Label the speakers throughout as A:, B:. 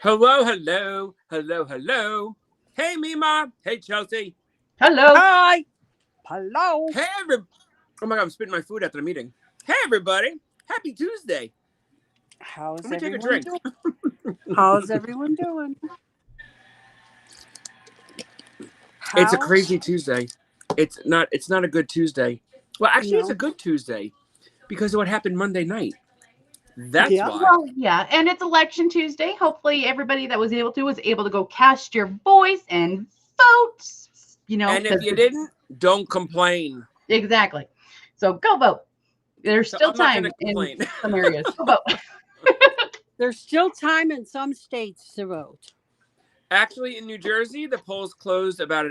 A: Hello, hello, hello, hello. Hey, Mima. Hey, Chelsea.
B: Hello.
C: Hi. Hello.
A: Hey, oh my God, I'm spitting my food after the meeting. Hey, everybody. Happy Tuesday.
C: How's
A: Let me take a
C: everyone
A: drink.
C: doing? How's everyone doing?
A: It's a
C: How?
A: crazy Tuesday. It's not a good Tuesday. Well, actually, it's a
C: No.
A: good Tuesday because of what happened Monday night. That's
C: Yeah.
A: why.
B: Well, yeah, and it's election Tuesday. Hopefully, everybody that was able to go cast your voice and vote.
A: And if
B: Because
A: you didn't, don't complain.
B: exactly. So go vote. There's
A: So
B: still
A: I'm not going
B: time
A: to
B: in
A: complain.
B: some areas. Go vote.
C: There's still time in some states to vote.
A: Actually, in New Jersey, the polls closed about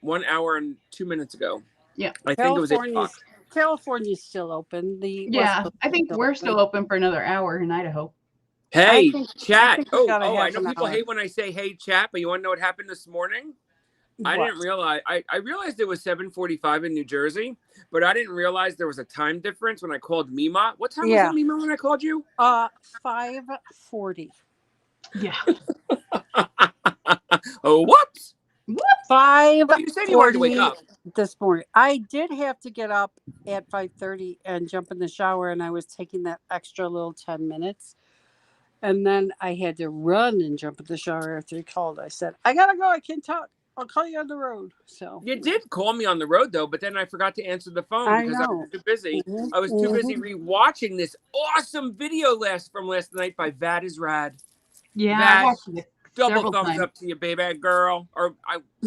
A: 1 hour and 2 minutes ago.
B: Yeah,
A: I think it was 8 o'clock.
C: California's still open. The West
B: yeah.
C: Coast
B: I
C: is
B: think
C: still
B: we're
C: open.
B: still open for another hour in Idaho.
A: Hey,
C: I
A: chat.
C: think we
A: Oh,
C: got a
A: I
C: half
A: know
C: an
A: people
C: hour.
A: hate when I say hey chat, but you want to know what happened this morning? I
C: What?
A: didn't realize I realized it was 7:45 in New Jersey, but I didn't realize there was a time difference when I called Mima. What time was it,
C: Yeah.
A: Mima, when I called you?
C: 5:40.
B: Yeah.
A: Oh, whoops.
B: Whoops.
A: But you said you wanted to wake
C: 5:40
A: up.
C: this morning. I did have to get up at 5:30 and jump in the shower, and I was taking that extra little 10 minutes. And then I had to run and jump in the shower after he called. I said, I gotta go. I can't talk. I'll call you on the road. So
A: You did call me on the road though, but then I forgot to answer the phone
C: I
A: because I was
C: know.
A: too busy.
C: Mhm,
A: I was too busy
C: mhm.
A: rewatching this awesome video from last night by Vad is Rad.
B: Yeah, I
A: Vad,
B: watched it
A: double
B: several
A: thumbs
B: times.
A: up to you, baby girl.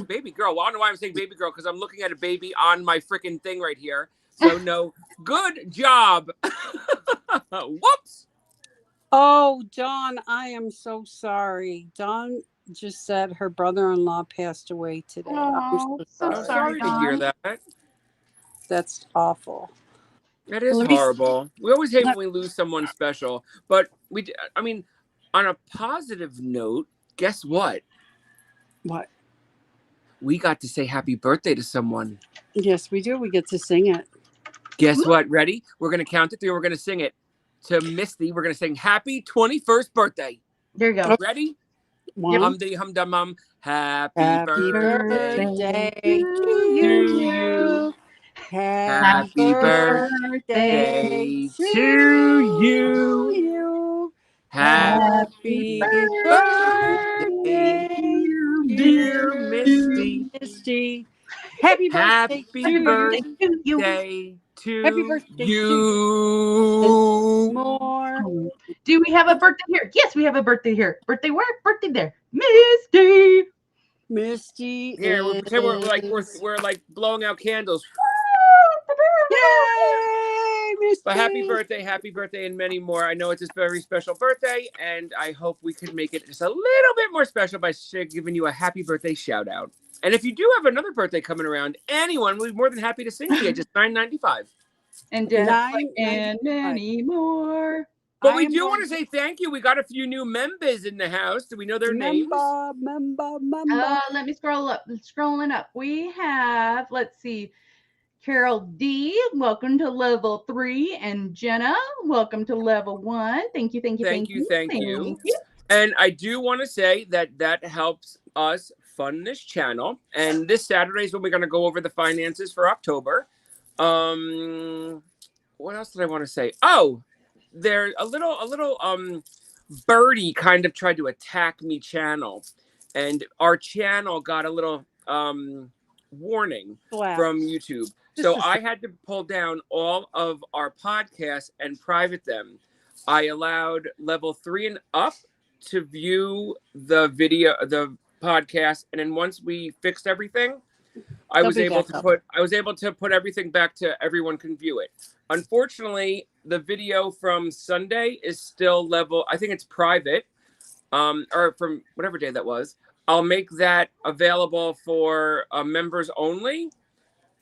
A: Baby girl. Well, I don't know why I'm saying baby girl because I'm looking at a baby on my freaking thing right here. So no, good job. Whoops.
C: Oh, Dawn, I am so sorry. Dawn just said her brother-in-law passed away today. I'm
B: Oh,
C: so
B: so
A: I'm
C: sorry.
B: sorry,
A: sorry to hear
B: Don.
A: that.
C: That's awful.
A: That is
C: Let me.
A: horrible. We always hate when
C: Let,
A: we lose someone special, but I mean, on a positive note, guess what?
C: what?
A: We got to say happy birthday to someone.
C: Yes, we do. We get to sing it.
A: Guess what? Ready? We're gonna count to three. We're gonna sing it to Misty. We're gonna sing happy 21st birthday.
B: There you go.
C: Okay.
A: Ready?
B: Yep.
C: One.
A: Humdy humdum hum. Happy
C: Happy
A: birthday
C: birthday
B: To
C: to
A: to
B: you.
A: you.
C: you. Happy
A: Happy
B: Birthday
C: birthday
A: birthday to
C: to
A: you.
C: you.
A: Happy
B: Happy
C: Happy
A: birthday,
C: birthday,
A: dear
C: dear
A: Misty.
C: Misty. Happy birthday
A: Happy
B: Happy
C: to you.
B: birthday to you.
A: birthday
C: Happy
A: to
C: birthday to you. And
A: you.
C: more.
B: Do we have a birthday here? Yes, we have a birthday here. Birthday where? Birthday there. Misty.
C: Misty
A: Here, we're pretend
C: is.
A: we're like blowing out candles.
C: Yay,
A: But
C: Misty.
A: happy birthday, and many more. I know it's a very special birthday, and I hope we can make it just a little bit more special by giving you a happy birthday shout out. And if you do have another birthday coming around, anyone, we'll be more than happy to sing to you. Just $9.95.
B: And Jenna's like, and
C: 9.95.
B: many more.
A: But
C: I
A: we
C: am
A: do want
C: going
A: to say thank you. We got a few new members in the house. Do we know their names?
C: member.
B: Let me scroll up. Scrolling up. We have, let's see, Carol D, welcome to level 3. And Jenna, welcome to level 1. Thank you, thank you,
A: Thank
B: thank
A: you,
B: you.
A: thank
B: Thank
A: you.
B: you.
A: And I do want to say that helps us fund this channel. And this Saturday is when we're going to go over the finances for October. What else did I want to say? Oh, there a little birdie kind of tried to attack me channel, and our channel got a little warning
C: Slap.
A: from YouTube.
C: Just
A: So
C: a
A: I
C: slap.
A: had to pull down all of our podcasts and private them. I allowed level 3 and up to view the podcast, and then once we fixed everything, I
C: They'll
A: was
C: be
A: able
C: back
A: to
C: up.
A: put everything back to everyone can view it. Unfortunately, the video from Sunday is still level. I think it's private, or from whatever day that was. I'll make that available for members only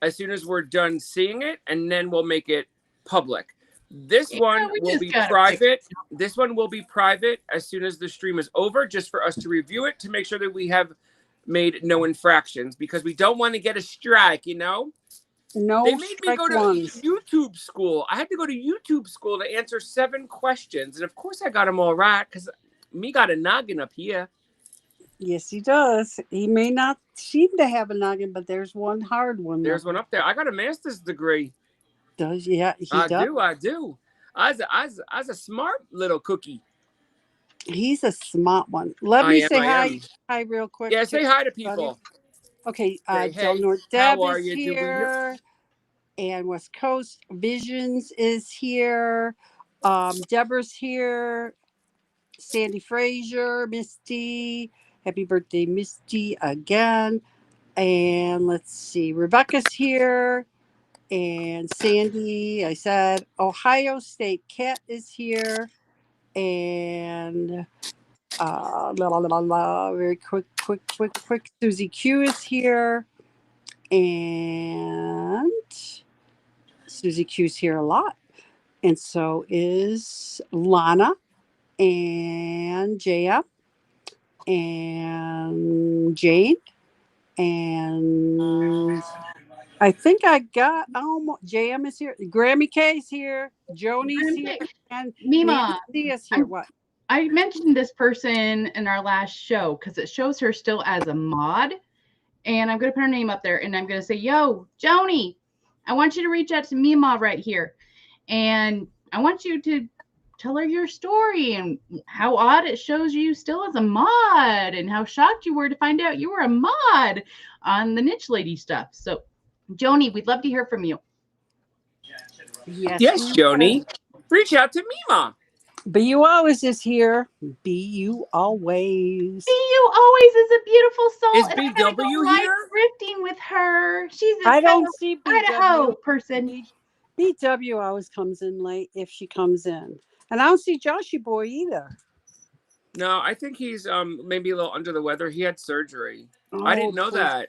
A: as soon as we're done seeing it, and then we'll make it public. This
B: Yeah,
A: one
B: we
A: will
B: just
A: be
B: got to fix
A: private.
B: it.
A: This one will be private as soon as the stream is over, just for us to review it to make sure that we have made no infractions, because we don't want to get a strike, you know? They
C: No
A: made me
C: strike
A: go to
C: ones.
A: YouTube school. I had to go to YouTube school to answer 7 questions. And of course I got them all right because Me got a noggin up here.
C: Yes, he does. He may not seem to have a noggin, but there's one hard one.
A: There's one up there. I got a master's degree.
C: Does yeah, he
A: I
C: does.
A: do. I do. I was a smart little cookie.
C: He's a smart one. Let
A: I
C: me
A: am,
C: say
A: I
C: hi.
A: am.
C: Hi, real quick.
A: Yeah, say hi to
C: everybody.
A: people.
C: Okay,
A: Say,
C: Del
A: hey,
C: North
A: how
C: Deb
A: are
C: is
A: you doing?
C: here, and West Coast Visions is here. Deborah's here. Sandy Frazier, Misty. Happy birthday, Misty, again. And let's see, Rebecca's here. And Sandy, I said, Ohio State Cat is here. And very quick. Susie Q is here. And Susie Q's here a lot. And so is Lana and Jaya and Jane. And I think I got JM is here. Grammy K's here. Joni's here. And
B: Mima,
C: Nancy is here. What?
B: I mentioned this person in our last show because it shows her still as a mod. And I'm going to put her name up there and I'm going to say, yo, Joni, I want you to reach out to Mima right here. And I want you to tell her your story and how odd it shows you still as a mod and how shocked you were to find out you were a mod on the Niche Lady stuff. So, Joni, we'd love to hear from you.
A: Yes, Joni. Reach out to Mima.
C: Be You Always is here. Be You Always.
B: Be You Always is a beautiful soul.
A: Is
B: and I'm gonna go
A: BW
B: live
A: here?
B: drifting with her. She's a
C: I don't
B: fellow
C: see
B: Idaho
C: BW.
B: person.
C: BW always comes in late if she comes in. And I don't see Joshy Boy either.
A: No, I think he's maybe a little under the weather. He had surgery. I didn't know that.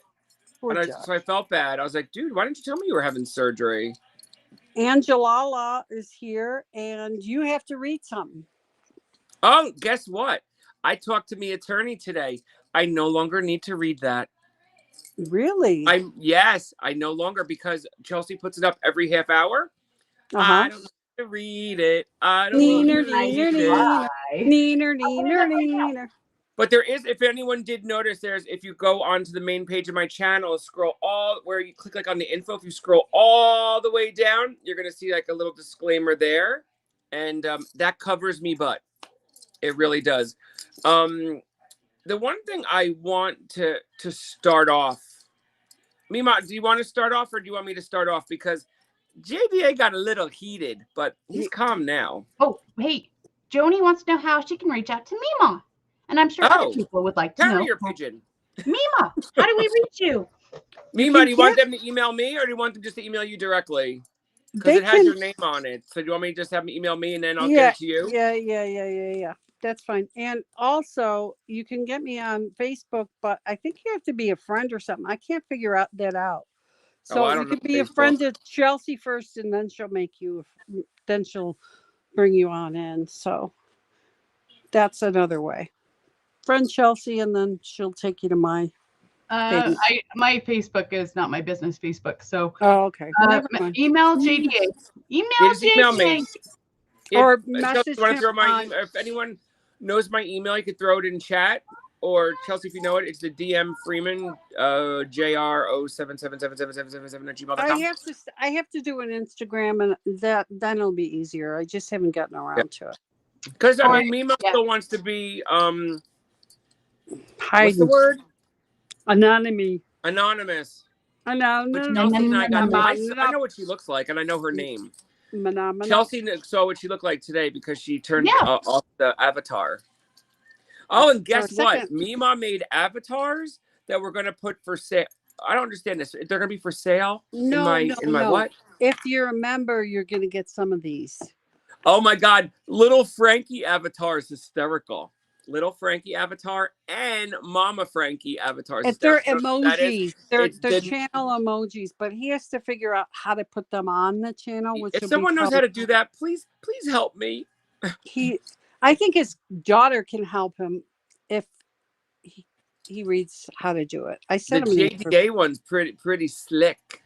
A: So I felt bad. I was like, dude, why didn't you tell me you were having surgery?
C: Angelala is here, and you have to read something.
A: Oh, guess what? I talked to my attorney today. I no longer need to read that.
C: Really?
A: Yes, I no longer, because Chelsea puts it up every half hour. I don't need to read it. I don't need to read it.
C: Neener.
A: But there is, if anyone did notice, if you go onto the main page of my channel, scroll all where you click like on the info, if you scroll all the way down, you're going to see like a little disclaimer there. And that covers me butt. It really does. The one thing I want to start off, Mima, do you want to start off or do you want me to start off? Because JDA got a little heated, but he's calm now.
B: Oh, hey, Joni wants to know how she can reach out to Mima. And I'm sure other people would like to know.
A: Carrier pigeon.
B: Mima, how do we reach you?
A: Mima, do you want them to email me or do you want them just to email you directly? Because it has your name on it. So do you want me to just have them email me and then I'll get it to you?
C: Yeah. That's fine. And also, you can get me on Facebook, but I think you have to be a friend or something. I can't figure that out. So you can be a friend to Chelsea first, and then she'll bring you on in. So that's another way. Friend Chelsea, and then she'll take you to my
B: my Facebook is not my business Facebook. So
C: okay.
B: Email JDA.
A: Email me.
C: Or message
A: want to throw my email? If anyone knows my email, you could throw it in chat. Or Chelsea, if you know it, it's the DM Freeman JR07777777@gmail.com.
C: I have to do an Instagram, and then it'll be easier. I just haven't gotten around to it.
A: Because I mean, Mima still wants to be what's the word?
C: Anonymous.
A: I know what she looks like, and I know her name. Chelsea saw what she looked like today because she turned off the avatar. Oh, and guess what? Mima made avatars that we're going to put for sale. I don't understand this. They're going to be for sale in my what?
C: If you're a member, you're going to get some of these.
A: Oh my God. Little Frankie avatar is hysterical. Little Frankie avatar and Mama Frankie avatars.
C: If they're emojis, they're channel emojis, but he has to figure out how to put them on the channel.
A: If someone knows how to do that, please help me.
C: I think his daughter can help him if he reads how to do it. I said
A: the JDA one's pretty slick.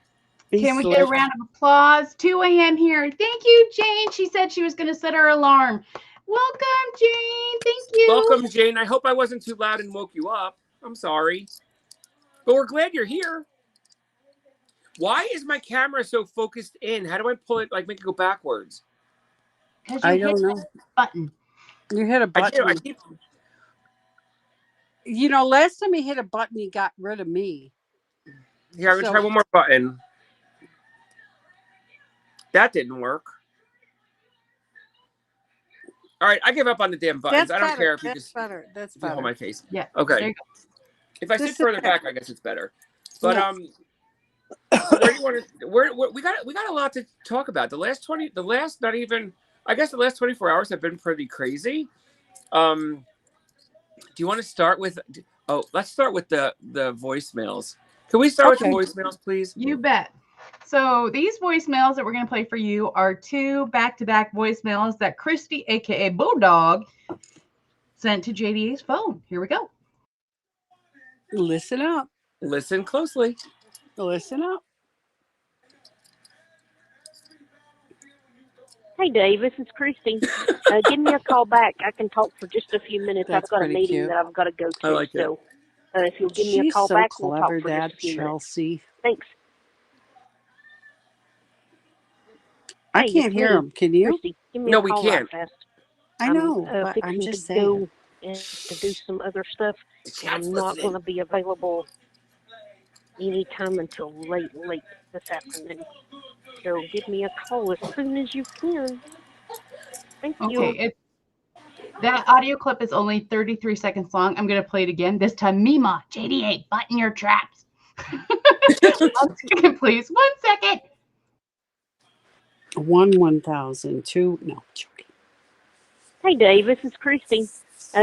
B: Can we get a round of applause? 2 a.m. here. Thank you, Jane. She said she was going to set her alarm. Welcome, Jane. Thank you.
A: Welcome, Jane. I hope I wasn't too loud and woke you up. I'm sorry. But we're glad you're here. Why is my camera so focused in? How do I pull it, like make it go backwards?
B: Because you
C: I
B: hit
C: don't know.
B: the button.
C: You hit a button.
A: I keep
C: You know, last time you hit a button, you got rid of me.
A: Here, I'm going to try one more button. That didn't work. All right, I give up on the damn buttons.
C: That's
A: I don't
C: better.
A: care if you
C: That's
A: just
C: better. That's
A: you hold
C: better.
A: my face.
B: Yeah. There
A: Okay.
B: you go.
A: If I sit
C: This
A: further
C: is
A: back,
C: better.
A: I guess it's better. But
C: Yeah.
A: so where do you want to? We got a lot to talk about. The last 24 hours have been pretty crazy. Do you want to start with? Oh, let's start with the voicemails. Can we start with the voicemails, please?
B: You bet. So these voicemails that we're going to play for you are 2 back-to-back voicemails that Christy, aka Bulldog, sent to JDA's phone. Here we go.
C: Listen up.
A: Listen closely.
C: Listen up.
D: Hey, Dave, this is Christy. Give me a call back. I can talk for just a few minutes.
C: That's
D: I've got a
C: pretty
D: meeting
C: cute.
D: that I've got to go to.
A: I like it.
D: So if you'll give me a
C: She's
D: call
C: so
D: back, we'll talk
C: clever,
D: for
C: that
D: just a few minutes.
C: Chelsea.
D: Thanks.
C: I
D: Hey,
C: can't
D: it's
C: hear
D: me,
C: him. Can you?
D: Christy, give me
A: No,
D: a
A: we
D: call
A: can't.
D: right fast.
C: I know,
D: I'm
C: but I'm
D: fixing
C: just
D: to
C: saying.
D: go and to do some other stuff. I'm not going to be available anytime until late this afternoon. So give me a call as soon as you can. Thank you.
B: Okay. That audio clip is only 33 seconds long. I'm going to play it again. This time, Mima, JDA, button your traps. 1 second, please. 1 second.
C: 1,000. 2. No, joking.
D: Hey, Dave, this is Christy.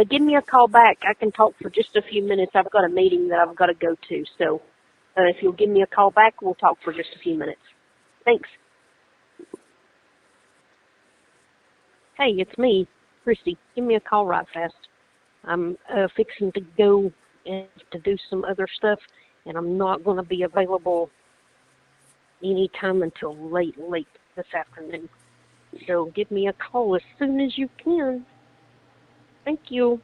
D: Give me a call back. I can talk for just a few minutes. I've got a meeting that I've got to go to. So if you'll give me a call back, we'll talk for just a few minutes. Thanks. Hey, it's me, Christy. Give me a call right fast. I'm fixing to go and to do some other stuff, and I'm not going to be available anytime until late this afternoon. So give me a call as soon as you can. Thank you.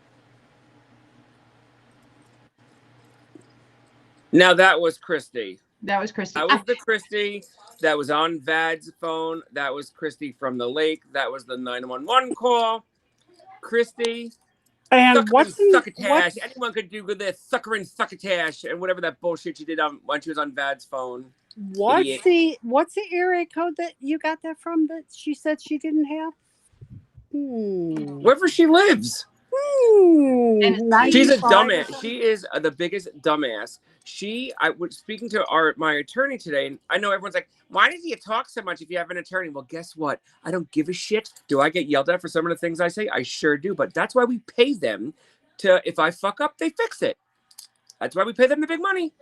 A: Now that was Christy.
B: That was Christy.
A: That was the Christy that was on Vad's phone. That was Christy from the lake. That was the 911 call. Christy.
C: And
A: succotash. Anyone could do good this. Sucker and succotash and whatever that bullshit she did when she was on Vad's phone.
C: what's the area code that you got that from that she said she didn't have?
A: Wherever she lives.
B: And
A: She's a dumbass. She is the biggest dumbass. I was speaking to my attorney today, and I know everyone's like, why does he talk so much if you have an attorney? Well, guess what? I don't give a shit. Do I get yelled at for some of the things I say? I sure do. But that's why we pay them if I fuck up, they fix it. That's why we pay them the big money.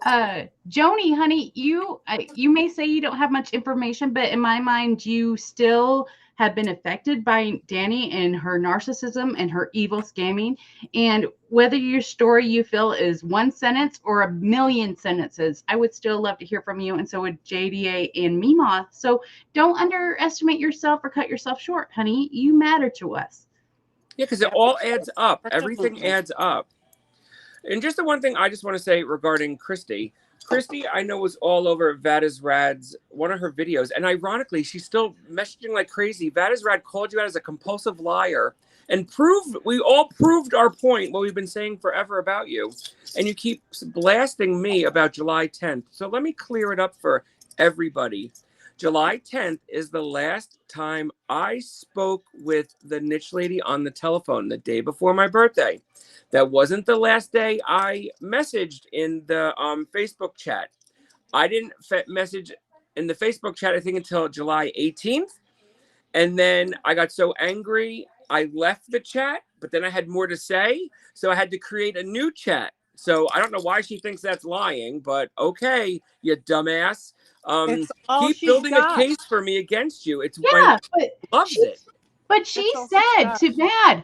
B: Joni, honey, you may say you don't have much information, but in my mind, you still have been affected by Danny and her narcissism and her evil scamming. And whether your story you feel is 1 sentence or 1,000,000 sentences, I would still love to hear from you. And so would JDA and Mima. So don't underestimate yourself or cut yourself short, honey. You matter to us.
A: Yeah, because it all adds up. Everything adds up. And just the one thing I just want to say regarding Christy. Christy, I know, was all over Vadis Rad's one of her videos. And ironically, she's still messaging like crazy. Vadis Rad called you out as a compulsive liar and we all proved our point, what we've been saying forever about you. And you keep blasting me about July 10th. So let me clear it up for everybody. July 10th is the last time I spoke with the niche lady on the telephone, the day before my birthday. That wasn't the last day I messaged in the Facebook chat. I didn't message in the Facebook chat, I think, until July 18th. And then I got so angry, I left the chat, but then I had more to say. So I had to create a new chat. So I don't know why she thinks that's lying, but okay, you dumbass. Keep building a case for me against you. It's loves it.
B: But she said to Vad,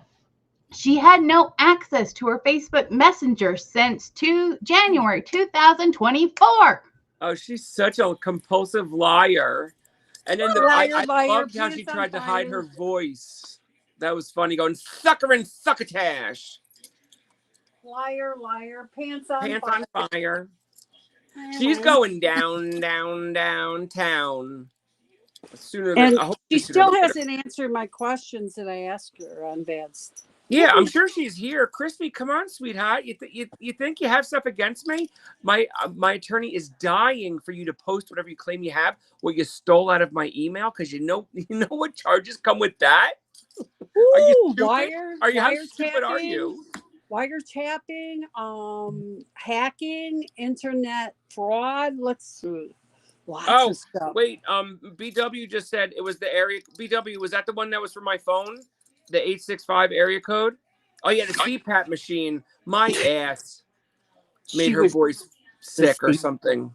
B: she had no access to her Facebook Messenger since January 2024.
A: Oh, she's such a compulsive liar. And then I loved how she tried to hide her voice. That was funny. Going sucker and succotash.
C: Liar, liar, pants on
A: Pants
C: fire.
A: on fire. She's going down, down, downtown. Sooner than
C: And
A: I hope
C: she
A: sooner
C: still
A: than later.
C: hasn't answered my questions that I asked her on Bads.
A: Yeah, I'm sure she's here. Christy, come on, sweetheart. You think you have stuff against me? My attorney is dying for you to post whatever you claim you have, what you stole out of my email, because you know what charges come with that. Are you stupid? How stupid are you?
C: Wiretapping, hacking, internet fraud. Let's see. Lots of stuff.
A: Wait, BW just said it was the area. BW, was that the one that was for my phone? The 865 area code? Oh yeah, the CPAP machine. My ass made her voice sick or something.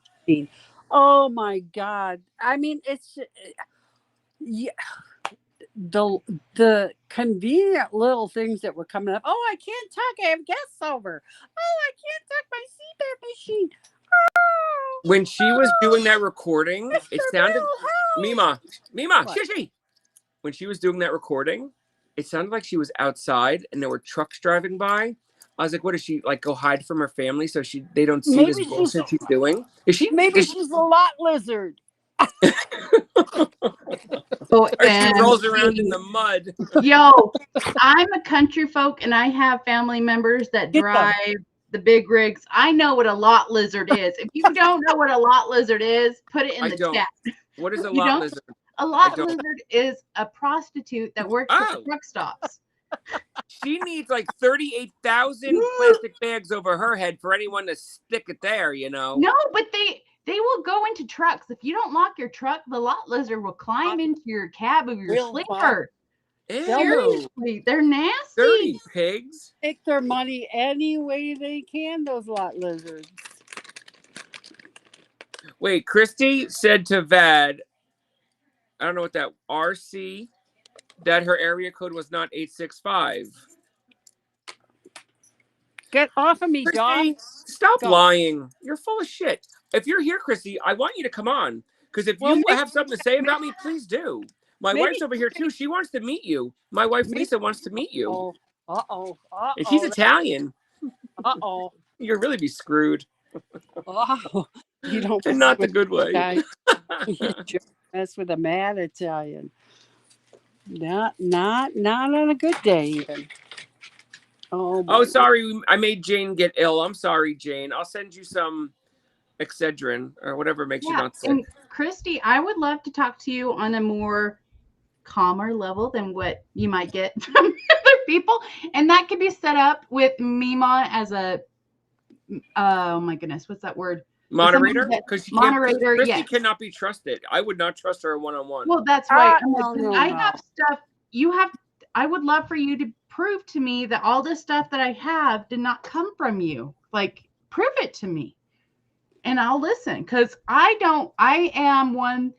C: Oh my God. I mean, it's yeah, the convenient little things that were coming up. Oh, I can't talk. I have guests over. Oh, I can't talk. My CPAP machine. Oh,
A: When she was doing that recording,
C: Mr.
A: it sounded
C: Bill,
A: Mima,
C: What?
A: shishi. When she was doing that recording, it sounded like she was outside and there were trucks driving by. I was like, what is she like? Go hide from her family so they don't see
C: Maybe
A: this bullshit she's doing?
C: Maybe she's a lot lizard.
B: Oh,
A: Or she
B: and
A: rolls around in the mud.
B: yo, I'm a country folk and I have family members that
C: Get them.
B: drive the big rigs. I know what a lot lizard is. If you don't know what a lot lizard is, put it in
A: I
B: the
A: don't.
B: chat.
A: What is a
B: You
A: lot
B: don't?
A: lizard?
B: A lot
A: don't.
B: lizard is a prostitute that works at the truck stops.
A: She needs like 38,000 plastic bags over her head for anyone to stick it there, you know?
B: No, but they will go into trucks. If you don't lock your truck, the lot lizard will climb into your cab of your
C: Real
B: sleeper.
A: Ew.
B: Seriously, they're nasty.
A: Dirty pigs.
C: Take their money any way they can, those lot lizards.
A: Wait, Christy said to Vad, I don't know what that RC, that her area code was not 865.
C: Get off of me, dog.
A: Christy, stop
C: Go.
A: lying. You're full of shit. If you're here, Christy, I want you to come on. Because if
C: Well,
A: you
C: maybe-
A: have something to say about me, please do. My
C: Maybe-
A: wife's over here too. She wants to meet you. My wife Lisa wants to meet you.
C: Oh, uh-oh. Uh-oh.
A: And she's Italian.
C: Uh-oh.
A: You'll really be screwed.
C: Oh, you don't
A: And not the good way.
C: guy. You mess with a mad Italian. Not on a good day even. Oh,
A: Oh, sorry. I made Jane get ill. I'm sorry, Jane. I'll send you some Excedrin or whatever makes you not sick.
B: And Christy, I would love to talk to you on a more calmer level than what you might get from other people. And that could be set up with Mima as a, oh my goodness, what's that word?
A: Moderator?
B: Someone that-
A: Because
B: moderator,
A: Christy
B: yes.
A: cannot be trusted. I would not trust her one-on-one.
B: Well, that's right.
C: no,
B: I
C: no.
B: have stuff I would love for you to prove to me that all this stuff that I have did not come from you. Like, prove it to me. And I'll listen. Because I am one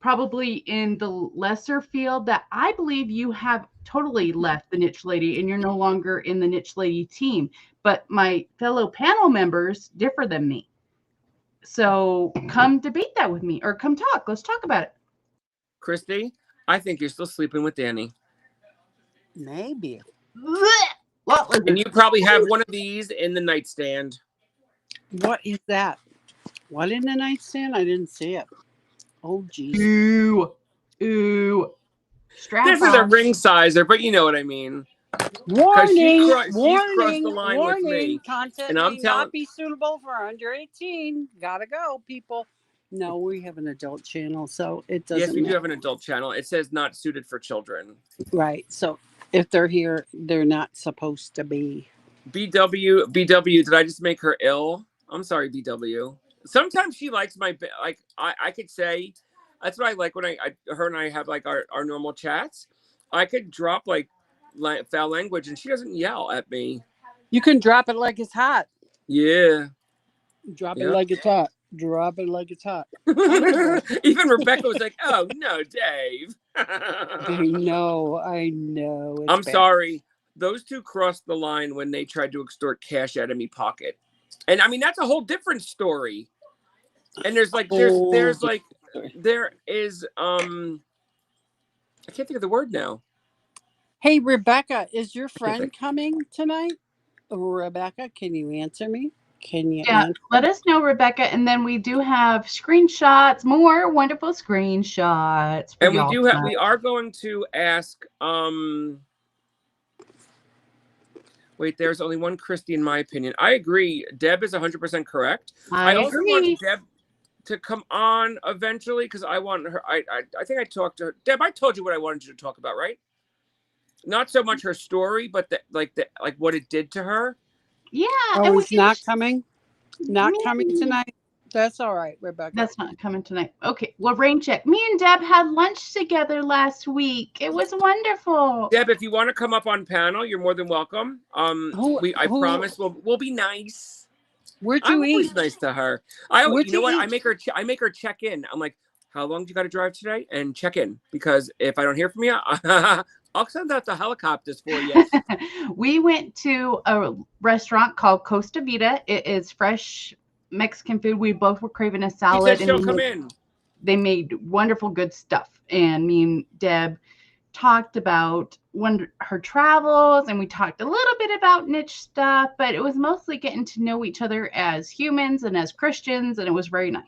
B: probably in the lesser field that I believe you have totally left the Niche Lady and you're no longer in the Niche Lady team. But my fellow panel members differ than me. So come debate that with me or come talk. Let's talk about it.
A: Christy, I think you're still sleeping with Danny.
C: Maybe.
A: And you probably have one of these in the nightstand.
C: What is that? What in the nightstand? I didn't see it. Oh, geez.
B: Ooh. Strap
A: This is a
B: on.
A: ring sizer, but you know what I mean.
C: Warning!
A: she crossed
C: Warning!
A: the line with
C: Warning!
A: me.
C: Content
A: And I'm
C: may
A: telling-
C: not be suitable for under 18. Gotta go, people. No, we have an adult channel, so it doesn't.
A: Yes, we do
C: matter.
A: have an adult channel. It says not suited for children.
C: Right. So if they're here, they're not supposed to be.
A: BW, did I just make her ill? I'm sorry, BW. Sometimes she likes my, like, I could say, that's what I like when her and I have like our normal chats. I could drop like foul language and she doesn't yell at me.
C: You can drop it like it's hot.
A: Yeah.
C: Drop
A: Yeah.
C: it like it's hot. Drop it like it's hot.
A: Even Rebecca was like, oh no, Dave.
C: I know. It's
A: I'm
C: bad.
A: sorry. Those two crossed the line when they tried to extort cash out of me pocket. And I mean, that's a whole different story. And there's like, there is, I can't think of the word now.
C: Hey, Rebecca, is your
A: can't
C: friend coming tonight? Rebecca, can you answer me? Can you
B: Yeah,
C: answer?
B: let us know, Rebecca. And then we do have screenshots, more wonderful screenshots for
A: And we
B: y'all
A: do have.
B: tonight.
A: We are going to ask. Wait, there's only one Christy, in my opinion. I agree. Deb is 100% correct.
B: I
A: also want
B: agree.
A: Deb to come on eventually because I want her. I think I talked to her. Deb, I told you what I wanted you to talk about, right? Not so much her story, but like what it did to her.
B: Yeah,
C: Oh,
B: and we
C: he's
B: can
C: not coming? Not coming
B: Mm,
C: tonight? That's all right, Rebecca.
B: That's not coming tonight. Okay, well, rain check. Me and Deb had lunch together last week. It was wonderful.
A: Deb, if you want to come up on panel, you're more than welcome. I promise we'll be nice.
C: Where'd
A: I'm
C: you
A: always
C: eat?
A: nice to her.
C: Where'd
A: You know
C: you
A: what?
C: eat?
A: I make her check in. I'm like, how long do you got to drive today? And check in, because if I don't hear from you, I'll send out the helicopters for you.
B: We went to a restaurant called Costa Vida. It is fresh Mexican food. We both were craving a
A: She
B: salad,
A: said she'll come in.
B: they made wonderful, good stuff. And me and Deb talked about her travels, and we talked a little bit about niche stuff, but it was mostly getting to know each other as humans and as Christians, and it was very nice.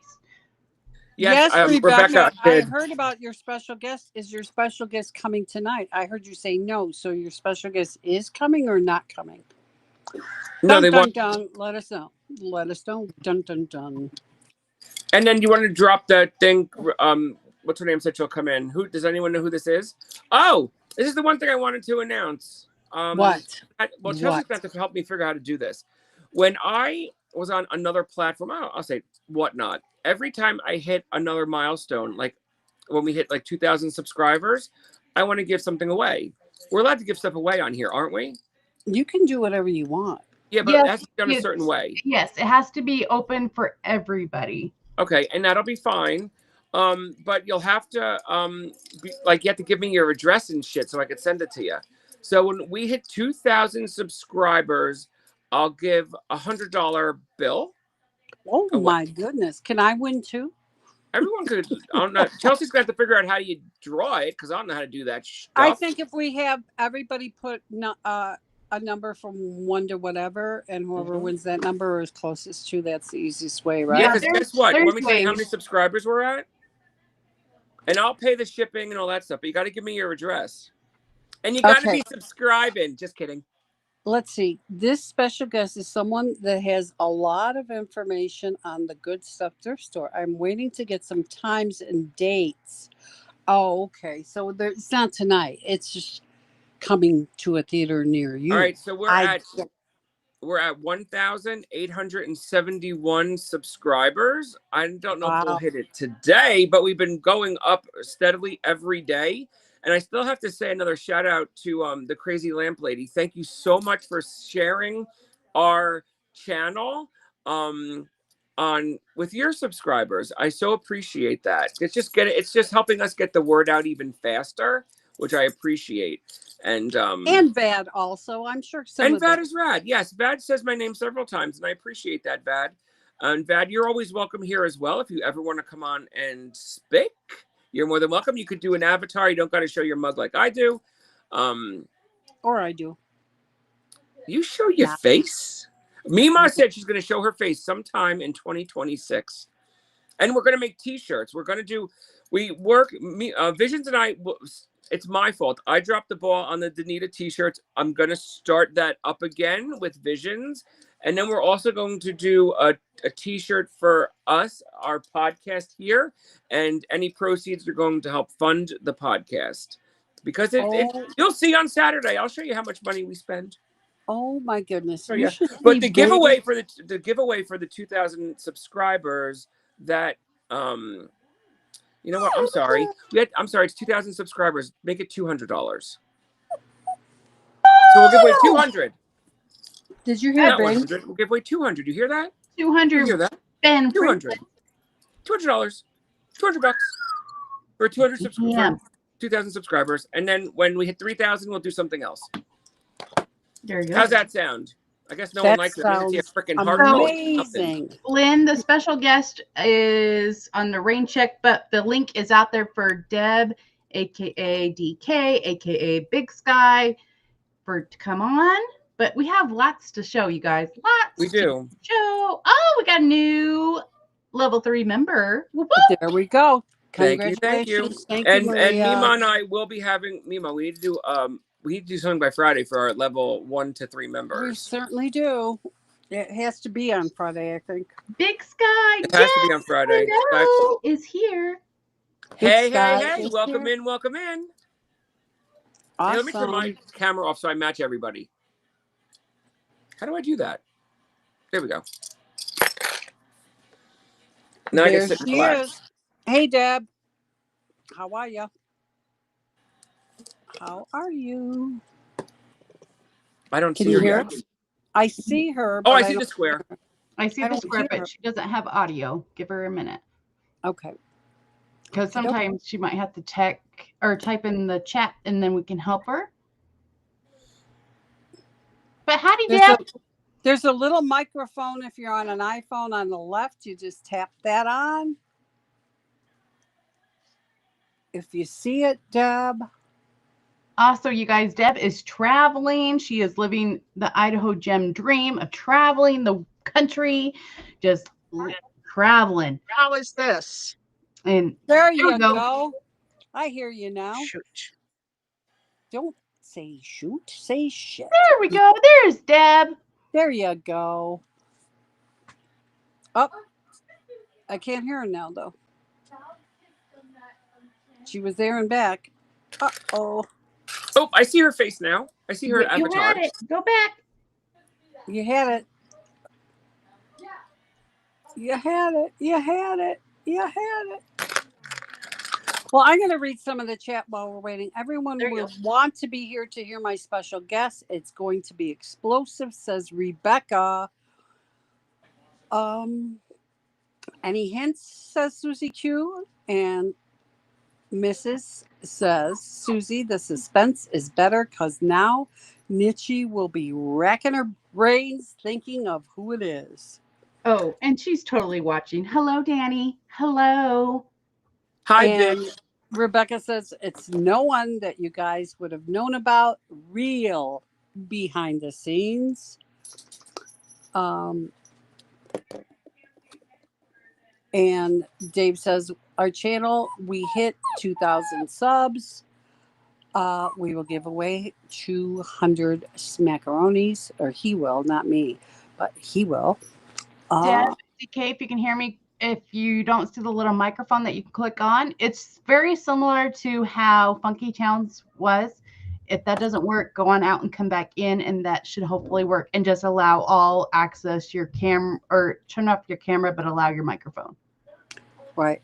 A: Yes,
C: Rebecca, I
A: did.
C: heard about your special guest. Is your special guest coming tonight? I heard you say no. So your special guest is coming or not coming?
A: No,
C: Dun. Let us know. Let us know. Dun, dun, dun.
A: And then you want to drop that thing. What's her name? Said she'll come in. Who does anyone know who this is? Oh, this is the one thing I wanted to announce.
C: What?
A: Chelsea's going to have to help me figure out how to do this. When I was on another platform, I'll say whatnot. Every time I hit another milestone, like when we hit like 2,000 subscribers, I want to give something away. We're allowed to give stuff away on here, aren't we?
C: You can do whatever you want.
A: Yeah, but it has to be done a certain way.
B: Yes, it has to be open for everybody.
A: Okay, and that'll be fine. But you'll have to you have to give me your address and shit so I could send it to you. So when we hit 2,000 subscribers, I'll give $100 bill.
C: Oh my goodness! Can I win too?
A: Everyone could. I don't know. Chelsea's got to figure out how you draw it because I don't know how to do that stuff.
C: I think if we have everybody put a number from 1 to whatever, and whoever wins that number or is closest to, that's the easiest way, right?
A: Yeah, because guess what? Let me tell you how
B: ways.
A: many subscribers we're at, and I'll pay the shipping and all that stuff. But you got to give me your address, and you got to be subscribing. Just kidding.
C: Let's see. This special guest is someone that has a lot of information on the Good Stuff Thrift Store. I'm waiting to get some times and dates. Oh, okay. So it's not tonight. It's just coming to a theater near you.
A: All right. So we're at 1,871 subscribers. I don't know if we'll hit it today, but we've been going up steadily every day. And I still have to say another shout out to the Crazy Lamp Lady. Thank you so much for sharing our channel with your subscribers. I so appreciate that. It's just helping us get the word out even faster, which I appreciate. And
C: Vad also, I'm sure.
A: Vad is rad. Yes, Vad says my name several times, and I appreciate that, Vad. And Vad, you're always welcome here as well. If you ever want to come on and speak, you're more than welcome. You could do an avatar. You don't got to show your mug like I do.
C: Or I do.
A: You show your face? Mima said she's going to show her face sometime in 2026. And we're going to make T-shirts. We're going to Visions and I, it's my fault. I dropped the ball on the Danita T-shirts. I'm going to start that up again with Visions. And then we're also going to do a T-shirt for us, our podcast here, and any proceeds are going to help fund the podcast. Because you'll see on Saturday, I'll show you how much money we spend.
C: Oh my goodness!
A: But the giveaway for the 2,000 subscribers, that you know what? I'm sorry. It's 2,000 subscribers. Make it $200. So we'll give away 200.
C: Did you hear that?
A: We'll give away 200. You hear that?
B: 200.
A: You hear that?
B: Ben,
A: $200. $200 for 200 subscribers. 2,000 subscribers, and then when we hit 3,000, we'll do something else.
B: There you go.
A: How's that sound? I guess no one likes it. It's freaking
C: amazing.
B: Lynn, the special guest is on the rain check, but the link is out there for Deb aka DK, aka Big Sky, to come on. But we have lots to show you guys. Lots
A: We do.
B: to show. Oh, we got a new level 3 member. Whoop, whoop.
C: There we go.
A: Thank you.
C: Congratulations. Thank you,
A: And
C: Maria.
A: Mima and I will be having Mima. We need to do something by Friday for our level 1 to 3
C: We
A: members.
C: certainly do. It has to be on Friday, I think.
B: Big Sky.
A: It has to be on Friday.
B: Hello, is here.
A: Hey,
C: Big Sky
A: hey, hey!
C: is
A: Welcome
C: here.
A: in, welcome in. Hey,
C: Awesome.
A: let me turn my camera off so I match everybody. How do I do that? There we go. Now I
C: There
A: can sit and
C: she
A: relax.
C: is. Hey, Deb. How are you? How are you?
A: I don't
C: Can
A: see
C: you
A: her
C: hear
A: yet.
C: it? I see her.
A: Oh,
C: but
A: I see the
C: don't-
A: square.
B: I see
C: I
B: the
C: don't
B: square,
C: hear her.
B: but she doesn't have audio. Give her a minute.
C: Okay.
B: Because sometimes she might have to type in the chat and then we can help her. But howdy, Deb.
C: There's a little microphone if you're on an iPhone on the left. You just tap that on. If you see it, Deb.
B: Also, you guys, Deb is traveling. She is living the Idaho Gem dream of traveling the country, just traveling.
E: How is this?
B: And
C: There
B: we
C: you
B: go.
C: go. I hear you now.
E: Shoot.
C: Don't say shoot, say shit.
B: There we go. There's Deb.
C: There you go. Oh, I can't hear her now, though. She was there and back. Uh-oh.
A: Oh, I see her face now. I see her
B: You
A: avatar.
B: had it. Go back.
C: You had it. You had it. You had it. You had it. Well, I'm going to read some of the chat while we're waiting. Everyone
B: There you
C: will want to be here to hear my special guest. It's going to be explosive, says Rebecca. Any hints, says Susie Q. And Mrs. says, Susie, the suspense is better because now Nietzsche will be racking her brains thinking of who it is.
B: Oh, and she's totally watching. Hello, Danny. Hello.
A: Hi,
C: And
A: Vic.
C: Rebecca says it's no one that you guys would have known about, real behind the scenes. And Dave says, our channel, we hit 2,000 subs. We will give away 200 smackaronis, or he will, not me, but he will.
B: Deb, DK, if you can hear me, if you don't see the little microphone that you can click on, it's very similar to how Funky Towns was. If that doesn't work, go on out and come back in, and that should hopefully work. And just allow all access your camera, or turn off your camera, but allow your microphone.
C: Right.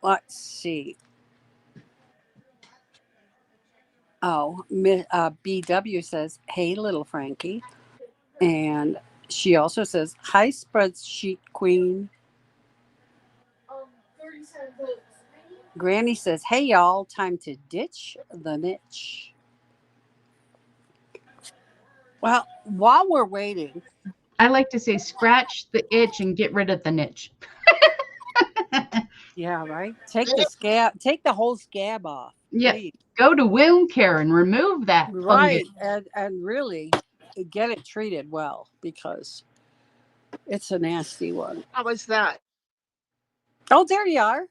C: Let's see. Oh, BW says, hey, little Frankie. And she also says, hi, spreadsheet queen.
F: 37 votes.
C: Granny says, hey, y'all, time to ditch the niche. Well, while we're waiting,
B: I like to say scratch the itch and get rid of the niche.
C: yeah, right? Take the scab, take the whole scab off.
B: Yeah.
C: please.
B: Go to wound care and remove that.
C: Right.
B: fungus.
C: And really get it treated well, because it's a nasty one.
E: How is that?
C: Oh, there you are.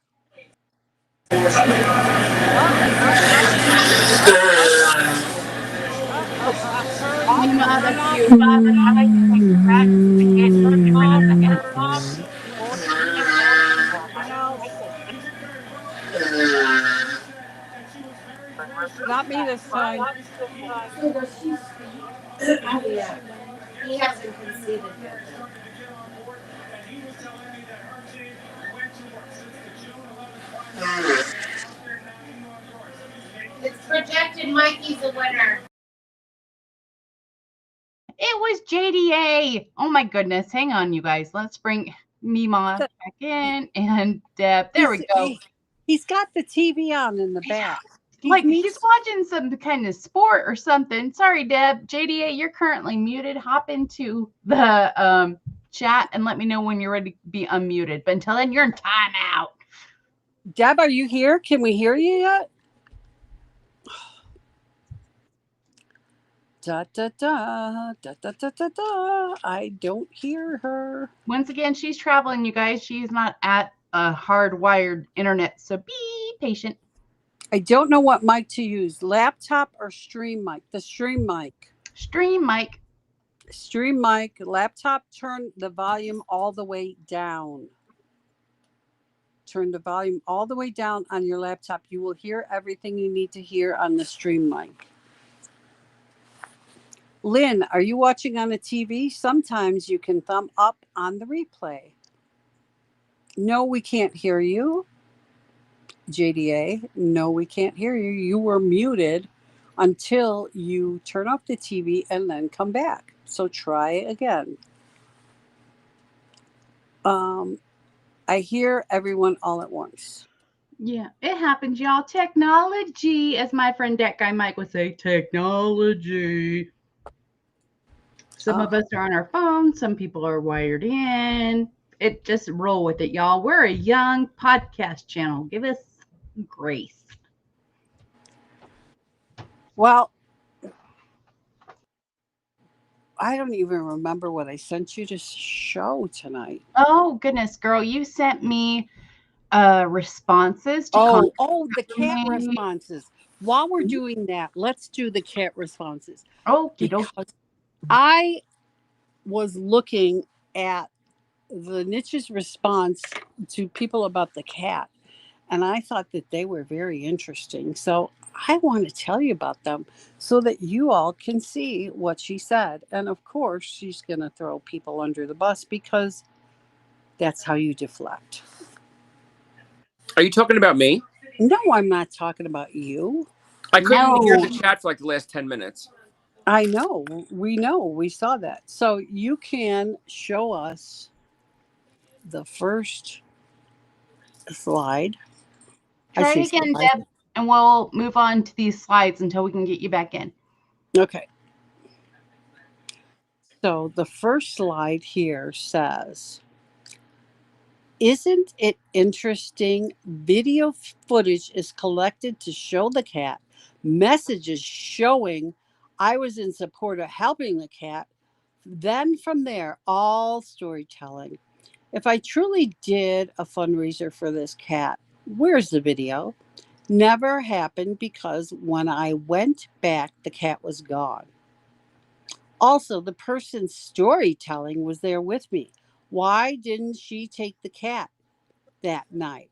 B: Mima, that's you. I like to say scratch the itch and get rid of the itch.
C: Not me this time.
F: So does she speak? Yeah. He hasn't conceded yet. It's projected Mikey's a winner.
B: It was JDA. Oh my goodness. Hang on, you guys. Let's bring Mima back in and Deb. There we go.
C: He's got the TV on in the back.
B: He's watching some kind of sport or something. Sorry, Deb. JDA, you're currently muted. Hop into the chat and let me know when you're ready to be unmuted. But until then, you're in timeout.
C: Deb, are you here? Can we hear you yet? Da da da da da da da da. I don't hear her.
B: Once again, she's traveling, you guys. She's not at a hardwired internet, so be patient.
C: I don't know what mic to use, laptop or stream mic. The stream mic.
B: Stream mic.
C: Stream mic, laptop, turn the volume all the way down. Turn the volume all the way down on your laptop. You will hear everything you need to hear on the stream mic. Lynn, are you watching on a TV? Sometimes you can thumb up on the replay. No, we can't hear you. JDA, no, we can't hear you. You were muted until you turn off the TV and then come back. So try again. I hear everyone all at once.
B: Yeah, it happens, y'all. Technology, as my friend that guy Mike would say, technology. Some of us are on our phones. Some people are wired in. It just roll with it, y'all. We're a young podcast channel. Give us grace.
C: Well, I don't even remember what I sent you to show tonight.
B: Oh, goodness, girl. You sent me responses to
C: the cat responses. While we're doing that, let's do the cat responses.
B: Oh,
C: because I was looking at the niche's response to people about the cat, and I thought that they were very interesting. So I want to tell you about them so that you all can see what she said. And of course, she's going to throw people under the bus because that's how you deflect.
A: Are you talking about me?
C: No, I'm not talking about you.
A: I couldn't hear the chat for like the last 10 minutes.
C: I know. We saw that. So you can show us the first slide.
B: Try it again, Deb, and we'll move on to these slides until we can get you back in.
C: Okay. So the first slide here says, isn't it interesting? Video footage is collected to show the cat, messages showing I was in support of helping the cat. Then from there, all storytelling. If I truly did a fundraiser for this cat, where's the video? Never happened because when I went back, the cat was gone. Also, the person's storytelling was there with me. Why didn't she take the cat that night?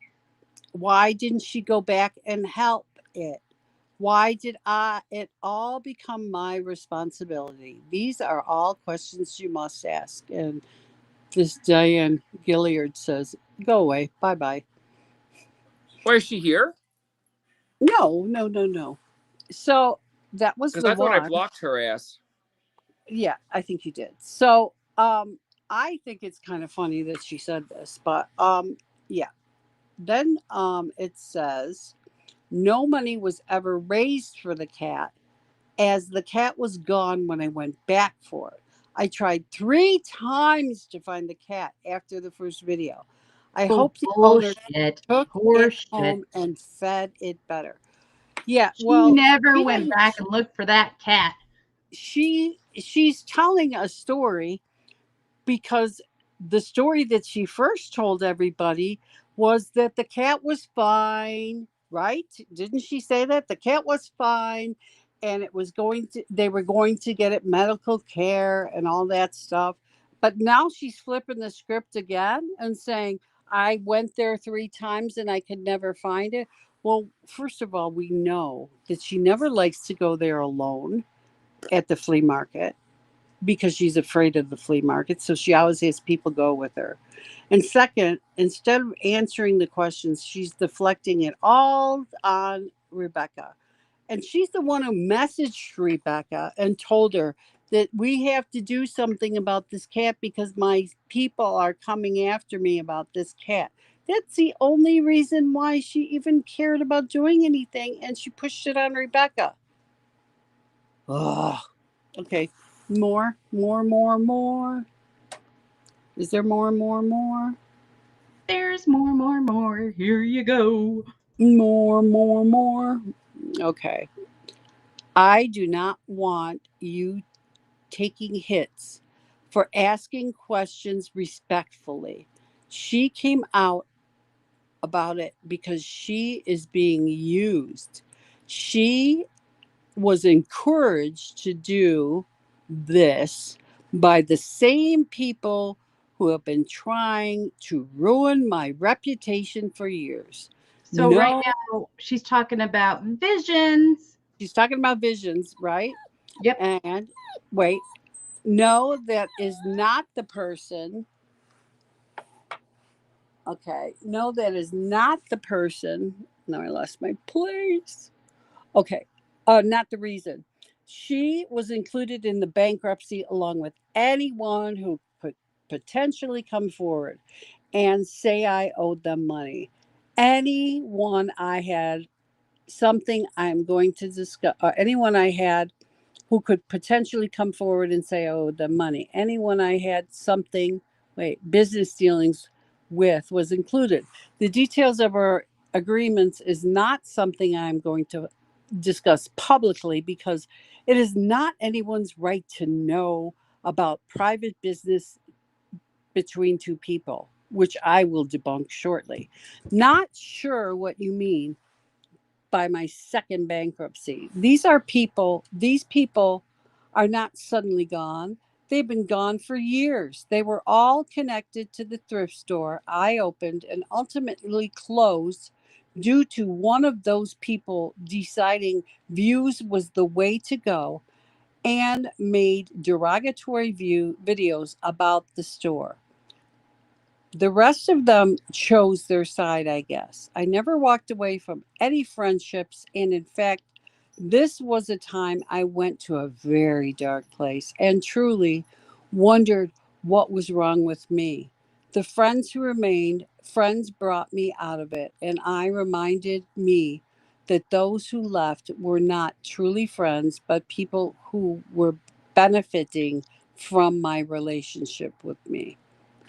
C: Why didn't she go back and help it? Why did it all become my responsibility? These are all questions you must ask. And this Diane Gilliard says, go away. Bye-bye.
A: Why is she here?
C: No. So that was the
A: Because I thought
C: one.
A: I blocked her ass.
C: Yeah, I think you did. So I think it's kind of funny that she said this, but yeah. Then it says no money was ever raised for the cat as the cat was gone when I went back for it. I tried 3 times to find the cat after the first video. I hope the owner took it home and fed it better. Yeah, well,
B: she never went back and looked for that cat.
C: She's telling a story because the story that she first told everybody was that the cat was fine, right? Didn't she say that? The cat was fine and they were going to get it medical care and all that stuff. But now she's flipping the script again and saying, I went there 3 times and I could never find it. Well, first of all, we know that she never likes to go there alone at the flea market because she's afraid of the flea market. So she always has people go with her. And second, instead of answering the questions, she's deflecting it all on Rebecca. And she's the one who messaged Rebecca and told her that we have to do something about this cat because my people are coming after me about this cat. That's the only reason why she even cared about doing anything. And she pushed it on Rebecca. Oh, okay. More. Is there more?
B: There's Here's more. Here you go.
C: More. Okay. I do not want you taking hits for asking questions respectfully. She came out about it because she is being used. She was encouraged to do this by the same people who have been trying to ruin my reputation for years.
B: So right
C: No,
B: now she's talking about visions.
C: she's talking about visions, right?
B: Yep.
C: And wait, no, that is not the person. Okay, no, that is not the person. No, I lost my place. Okay, not the reason. She was included in the bankruptcy along with anyone who could potentially come forward and say I owed them money. Anyone I had something I'm going to discuss, anyone I had who could potentially come forward and say I owed them money. Anyone I had something, business dealings with was included. The details of our agreements is not something I'm going to discuss publicly because it is not anyone's right to know about private business between two people, which I will debunk shortly. Not sure what you mean by my second bankruptcy. These people are not suddenly gone. They've been gone for years. They were all connected to the thrift store I opened and ultimately closed due to one of those people deciding views was the way to go and made derogatory videos about the store. The rest of them chose their side, I guess. I never walked away from any friendships. And in fact, this was a time I went to a very dark place and truly wondered what was wrong with me. The friends who remained, friends brought me out of it. And I reminded me that those who left were not truly friends, but people who were benefiting from my relationship with me,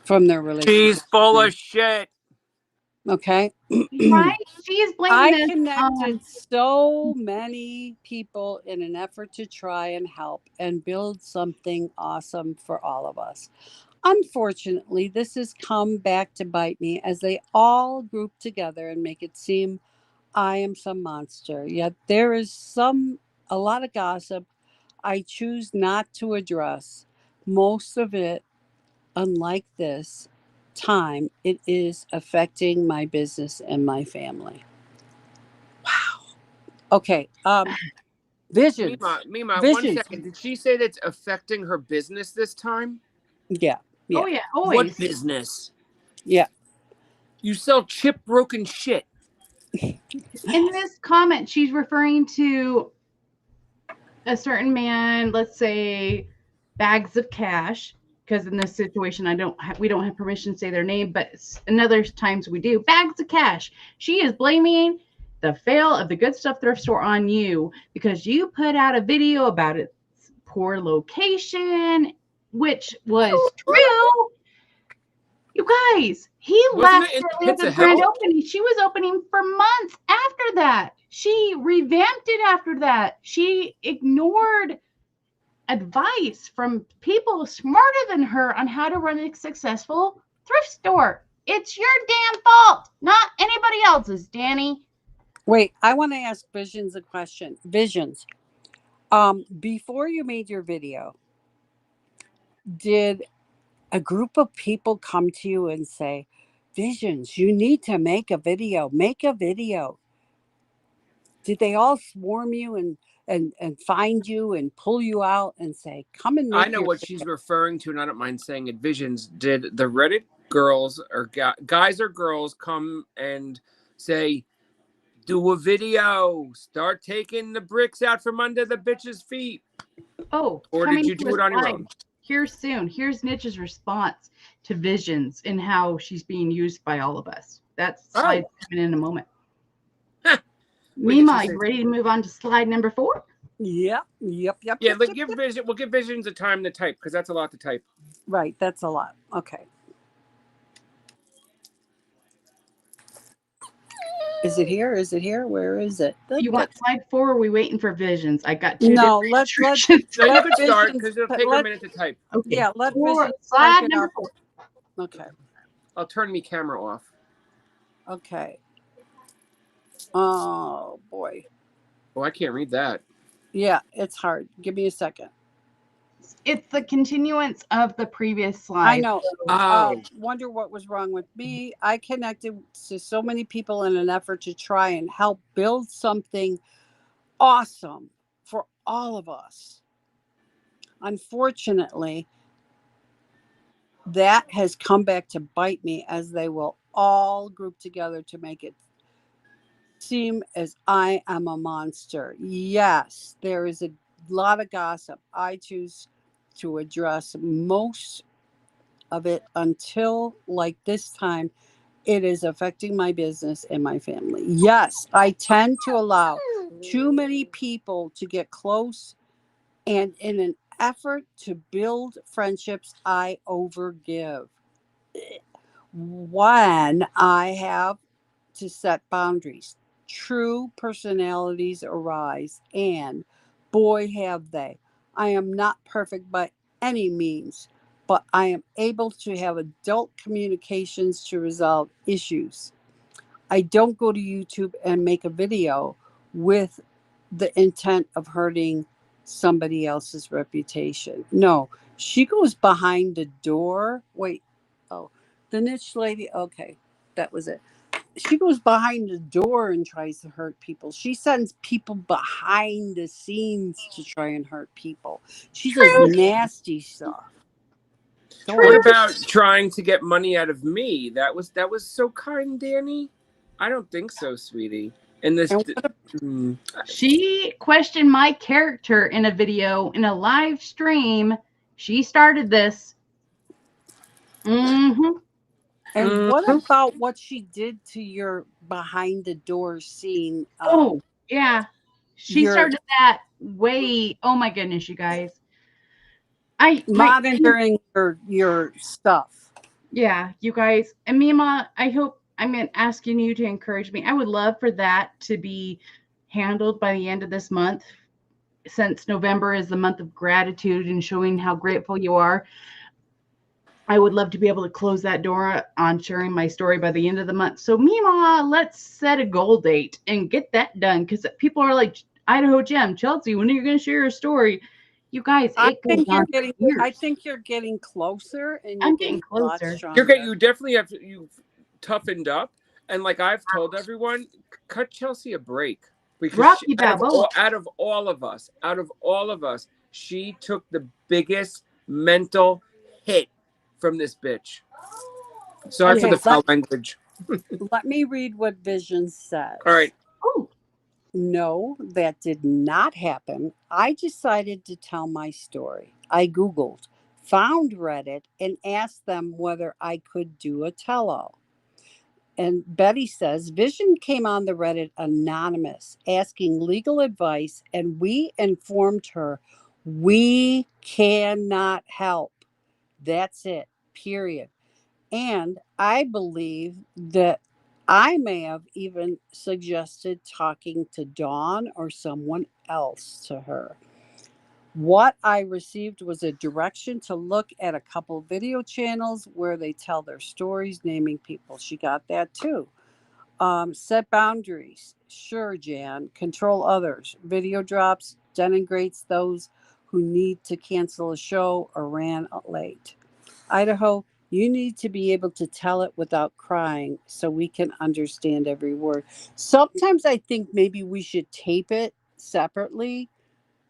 C: from their relationship
A: She's full
C: with
A: of shit.
C: me. Okay.
B: Right? She is blaming
C: I
B: this
C: connected so many people in an effort to try and help and build something awesome for all of us. Unfortunately, this has come back to bite me as they all group together and make it seem I am some monster. Yet there is a lot of gossip I choose not to address. Most of it, unlike this time, it is affecting my business and my family. Wow. Okay. Visions.
A: Mima, 1 second.
C: Visions.
A: Did she say that's affecting her business this time?
C: Yeah. Yeah.
B: Oh yeah,
A: What
B: always.
A: business?
C: Yeah.
A: You sell chip broken shit.
B: In this comment, she's referring to a certain man, let's say bags of cash, because in this situation we don't have permission to say their name, but in other times we do. Bags of cash. She is blaming the fail of the Good Stuff thrift store on you because you put out a video about its poor location, which was true. You guys, he
A: Wasn't
B: left
A: it in
B: shortly after
A: Pizza
B: the grand
A: Hut?
B: opening. She was opening for months after that. She revamped it after that. She ignored advice from people smarter than her on how to run a successful thrift store. It's your damn fault, not anybody else's, Danny.
C: Wait, I want to ask Visions a question. Visions. Before you made your video, did a group of people come to you and say, Visions, you need to make a video. Make a video. Did they all swarm you and find you and pull you out and say, come and make
A: I know
C: your
A: what
C: video?
A: she's referring to, and I don't mind saying it. Visions. Did the Reddit girls or guys or girls come and say, do a video, start taking the bricks out from under the bitch's feet?
B: Oh,
A: Or
B: coming
A: did you
B: to
A: do
B: a
A: it on your
B: slide
A: own?
B: here soon. Here's Niche's response to Visions and how she's being used by all of us. That's slide coming in a moment.
A: Huh.
B: Mima, you ready to move on to slide number 4?
C: Yep.
A: Yeah, we'll give Visions a time to type because that's a lot to type.
C: Right, that's a lot. Okay. Is it here? Is it here? Where is it?
B: You want slide 4? Or are we waiting for visions? I got two.
C: No,
B: different
C: let's
B: instructions.
A: No, you
C: let
A: could start
C: Visions
A: because it'll
C: put-
A: take her a
C: let-
A: minute to type.
B: Okay.
C: yeah, let Visions
B: Slide
C: type it
B: number
C: up.
B: 4.
C: Okay.
A: I'll turn me camera off.
C: Okay. Oh boy.
A: Oh, I can't read that.
C: Yeah, it's hard. Give me a second.
B: It's the continuance of the previous slide.
C: I know.
A: Oh,
C: Wonder what was wrong with me. I connected to so many people in an effort to try and help build something awesome for all of us. Unfortunately, that has come back to bite me, as they will all group together to make it seem as I am a monster. Yes, there is a lot of gossip. I choose to address most of it until, like this time, it is affecting my business and my family. Yes, I tend to allow too many people to get close, and in an effort to build friendships, I overgive. When I have to set boundaries, true personalities arise, and boy, have they. I am not perfect by any means, but I am able to have adult communications to resolve issues. I don't go to YouTube and make a video with the intent of hurting somebody else's reputation. No, she goes behind the door. Wait, oh, the niche lady. Okay, that was it. She goes behind the door and tries to hurt people. She sends people behind the scenes to try and hurt people. She does nasty stuff.
A: what about trying to get money out of me? That was so kind, Danny. I don't think so, sweetie. And this,
B: She questioned my character in a video in a live stream. She started this. Mm-hmm.
C: And what about what she did to your behind the door scene?
B: Oh, yeah. She started that way. Oh my goodness, you guys.
C: Monitoring your stuff.
B: Yeah, you guys. And Mima, I hope I'm asking you to encourage me. I would love for that to be handled by the end of this month, since November is the month of gratitude and showing how grateful you are. I would love to be able to close that door on sharing my story by the end of the month. So Mima, let's set a goal date and get that done, because people are like, Idaho Gem, Chelsea, when are you going to share your story? You guys,
C: I think you're getting closer, and
B: I'm getting closer.
A: You definitely have you've toughened up, and like I've told everyone, cut Chelsea a break, because out of all of us, she took the biggest mental hit from this bitch. Sorry for the foul language.
C: Let me read what Vision says.
A: All right.
B: Oh.
C: No, that did not happen. I decided to tell my story. I Googled, found Reddit, and asked them whether I could do a tell-all. And Betty says, Vision came on the Reddit anonymous, asking legal advice, and we informed her we cannot help. That's it, period. And I believe that I may have even suggested talking to Dawn or someone else to her. What I received was a direction to look at a couple video channels where they tell their stories, naming people. She got that too. Set boundaries. Sure, Jan. Control others. Video drops denigrates those who need to cancel a show or ran late. Idaho, you need to be able to tell it without crying so we can understand every word. Sometimes I think maybe we should tape it separately,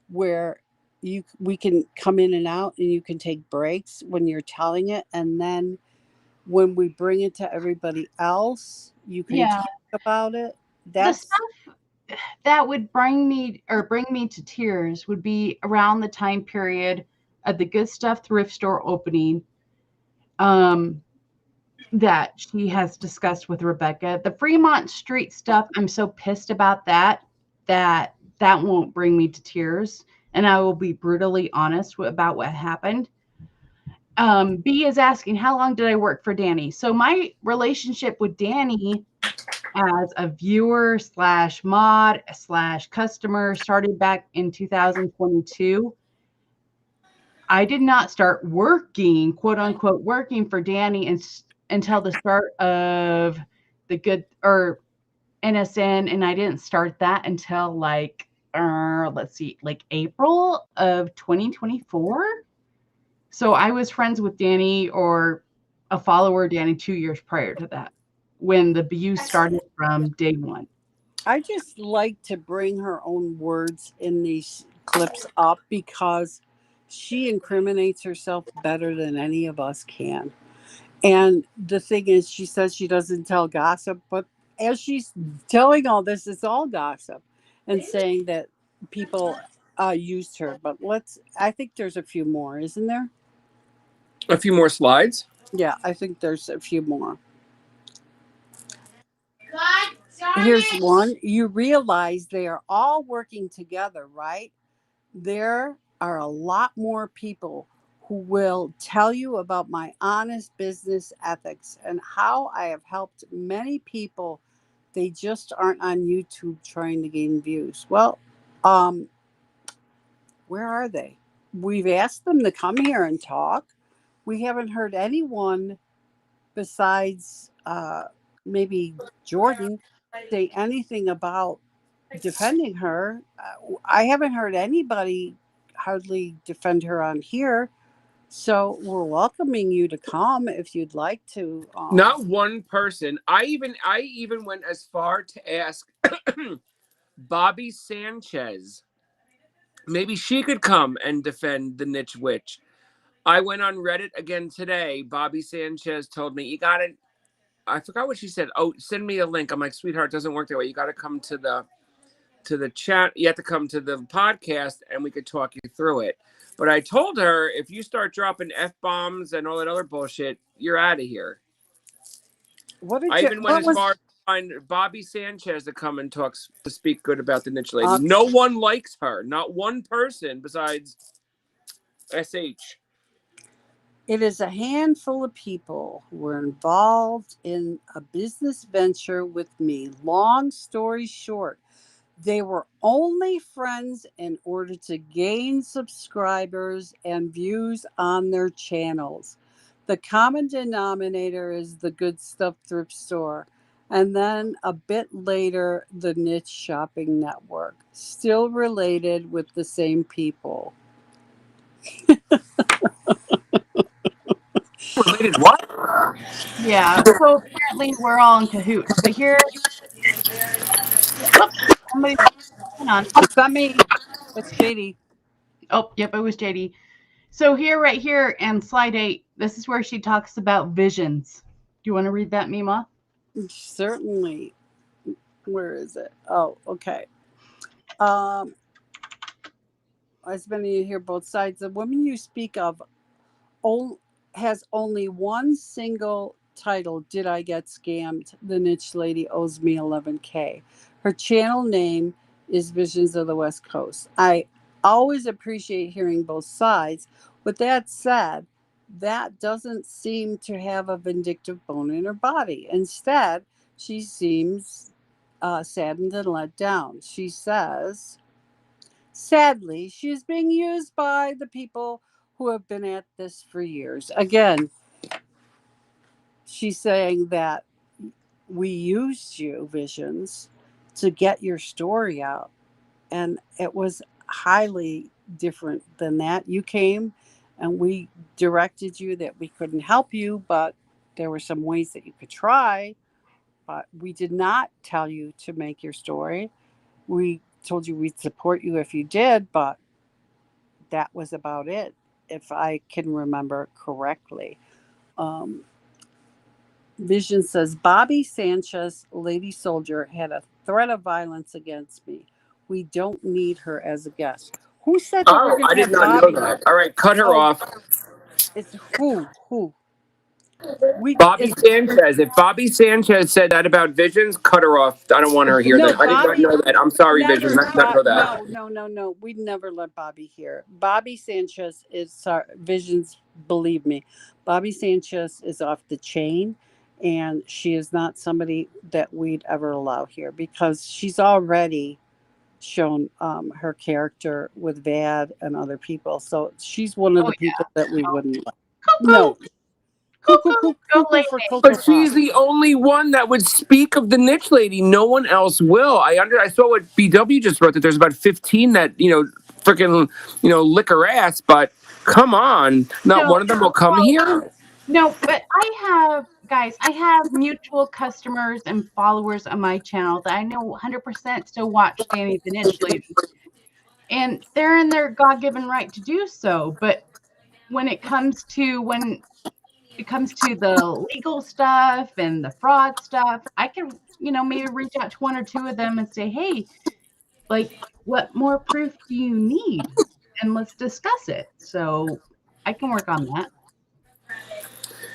C: where we can come in and out and you can take breaks when you're telling it, and then when we bring it to everybody else, you can talk about it. That's
B: the stuff that would bring me to tears would be around the time period of the Good Stuff thrift store opening that she has discussed with Rebecca. The Fremont Street stuff, I'm so pissed about that won't bring me to tears, and I will be brutally honest about what happened. B is asking, how long did I work for Danny? So my relationship with Danny as a viewer slash mod slash customer started back in 2022. I did not start working, quote unquote, working for Danny until the start of the good or NSN, and I didn't start that until like let's see, like April of 2024. So I was friends with Danny or a follower of Danny 2 years prior to that, when the views started from day one.
C: I just like to bring her own words in these clips up because she incriminates herself better than any of us can. And the thing is, she says she doesn't tell gossip, but as she's telling all this, it's all gossip and saying that people used her. But I think there's a few more, isn't there?
A: A few more slides.
C: Yeah, I think there's a few more.
F: God darn
C: Here's
F: it.
C: one. You realize they are all working together, right? There are a lot more people who will tell you about my honest business ethics and how I have helped many people. They just aren't on YouTube trying to gain views. Well, where are they? We've asked them to come here and talk. We haven't heard anyone besides maybe Jordan say anything about defending her. I haven't heard anybody hardly defend her on here. So we're welcoming you to come if you'd like to.
A: Not one person. I even went as far to ask Bobby Sanchez. Maybe she could come and defend the niche witch. I went on Reddit again today. Bobby Sanchez told me, you got to, I forgot what she said. Oh, send me a link. I'm like, sweetheart, it doesn't work that way. You got to come to the chat. You have to come to the podcast and we could talk you through it. But I told her, if you start dropping F-bombs and all that other bullshit, you're out of here. I even went as far as to find Bobby Sanchez to come and to speak good about the niche lady. No one likes her. Not one person besides SH.
C: It is a handful of people who were involved in a business venture with me. Long story short, they were only friends in order to gain subscribers and views on their channels. The common denominator is the Good Stuff Thrift Store. And then a bit later, the Niche Shopping Network, still related with the same people.
A: Related what?
B: Yeah, so apparently we're all in cahoots. But here, whoops, somebody, hang on.
C: It's not me. It's JD.
B: Oh, yep, it was JD. So here, right here, and slide 8, this is where she talks about visions. Do you want to read that, Mima?
C: Certainly. Where is it? Oh, okay. As many of you hear both sides. The woman you speak of has only one single title. Did I get scammed? The niche lady owes me $11K. Her channel name is Visions of the West Coast. I always appreciate hearing both sides. With that said, that doesn't seem to have a vindictive bone in her body. Instead, she seems saddened and let down. She says, sadly, she is being used by the people who have been at this for years. Again, she's saying that we used you, Visions, to get your story out. And it was highly different than that. You came and we directed you that we couldn't help you, but there were some ways that you could try. But we did not tell you to make your story. We told you we'd support you if you did, but that was about it, if I can remember correctly. Vision says, Bobby Sanchez, Lady Soldier, had a threat of violence against me. We don't need her as a guest. Who said that we're
A: Oh,
C: going
A: I
C: to
A: did
C: have
A: not
C: Bobby?
A: know that. All right, cut her off.
C: It's who?
A: Bobby Sanchez. If Bobby Sanchez said that about Visions, cut her off. I don't want her here.
C: No,
A: I did not know that. I'm sorry,
C: never,
A: Visions. I did not know that.
C: No. We'd never let Bobby hear. Bobby Sanchez is Visions. Believe me, Bobby Sanchez is off the chain, And she is not somebody that we'd ever allow here because she's already shown her character with Vad and other people. So she's one of
B: Oh
C: the people that we
B: yeah.
C: wouldn't let.
B: Cuckoo.
C: No. Cuckoo,
B: Cuckoo.
C: cuckoo,
B: Go
C: cuckoo
B: lay
C: for
B: me.
C: Cocoa
A: But she's
C: Puffs.
A: the only one that would speak of the niche lady. No one else will. I saw what BW just wrote that there's about 15 that freaking lick her ass. But come on, not
B: No,
A: one of them will come here.
B: no, but I have mutual customers and followers on my channel that I know 100% still watch Danny the Niche Lady. And they're in their God-given right to do so. But when it comes to the legal stuff and the fraud stuff, I can, maybe reach out to one or two of them and say, hey, like, what more proof do you need? And let's discuss it. So I can work on that.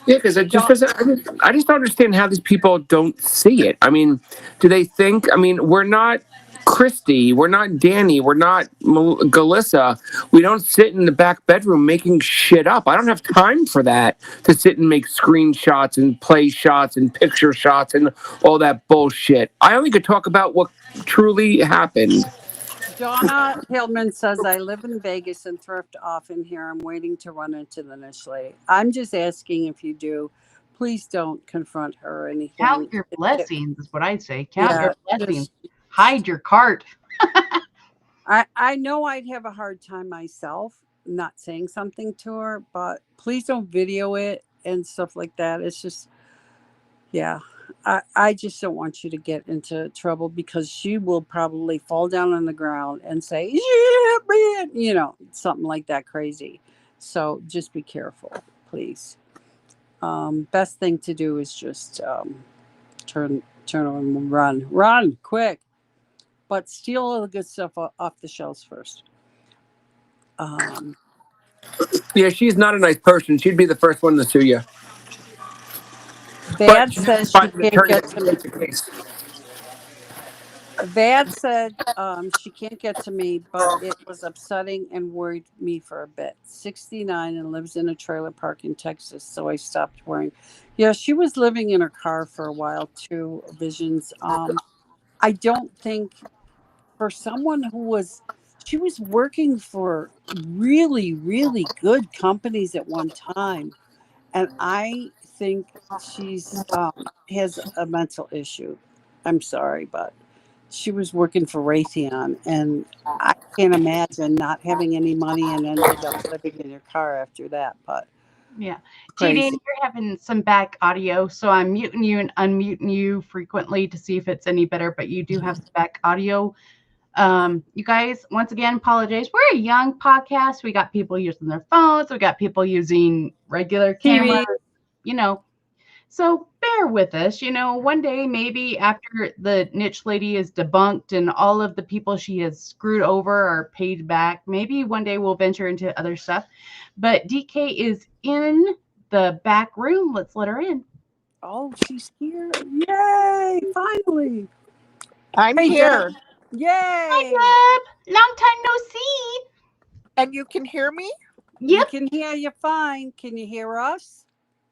A: Yeah, because it just doesn't. I just don't understand how these people don't see it. I mean, do they think? I mean, we're not Christy, we're not Danny, we're not Galissa. We don't sit in the back bedroom making shit up. I don't have time for that to sit and make screenshots and play shots and picture shots and all that bullshit. I only could talk about what truly happened.
C: Donna Hillman says, I live in Vegas and thrift often here. I'm waiting to run into the niche lady. I'm just asking if you do, please don't confront her or anything.
B: Count your blessings is what I'd say. Count
C: Yeah,
B: your blessings. Hide your cart.
C: I know I'd have a hard time myself not saying something to her, but please don't video it and stuff like that. It's just, yeah. I just don't want you to get into trouble because she will probably fall down on the ground and say, yeah, man, something like that crazy. So just be careful, please. Best thing to do is just turn and run quick, but steal all the good stuff off the shelves first.
A: Yeah, she's not a nice person. She'd be the first one to sue you.
C: Vad says she can't get to me. Vad said she can't get to me, but it was upsetting and worried me for a bit. 69 and lives in a trailer park in Texas, so I stopped worrying. Yeah, she was living in her car for a while too, Visions. I don't think for someone she was working for really, really good companies at one time. And I think she's has a mental issue. I'm sorry, but she was working for Raytheon, and I can't imagine not having any money and ended up living in your car after that. But
B: yeah,
C: crazy.
B: JD, you're having some back audio, so I'm muting you and unmuting you frequently to see if it's any better. But you do have some back audio. You guys, once again, apologize. We're a young podcast. We got people using their phones. We got people using regular cameras. So bear with us. One day, maybe after the niche lady is debunked and all of the people she has screwed over are paid back, maybe one day we'll venture into other stuff. But DK is in the back room. Let's let her in.
C: Oh, she's here. Yay, finally.
E: I'm here.
C: Deb. Yay.
B: Hi, Deb. Long time no see.
E: And you can hear me?
C: We
B: Yep.
C: can hear you fine. Can you hear us?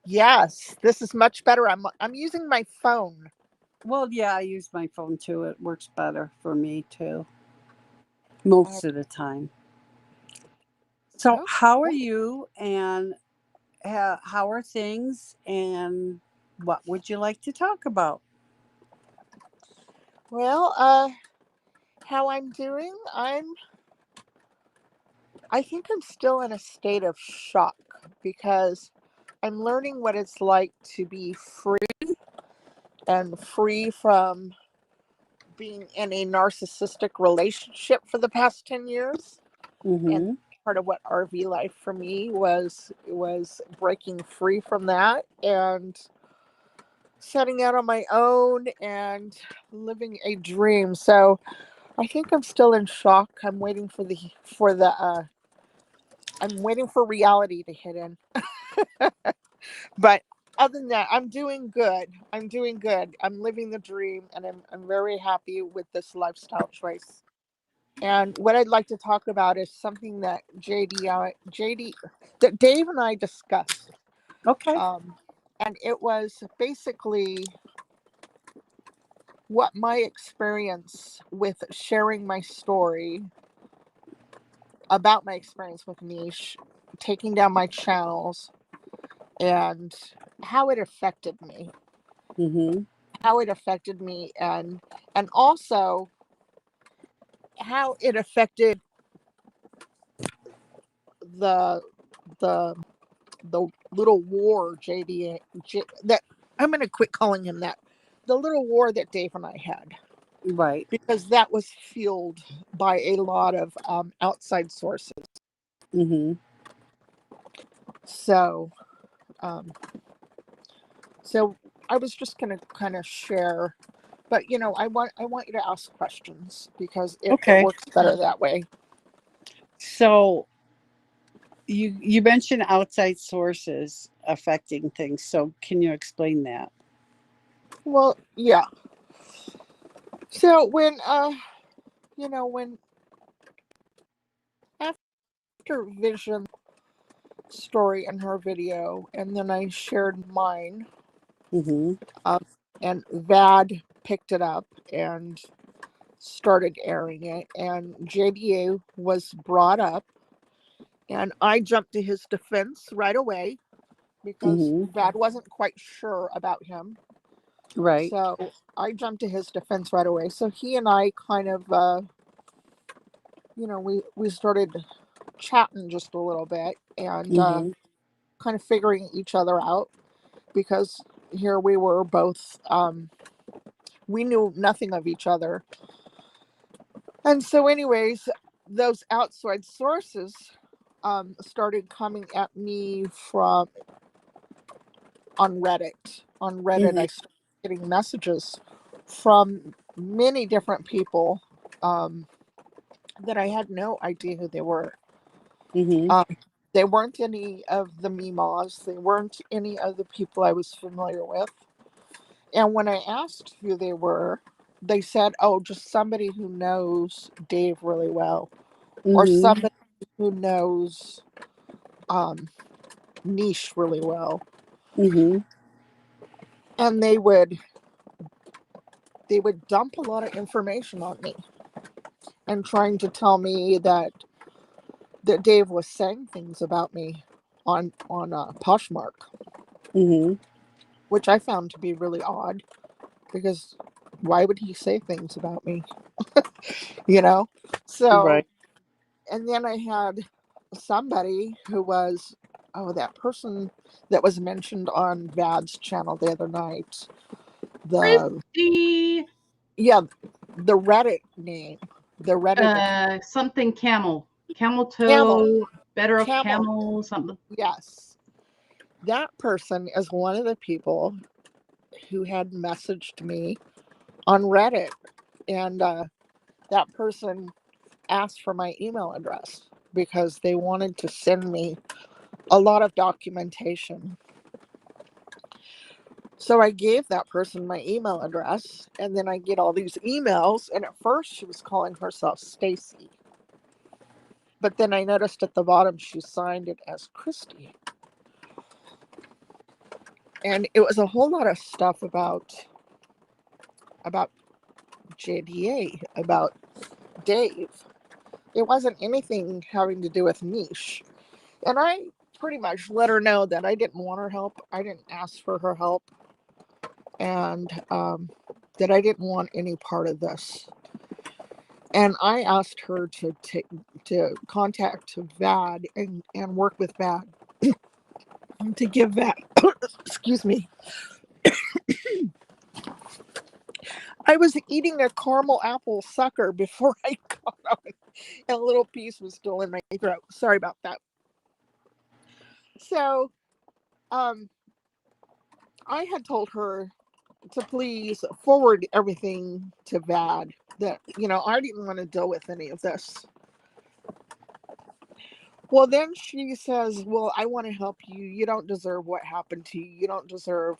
E: Yes, this is much better. I'm using my phone.
C: Well, yeah, I use my phone too. It works better for me too. Most of the time. So, how are you? And how are things? And what would you like to talk about?
E: Well, how I'm doing? I think I'm still in a state of shock because I'm learning what it's like to be free and free from being in a narcissistic relationship for the past 10 years.
C: Mm-hmm.
E: And part of what RV life for me was breaking free from that and setting out on my own and living a dream. So I think I'm still in shock. I'm waiting I'm waiting for reality to hit in. But other than that, I'm doing good. I'm living the dream, and I'm very happy with this lifestyle choice. And what I'd like to talk about is something that that Dave and I discussed.
C: Okay.
E: And it was basically what my experience with sharing my story about my experience with niche, taking down my channels, and how it affected me.
C: Mm-hmm.
E: How it affected me, and also how it affected the the the little war that I'm going to quit calling him that. The little war that Dave and I had,
C: Right.
E: because that was fueled by a lot of outside sources.
C: Mm-hmm.
E: So, um, so I was just going to kind of share, but I want you to ask questions because it
C: Okay.
E: works better that way.
C: So you mentioned outside sources affecting things. So can you explain that?
E: Well, yeah. So when when after Vision story in her video, and then I shared mine,
C: Mm-hmm.
E: and Vad picked it up and started airing it, and JDA was brought up, and I jumped to his defense right away because
C: Mm-hmm.
E: Vad wasn't quite sure about him.
C: Right.
E: So I jumped to his defense right away. So he and I kind of, we started chatting just a little bit, and
C: Mm-hmm.
E: kind of figuring each other out, because here we were both, we knew nothing of each other. And so anyways, those outside sources started coming at me from on Reddit. On Reddit,
C: Mm-hmm.
E: I started getting messages from many different people, that I had no idea who they were.
C: Mm-hmm.
E: Um, they weren't any of the Mimas. They weren't any of the people I was familiar with. And when I asked who they were, they said, "Oh, just somebody who knows Dave really well, or
C: Mm-hmm.
E: somebody who knows um, Niche really well."
C: Mm-hmm.
E: And they would dump a lot of information on me, and trying to tell me that Dave was saying things about me on Poshmark,
C: Mm-hmm.
E: which I found to be really odd, because why would he say things about me? You know? So,
C: Right.
E: and then I had somebody who was, oh, that person that was mentioned on Vad's channel the other night. The,
B: Christy,
E: yeah, the Reddit name. The Reddit account.
B: something camel, camel
E: Camel.
B: toe, better of
E: Camel.
B: camel, something.
E: Yes. That person is one of the people who had messaged me on Reddit. And that person asked for my email address because they wanted to send me a lot of documentation. So I gave that person my email address, and then I get all these emails. And at first, she was calling herself Stacy, but then I noticed at the bottom she signed it as Christy, and it was a whole lot of stuff about JDA, about Dave. It wasn't anything having to do with Niche, and I pretty much let her know that I didn't want her help. I didn't ask for her help, and that I didn't want any part of this. And I asked her to contact Vad and work with Vad to give Vad excuse me. I was eating a caramel apple sucker before I got on, and a little piece was still in my throat. Sorry about that. So I had told her to please forward everything to Vad, that I didn't want to deal with any of this. Well, then she says, "Well, I want to help you. You don't deserve what happened to you. You don't deserve."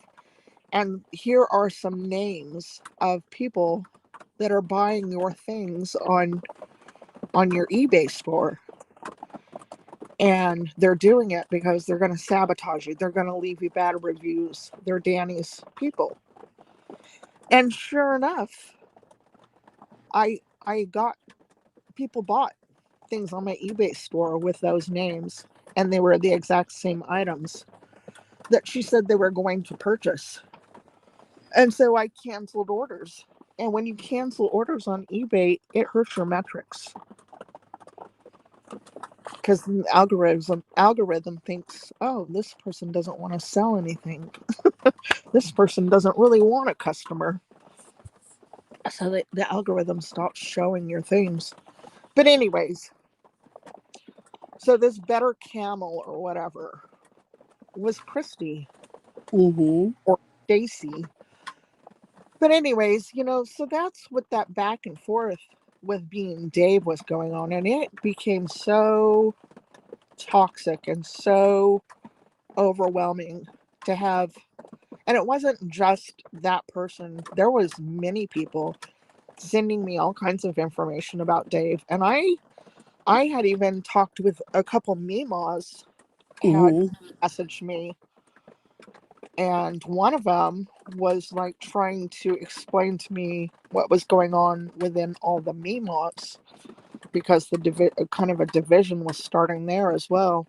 E: And here are some names of people that are buying your things on your eBay store. And they're doing it because they're going to sabotage you. They're going to leave you bad reviews. They're Danny's people. And sure enough, I got people bought things on my eBay store with those names, and they were the exact same items that she said they were going to purchase. And so I canceled orders. And when you cancel orders on eBay, it hurts your metrics. Because the algorithm thinks, oh, this person doesn't want to sell anything. This person doesn't really want a customer. So the algorithm stops showing your things. But anyways, so this Better Camel or whatever was Christy
C: Mm-hmm.
E: or Stacy. But anyways, so that's what that back and forth with being Dave was going on. And it became so toxic and so overwhelming to have. And it wasn't just that person. There was many people sending me all kinds of information about Dave. And I had even talked with a couple Mimas had messaged me. And one of them was like trying to explain to me what was going on within all the Mimas, because the kind of a division was starting there as well.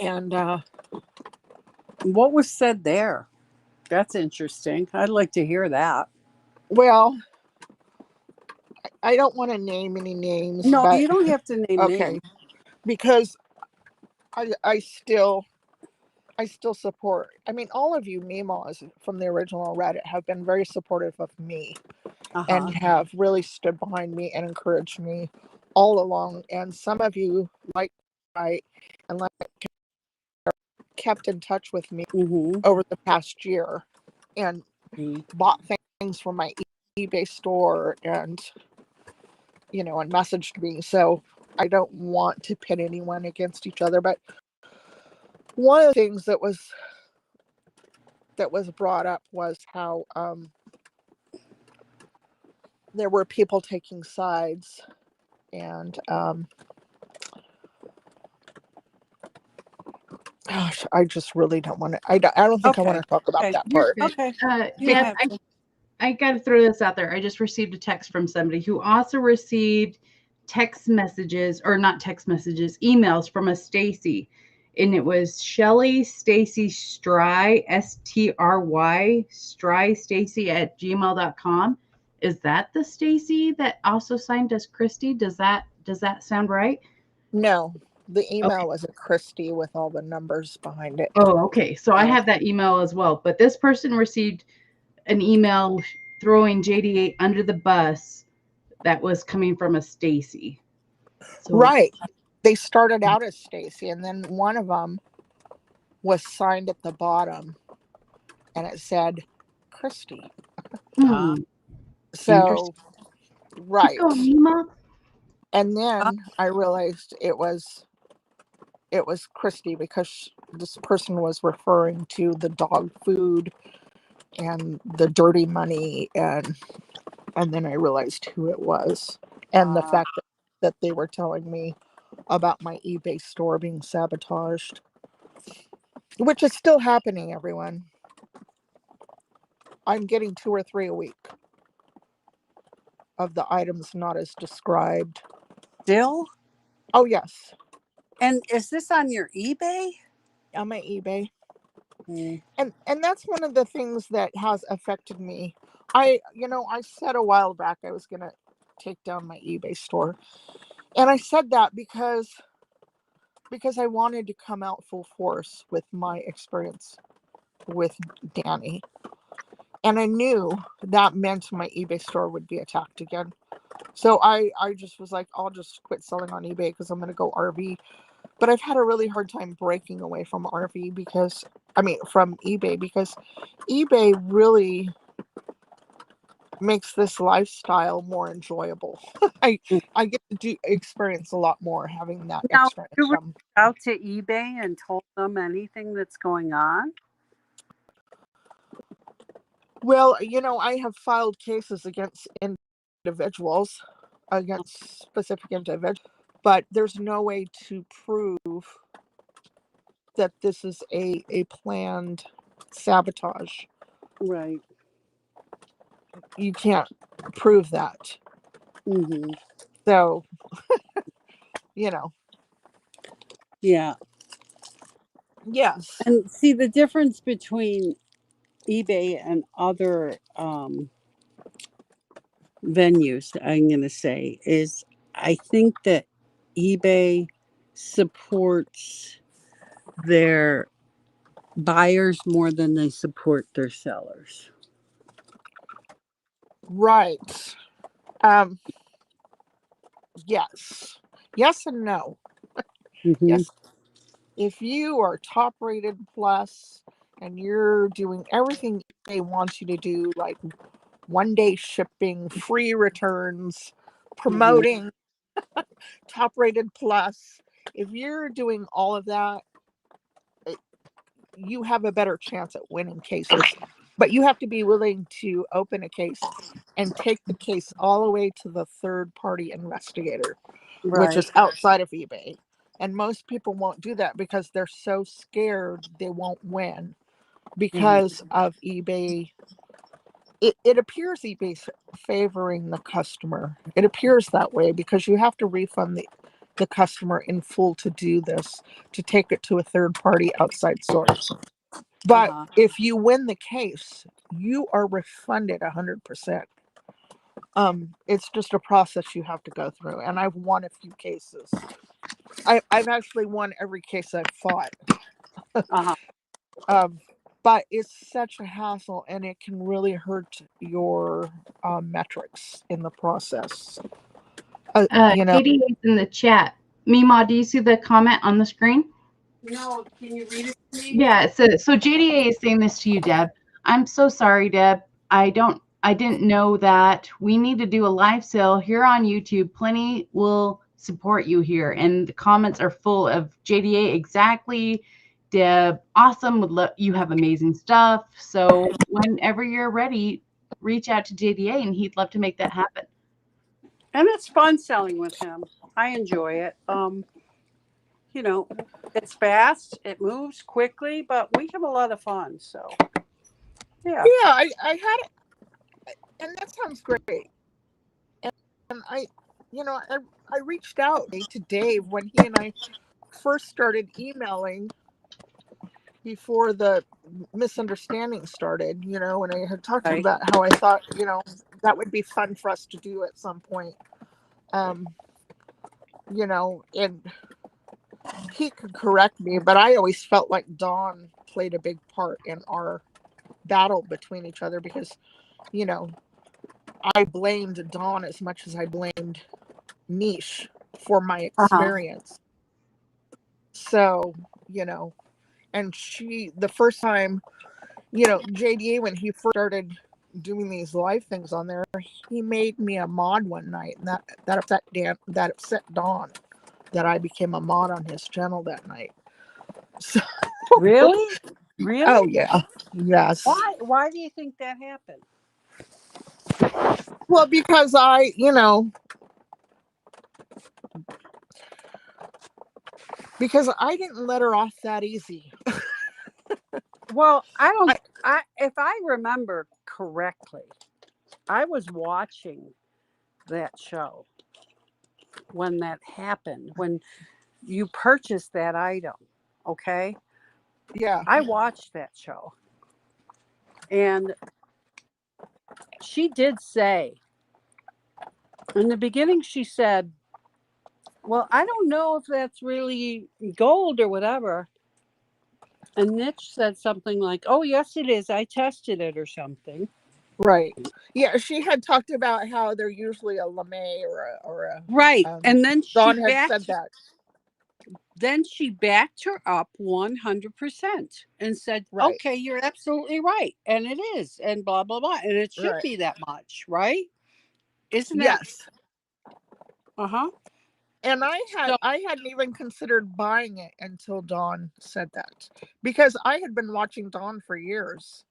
E: And
C: What was said there? That's interesting. I'd like to hear that.
E: well, I don't want to name any names.
C: No,
E: but
C: you don't have to name
E: okay,
C: names.
E: because I still support. I mean, all of you Mimas from the original Reddit have been very supportive of me and have really stood behind me and encouraged me all along. And some of you, like I and like kept in touch with me over the past year and bought things from my eBay store and and messaged me. So I don't want to pit anyone against each other, but one of the things that was brought up was how there were people taking sides, and gosh, I just really don't want to. I don't think I want to talk about that
B: You're
E: part.
B: good.
C: Okay.
B: Yeah, I got to throw this out there. I just received a text from somebody who also received text messages, or not text messages, emails from a Stacy. And it was Shelly Stacy Stry, Stry, Stry Stacy at gmail.com. Is that the Stacy that also signed as Christy? Does that sound right?
E: No, the email was a Christy with all the numbers behind it.
B: Oh, okay. So I have that email as well. But this person received an email throwing JD8 under the bus that was coming from a Stacy. So,
E: right. They started out as Stacy, and then one of them was signed at the bottom, and it said Christy. So, right. And then I realized it was Christy, because this person was referring to the dog food and the dirty money, and then I realized who it was, and the fact that they were telling me about my eBay store being sabotaged, which is still happening, everyone. I'm getting 2 or 3 a week of the items not as described.
C: Still?
E: Oh, yes.
C: And is this on your eBay?
E: On my eBay. And that's one of the things that has affected me. I said a while back I was going to take down my eBay store. And I said that because I wanted to come out full force with my experience with Danny. And I knew that meant my eBay store would be attacked again. So I just was like, I'll just quit selling on eBay because I'm going to go RV. But I've had a really hard time breaking away from RV from eBay, because eBay really makes this lifestyle more enjoyable. I get to experience a lot more having that extra income.
C: Out to eBay and told them anything that's going on?
E: Well, I have filed cases against individuals, against specific individuals, but there's no way to prove that this is a planned sabotage.
C: Right.
E: You can't prove that.
C: Mm-hmm.
E: So, you know,
C: Yeah.
E: yes.
C: And see, the difference between eBay and other venues, I'm going to say, is I think that eBay supports their buyers more than they support their sellers.
E: Right. Yes. Yes and no.
C: Mm-hmm.
E: Yes. If you are top rated plus and you're doing everything they want you to do, like 1 day shipping, free returns, promoting top rated plus, if you're doing all of that, you have a better chance at winning cases. But you have to be willing to open a case and take the case all the way to the third party investigator, which
C: Right.
E: is outside of eBay. And most people won't do that because they're so scared they won't win because of eBay. It appears eBay's favoring the customer. It appears that way because you have to refund the customer in full to do this, to take it to a third party outside source. But
C: Uh-huh.
E: if you win the case, you are refunded 100%. It's just a process you have to go through. And I've won a few cases. I've actually won every case I've fought.
C: Uh-huh.
E: But it's such a hassle, and it can really hurt your metrics in the process. You know,
B: Katie is in the chat. Mima, do you see the comment on the screen?
C: No, can you read it to me?
B: Yeah, so JDA is saying this to you, Deb. I'm so sorry, Deb. I didn't know that. We need to do a live sale here on YouTube. Plenty will support you here. And the comments are full of JDA exactly. Deb, awesome. You have amazing stuff. So whenever you're ready, reach out to JDA and he'd love to make that happen.
C: And it's fun selling with him. I enjoy it. You know, it's fast, it moves quickly, but we have a lot of fun. So yeah.
E: yeah, I had it, and that sounds great. And I reached out to Dave when he and I first started emailing before the misunderstanding started, and I had talked to him
C: Right.
E: about how I thought, that would be fun for us to do at some point. And he could correct me, but I always felt like Dawn played a big part in our battle between each other because, I blamed Dawn as much as I blamed Niche for my experience. So, and the first time, JDA, when he first started doing these live things on there, he made me a mod one night, and that upset Dawn that I became a mod on his channel that night. So,
C: Really? Really?
E: oh yeah, yes.
C: Why do you think that happened?
E: Well, because I didn't let her off that easy.
C: Well, if I remember correctly, I was watching that show when that happened, when you purchased that item. Okay.
E: Yeah.
C: I watched that show. And she did say, in the beginning, she said, well, I don't know if that's really gold or whatever. And Niche said something like, oh, yes, it is. I tested it or something.
E: Right. Yeah, she had talked about how they're usually a LeMay or a
C: right. And then
E: Dawn had said that.
C: Then she backed her up 100% and said,
E: right.
C: Okay, you're absolutely right. And it is. And blah, blah, blah. And it should be that much, right? Isn't that?
E: Yes.
C: Uh-huh.
E: And I hadn't even considered buying it until Dawn said that, because I had been watching Dawn for years.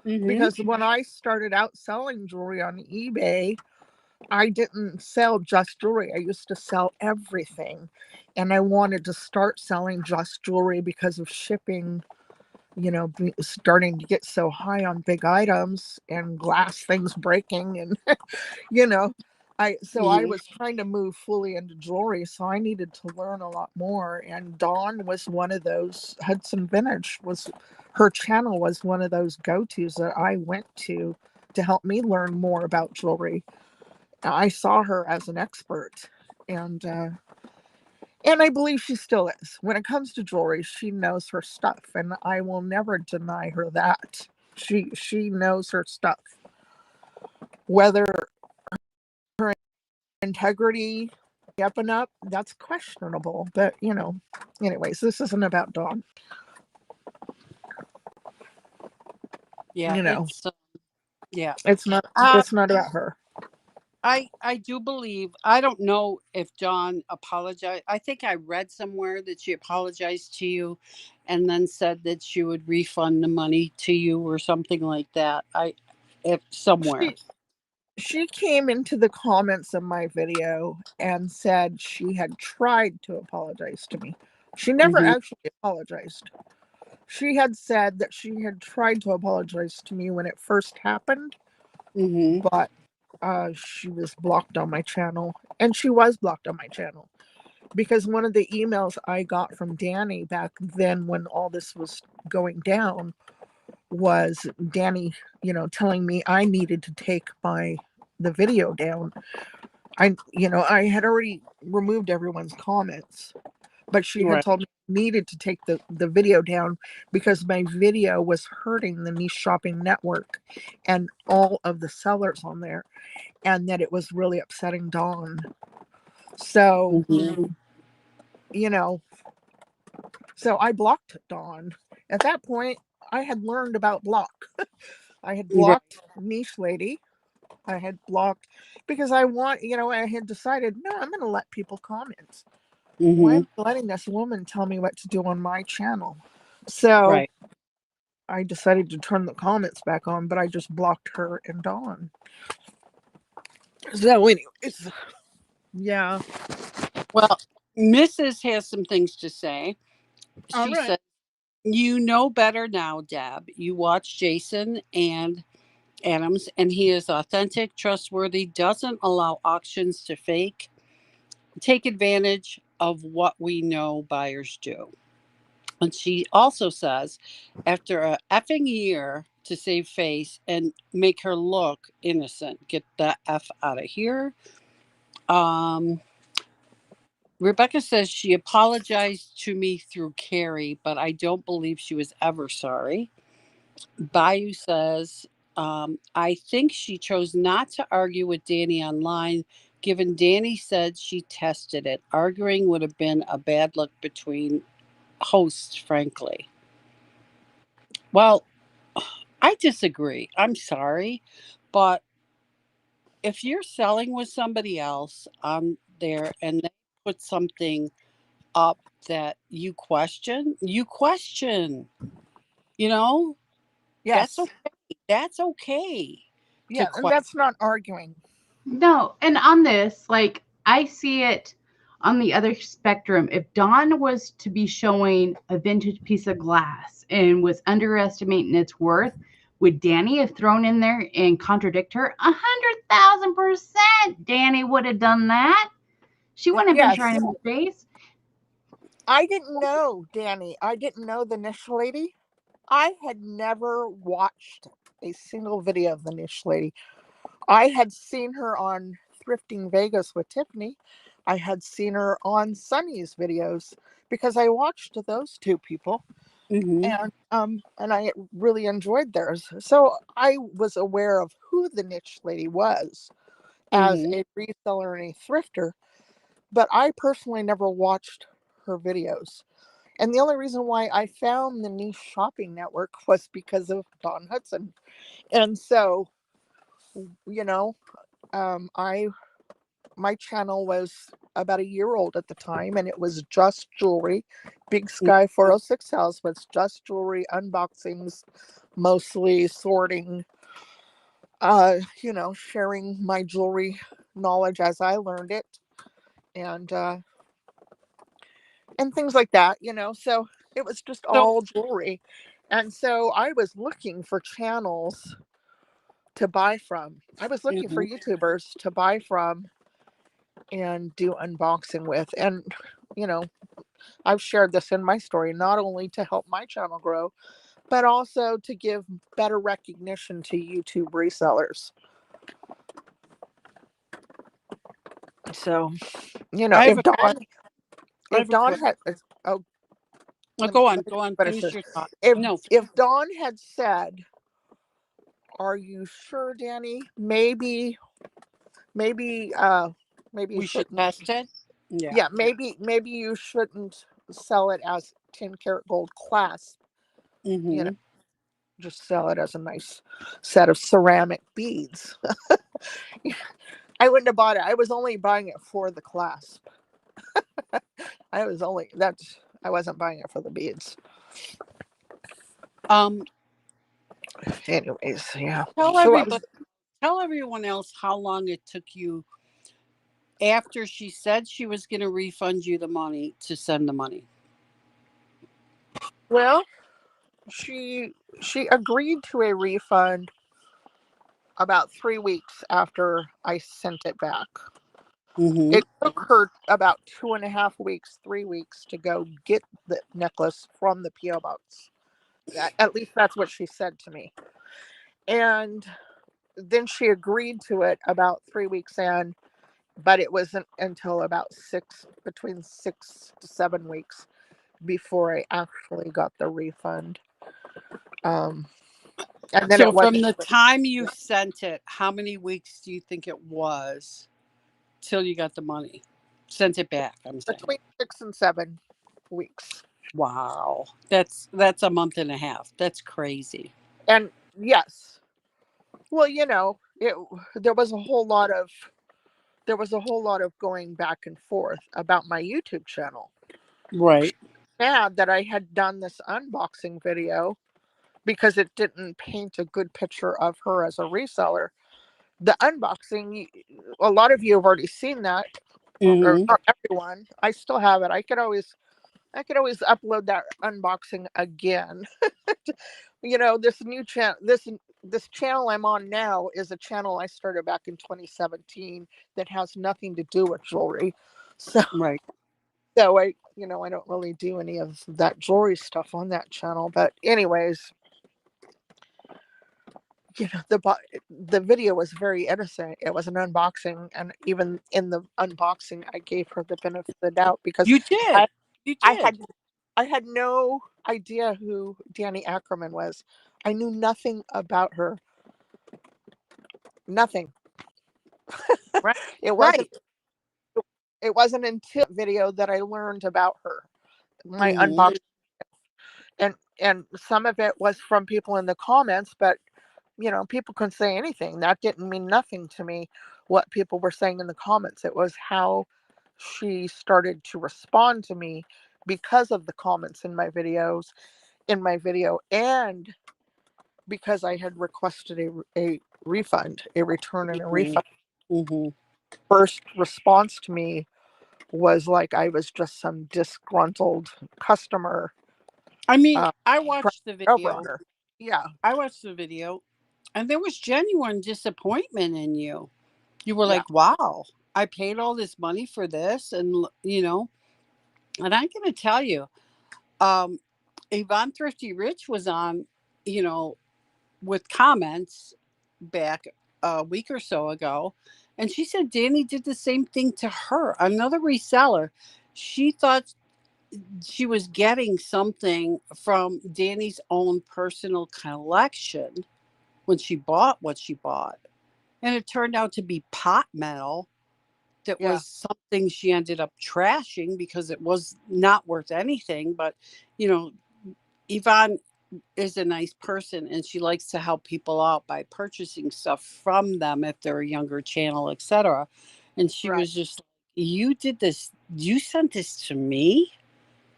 E: Mm-hmm. Because when I started out selling jewelry on eBay, I didn't sell just jewelry. I used to sell everything. And I wanted to start selling just jewelry because of shipping, starting to get so high on big items and glass things breaking. And, you know, I
C: Mhm.
E: was trying to move fully into jewelry. So I needed to learn a lot more. And Dawn was one of those. Hudson Vintage was her channel, was one of those go-tos that I went to help me learn more about jewelry. I saw her as an expert, and I believe she still is. When it comes to jewelry, she knows her stuff, and I will never deny her that. She knows her stuff. Whether her integrity up and up, that's questionable. But anyways, this isn't about Dawn.
C: Yeah, yeah.
E: It's not.
C: Uh,
E: It's not about her.
C: I do believe, I don't know if Dawn apologized. I think I read somewhere that she apologized to you and then said that she would refund the money to you or something like that. If somewhere.
E: She came into the comments of my video and said she had tried to apologize to me. She never
C: Mhm.
E: actually apologized. She had said that she had tried to apologize to me when it first happened,
C: Mhm.
E: but she was blocked on my channel. And she was blocked on my channel because one of the emails I got from Danny back then when all this was going down was Danny, telling me I needed to take the video down. I had already removed everyone's comments, but she had
C: Right.
E: told me I needed to take the video down because my video was hurting the Niche Shopping Network and all of the sellers on there, and that it was really upsetting Dawn. So,
C: Mhm.
E: you know, so I blocked Dawn. At that point, I had learned about block. I had
C: Right.
E: blocked Niche Lady. I had blocked because I had decided, no, I'm going to let people comment. Why am
C: Mhm.
E: I letting this woman tell me what to do on my channel? So
C: Right.
E: I decided to turn the comments back on, but I just blocked her and Dawn. So anyways, yeah.
C: Well, Mrs. has some things to say.
E: All
C: She
E: right.
C: said, "You know better now, Deb. You watch Jason and Adams, and he is authentic, trustworthy, doesn't allow auctions to take advantage of what we know buyers do." And she also says, after a effing year to save face and make her look innocent, get the F out of here. Um, Rebecca says she apologized to me through Carrie, but I don't believe she was ever sorry. Bayou says, I think she chose not to argue with Danny online, given Danny said she tested it. Arguing would have been a bad look between hosts, frankly. Well, I disagree. I'm sorry. But if you're selling with somebody else on there and they put something up that you question, you know, that's
E: Yes.
C: okay. That's okay to
E: Yeah, and
C: question.
E: that's not arguing.
B: No, and on this, like I see it on the other spectrum. If Dawn was to be showing a vintage piece of glass and was underestimating its worth, would Danny have thrown in there and contradict her? 100,000%. Danny would have done that. She wouldn't have been
E: Yes.
B: trying to make face.
E: I didn't know, Danny. I didn't know the Niche Lady. I had never watched a single video of the Niche Lady. I had seen her on Thrifting Vegas with Tiffany. I had seen her on Sunny's videos because I watched those two people,
C: Hmm.
E: and I really enjoyed theirs. So I was aware of who the Niche Lady was as
C: Hmm.
E: a reseller and a thrifter, but I personally never watched her videos. And the only reason why I found the Niche Shopping Network was because of Dawn Hudson. And so, you know, I my channel was about a year old at the time, and it was just jewelry. Big Sky 406 House was just jewelry unboxings, mostly sorting, sharing my jewelry knowledge as I learned it, and things like that, So it was just
C: So,
E: all jewelry. And so I was looking for channels to buy from. I was looking for
C: mhm.
E: YouTubers to buy from and do unboxing with. And, you know, I've shared this in my story, not only to help my channel grow, but also to give better recognition to YouTube resellers. So,
C: I have
E: if
C: a question.
E: Dawn,
C: I
E: if
C: have a
E: Dawn
C: question.
E: had, oh,
C: Oh,
E: let me,
C: go on,
E: let me
C: go on.
E: finish
C: Finish
E: this.
C: your thought.
E: If,
C: No,
E: if Dawn had said, "Are you sure, Danny? Maybe maybe you
C: we should
E: shouldn't."
C: test it. Yeah.
E: Yeah, maybe you shouldn't sell it as 10 karat gold class. You know,
C: Mm-hmm.
E: just sell it as a nice set of ceramic beads. I wouldn't have bought it. I was only buying it for the clasp. I wasn't buying it for the beads.
C: Um,
E: Anyways, yeah.
C: tell
E: So
C: tell everyone else how long it took you after she said she was going to refund you the money to send the money.
E: well, she agreed to a refund about 3 weeks after I sent it back.
C: Mm-hmm.
E: It took her about 2.5 weeks, 3 weeks to go get the necklace from the P.O. box. At least that's what she said to me. And then she agreed to it about 3 weeks in, but it wasn't until about between 6 to 7 weeks before I actually got the refund. Um, and then
C: So
E: it
C: from
E: wasn't
C: the
E: even
C: time you sent it, how many weeks do you think it was till you got the money? Sent it back, I'm saying.
E: between 6 and 7 weeks.
C: Wow. That's a month and a half. That's crazy.
E: And yes, well, there was a whole lot of going back and forth about my YouTube channel.
C: Right.
E: Mad that I had done this unboxing video because it didn't paint a good picture of her as a reseller. The unboxing, a lot of you have already seen that, or
C: Mm-hmm.
E: not everyone. I still have it. I could always upload that unboxing again. This new channel, this channel I'm on now is a channel I started back in 2017 that has nothing to do with jewelry. So,
C: Right.
E: I don't really do any of that jewelry stuff on that channel. But anyways, the video was very innocent. It was an unboxing, and even in the unboxing, I gave her the benefit of the doubt because
C: You did.
E: I
C: You
E: I
C: did.
E: had I had no idea who Danny Ackerman was. I knew nothing about her. Nothing.
C: Right.
E: It wasn't
C: Right.
E: it wasn't until video that I learned about her. My
C: Mm-hmm.
E: unboxing, and some of it was from people in the comments, but people can say anything. That didn't mean nothing to me what people were saying in the comments. It was how she started to respond to me because of the comments in my video, and because I had requested a refund, a return and a
C: Mm-hmm.
E: refund.
C: Mm-hmm.
E: First response to me was like I was just some disgruntled customer,
C: I mean, I
E: trying
C: watched the
E: to get over on
C: video.
E: her. Yeah,
C: I watched the video, and there was genuine disappointment in you. You were
E: yeah,
C: like, "Wow, I paid all this money for this," and And I'm going to tell you, um, Yvonne Thrifty Rich was on, you know, with comments back a week or so ago, and she said Danny did the same thing to her, another reseller. She thought she was getting something from Danny's own personal collection when she bought what she bought. And it turned out to be pot metal that
E: yeah,
C: was something she ended up trashing because it was not worth anything. But, you know, Yvonne is a nice person and she likes to help people out by purchasing stuff from them if they're a younger channel, etc. And she
E: right,
C: was just, you did this, you sent this to me,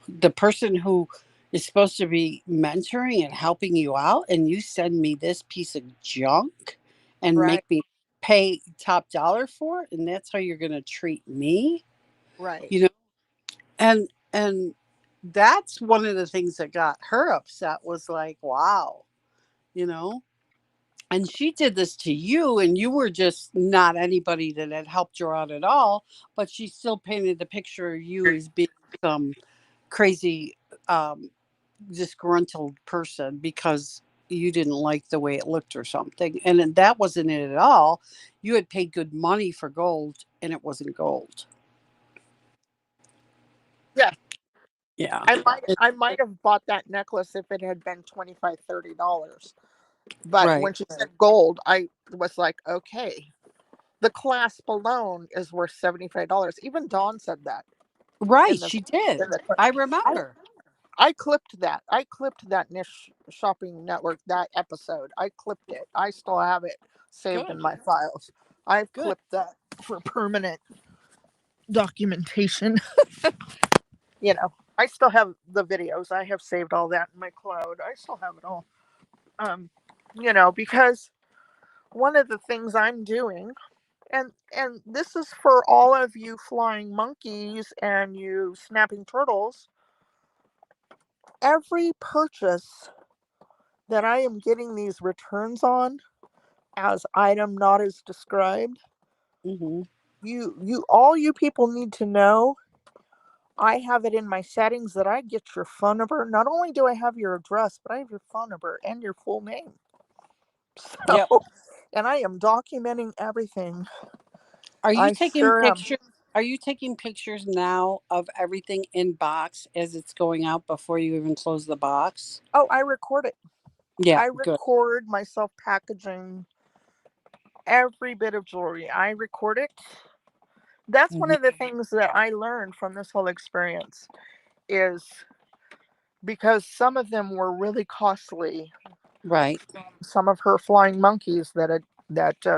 C: the person who is supposed to be mentoring and helping you out, and you send me this piece of junk and
E: right.
C: make me pay top dollar for it, and that's how you're going to treat me,
E: Right.
C: you know? And that's one of the things that got her upset was like, wow, you know? And she did this to you, and you were just not anybody that had helped her out at all, but she still painted the picture of you as being some crazy, um, disgruntled person because you didn't like the way it looked or something. And then that wasn't it at all. You had paid good money for gold, and it wasn't gold.
E: Yeah.
C: Yeah.
E: I might have bought that necklace if it had been $25, $30. But
C: Right.
E: when she said gold, I was like, okay. The clasp alone is worth $75. Even Dawn said that
C: Right.
E: in the
C: She did.
E: in the
C: I
E: I,
C: remember.
E: I clipped that. I clipped that Niche Shopping Network, that episode. I clipped it. I still have it saved in
C: Good.
E: my files. I've
C: Good.
E: clipped that for permanent documentation. You know, I still have the videos. I have saved all that in my cloud. I still have it all. Um, you know, because one of the things I'm doing, and this is for all of you flying monkeys and you snapping turtles, every purchase that I am getting these returns on as item not as described,
C: Hmm.
E: all you people need to know, I have it in my settings that I get your phone number. Not only do I have your address, but I have your phone number and your full name. So,
C: Yep.
E: and I am documenting everything.
C: Are you
E: I
C: taking
E: sure am.
C: pictures? Are you taking pictures now of everything in box as it's going out before you even close the box?
E: Oh, I record it.
C: Yeah,
E: I
C: good.
E: record myself packaging every bit of jewelry. I record it. That's one
C: Mhm.
E: of the things that I learned from this whole experience is because some of them were really costly.
C: Right.
E: Some of her flying monkeys that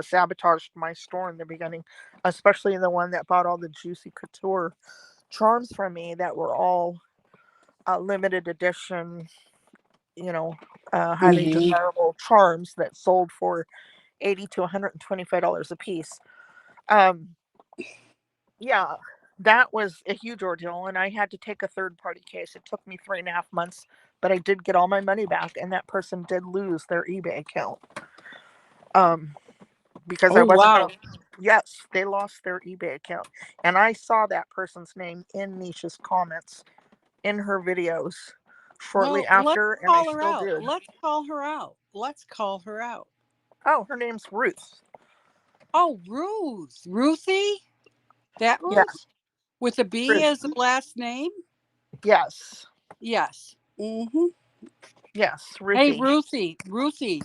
E: sabotaged my store in the beginning, especially the one that bought all the Juicy Couture charms from me that were all limited edition, you know, highly
C: Hmm.
E: desirable charms that sold for $80 to $125 a piece. Um, yeah, that was a huge ordeal, and I had to take a third party case. It took me 3.5 months, but I did get all my money back, and that person did lose their eBay account. Um, because
C: Oh
E: I wasn't
C: wow.
E: going to. Yes, they lost their eBay account, and I saw that person's name in Nisha's comments in her videos shortly
C: Well, let's
E: after, and I
C: call her
E: still
C: out.
E: do.
C: Let's call her out. Let's call her out.
E: Oh, her name's Ruth.
C: Oh, Ruth. Ruthie? That
E: Yeah,
C: Ruth? With a B
E: Ruth.
C: as the last name?
E: Yes,
C: Yes. Hmm.
E: yes,
C: Hey,
E: Ruthie.
C: Ruthie. Ruthie.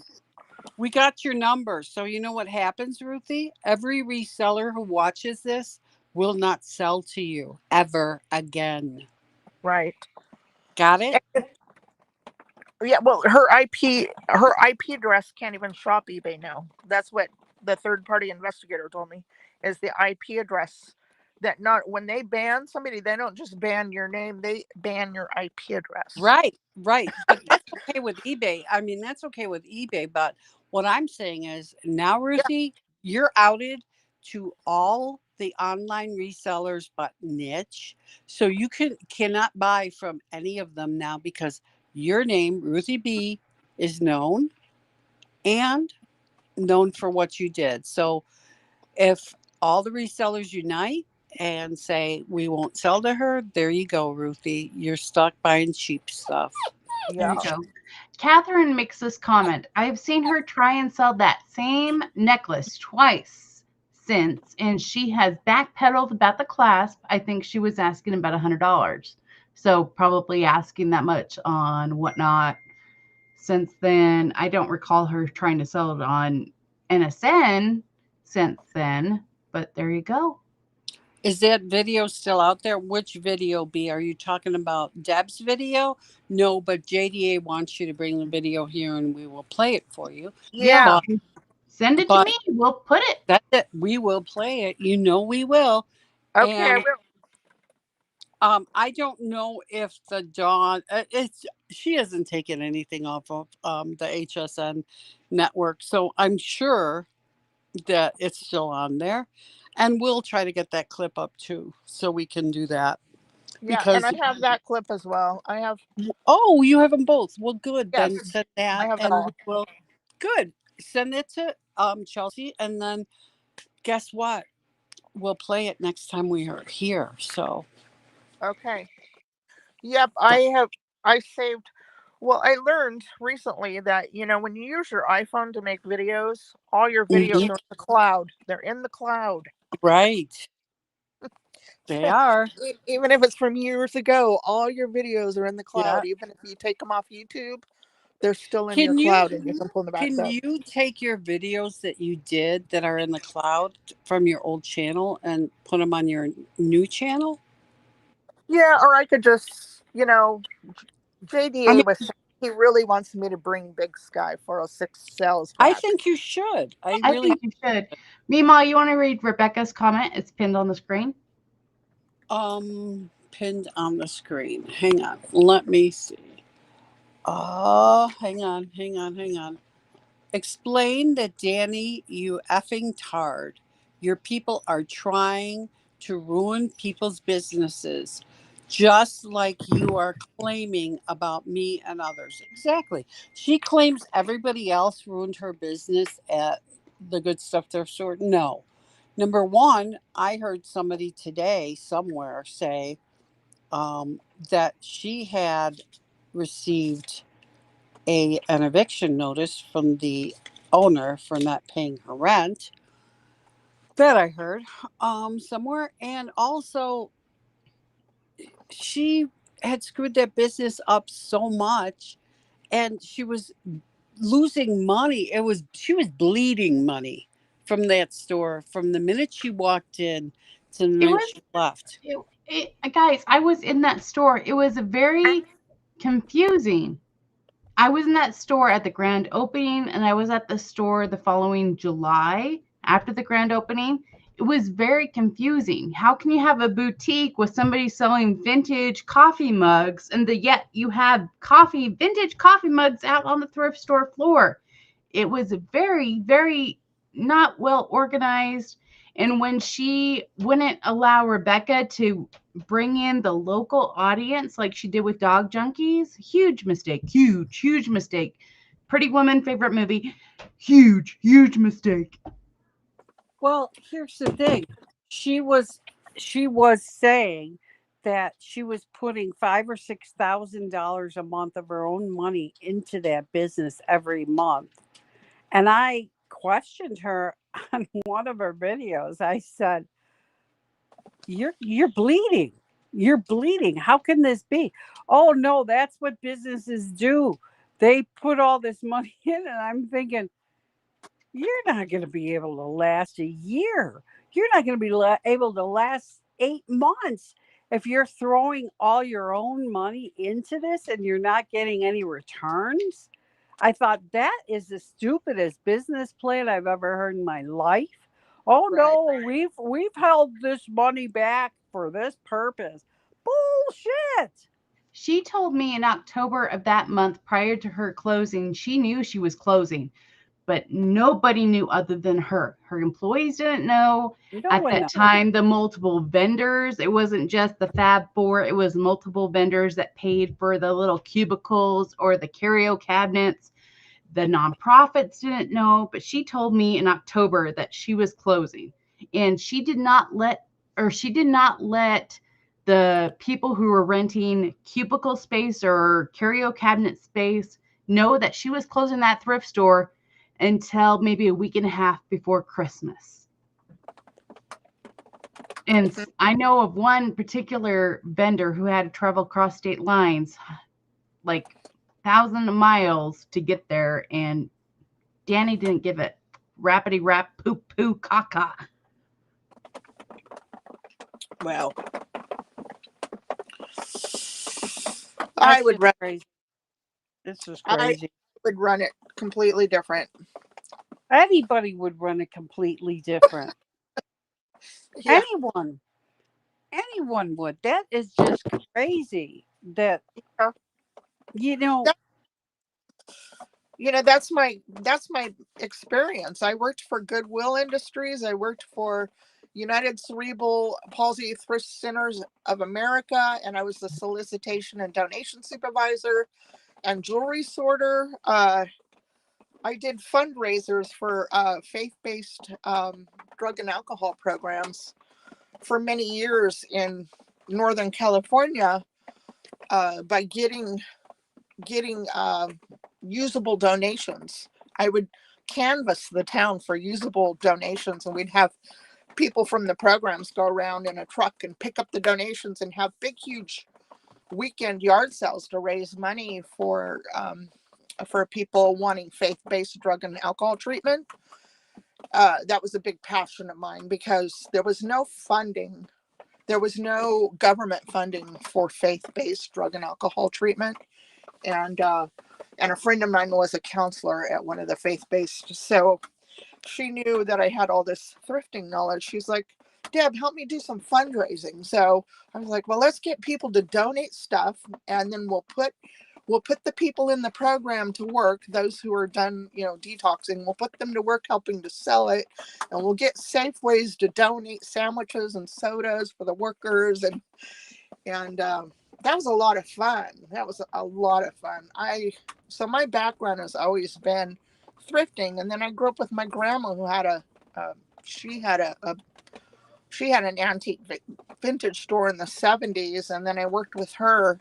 C: We got your number. So you know what happens, Ruthie? Every reseller who watches this will not sell to you ever again.
E: Right.
C: Got it?
E: Yeah, well, her IP address can't even shop eBay now. That's what the third party investigator told me is the IP address that not when they ban somebody, they don't just ban your name, they ban your IP address.
C: Right, right. But that's okay with eBay. I mean, that's okay with eBay. But what I'm saying is now,
E: Yeah,
C: Ruthie, you're outed to all the online resellers but niche. So you cannot buy from any of them now because your name, Ruthie B, is known and known for what you did. So if all the resellers unite and say we won't sell to her, there you go, Ruthie. You're stuck buying cheap stuff.
B: There
E: yeah.
B: you go. Catherine makes this comment. I have seen her try and sell that same necklace twice since, and she has backpedaled about the clasp. I think she was asking about $100. So probably asking that much on Whatnot. Since then, I don't recall her trying to sell it on NSN since then, but there you go.
C: Is that video still out there? Which video, B? Are you talking about Deb's video? No, but JDA wants you to bring the video here and we will play it for you.
B: Yeah,
E: Yeah.
B: send it to
C: But
B: me. We'll put it.
C: that's it. We will play it. You know we will.
E: Okay, I
C: And
E: will.
C: I don't know if the Dawn it's she hasn't taken anything off of the HSN network. So I'm sure that it's still on there. And we'll try to get that clip up too, so we can do that.
E: Yeah, and
C: Because,
E: I have that clip as well. I have,
C: oh, you have them both. Well, good. Then
E: yes,
C: send
E: I
C: that,
E: have it
C: and we
E: all.
C: will. Good. Send it to Chelsea, and then guess what? We'll play it next time we are here. So
E: Okay. Yep, I saved. Well, I learned recently that, when you use your iPhone to make videos, all your videos
C: Mhm.
E: are in the cloud. They're in the cloud.
C: Right, they are.
E: Even if it's from years ago, all your videos are in the
C: Yeah.
E: cloud. Even if you take them off YouTube, they're still in your
C: Can you
E: cloud and you can pull them back
C: can
E: up.
C: you take your videos that you did that are in the cloud from your old channel and put them on your new channel?
E: Yeah, or I could just,
C: I mean,
E: JDA was saying he really wants me to bring Big Sky 406 sales
C: I
E: tax.
C: think you should. I
B: I
C: really
B: think you should. Meemaw, you want to read Rebecca's comment? It's pinned on the screen.
C: pinned on the screen. Hang on. Let me see. Oh, hang on. Explain that, Danny, you effing tard. Your people are trying to ruin people's businesses, just like you are claiming about me and others. Exactly. She claims everybody else ruined her business at the Good Stuff Thrift Store. No. Number one, I heard somebody today somewhere say that she had received an eviction notice from the owner for not paying her rent. That I heard somewhere. And also, she had screwed that business up so much, and she was losing money. She was bleeding money from that store from the minute she walked in to the
B: It
C: minute
B: was,
C: she left.
B: guys, I was in that store. It was very confusing. I was in that store at the grand opening, and I was at the store the following July after the grand opening. It was very confusing. How can you have a boutique with somebody selling vintage coffee mugs, and yet you have vintage coffee mugs out on the thrift store floor? It was very, very not well organized. And when she wouldn't allow Rebecca to bring in the local audience like she did with Dog Junkies, huge mistake, huge mistake. Pretty Woman, favorite movie, huge mistake.
C: Well, here's the thing. She was saying that she was putting $5,000 or $6,000 a month of her own money into that business every month. And I questioned her on one of her videos. I said, You're bleeding. You're bleeding. How can this be? Oh no, that's what businesses do. They put all this money in, and I'm thinking, you're not going to be able to last a year. You're not going to be able to last 8 months if you're throwing all your own money into this and you're not getting any returns. I thought that is the stupidest business plan I've ever heard in my life. Oh
E: Right.
C: no, we've held this money back for this purpose. Bullshit.
B: She told me in October of that month prior to her closing, she knew she was closing, but nobody knew other than her. Her employees didn't know.
C: No
B: At
C: one
B: that
C: knows.
B: time, the multiple vendors, it wasn't just the Fab Four, it was multiple vendors that paid for the little cubicles or the curio cabinets. The nonprofits didn't know, but she told me in October that she was closing. And she did not let the people who were renting cubicle space or curio cabinet space know that she was closing that thrift store until maybe a week and a half before Christmas. And I know of one particular vendor who had to travel across state lines, like thousands of miles to get there, and Danny didn't give it rapidy rap poo poo caca.
C: Well,
E: I
C: that's
E: would
C: just
E: run.
C: crazy. This is
E: I
C: crazy.
E: would run it completely different.
C: Anybody would run it completely different.
E: Yeah.
C: Anyone would. That is just crazy. That
E: Yeah.
C: you know,
E: That- that's my experience. I worked for Goodwill Industries. I worked for United Cerebral Palsy Thrift Centers of America, and I was the solicitation and donation supervisor and jewelry sorter. I did fundraisers for faith-based drug and alcohol programs for many years in Northern California by getting usable donations. I would canvass the town for usable donations, and we'd have people from the programs go around in a truck and pick up the donations and have big, huge weekend yard sales to raise money for people wanting faith-based drug and alcohol treatment. That was a big passion of mine because there was no funding. There was no government funding for faith-based drug and alcohol treatment. And a friend of mine was a counselor at one of the faith-based. So she knew that I had all this thrifting knowledge. She's like, Deb, help me do some fundraising. So I was like, well, let's get people to donate stuff, and then we'll put the people in the program to work, those who are done, detoxing. We'll put them to work helping to sell it, and we'll get Safeways to donate sandwiches and sodas for the workers. And that was a lot of fun. So my background has always been thrifting. And then I grew up with my grandma who had she had an antique vintage store in the 70s. And then I worked with her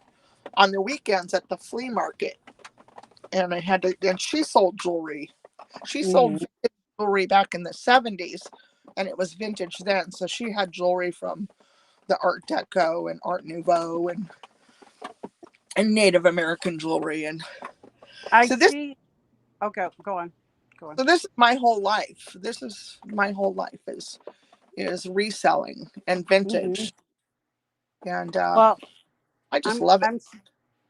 E: on the weekends at the flea market. And she sold jewelry. She sold vintage jewelry back in the 70s, and it was vintage then. So she had jewelry from the Art Deco and Art Nouveau and Native American jewelry. And
C: see. Okay, go on.
E: So this is my whole life. Is reselling and vintage. And
C: Well,
E: I just love it.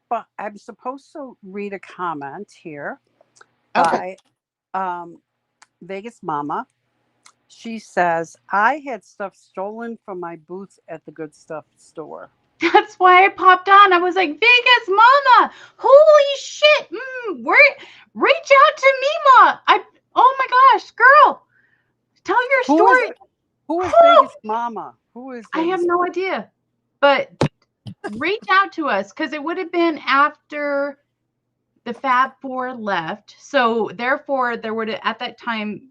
C: But I'm supposed to read a comment here
E: Okay.
C: by Vegas Mama. She says, I had stuff stolen from my booth at the Good Stuff store.
B: That's why I popped on. I was like, Vegas Mama, holy shit. Reach out to Mima. Oh my gosh, girl, tell your story.
C: Who is Vegas Mama?
B: I have no idea, but reach out to us, because it would have been after the Fab Four left. So therefore, there would have, at that time,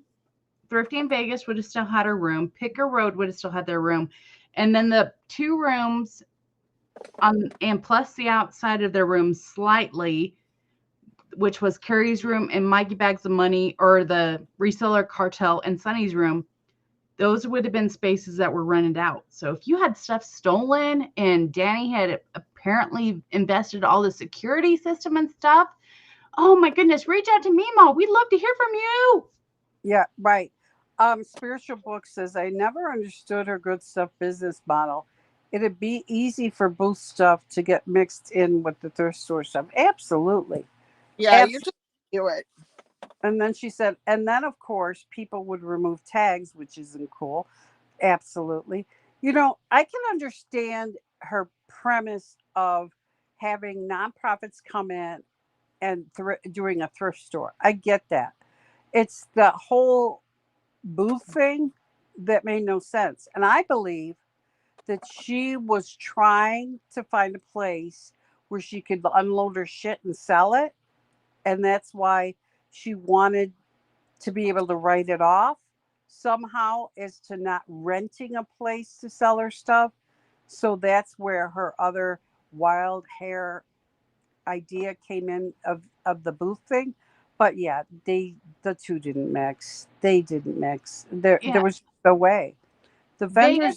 B: Thrifty in Vegas would have still had her room. Picker Road would have still had their room. And then the two rooms and plus the outside of their room slightly, which was Carrie's room and Mikey Bags of Money, or the Reseller Cartel and Sunny's room, those would have been spaces that were rented out. So if you had stuff stolen and Danny had apparently invested all the security system and stuff, oh my goodness, reach out to Mima. We'd love to hear from you.
C: Yeah, right. Spiritual Book says, I never understood her Good Stuff business model. It'd be easy for booth stuff to get mixed in with the thrift store stuff. Absolutely.
E: Yeah, you just do it.
C: And then she said, and then of course people would remove tags, which isn't cool. Absolutely. I can understand her premise of having nonprofits come in and doing a thrift store. I get that. It's the whole booth thing that made no sense. And I believe that she was trying to find a place where she could unload her shit and sell it. And that's why she wanted to be able to write it off somehow as to not renting a place to sell her stuff. So that's where her other wild hair idea came in of the booth thing. But yeah, the two didn't mix. They didn't mix. There was no way. The vendors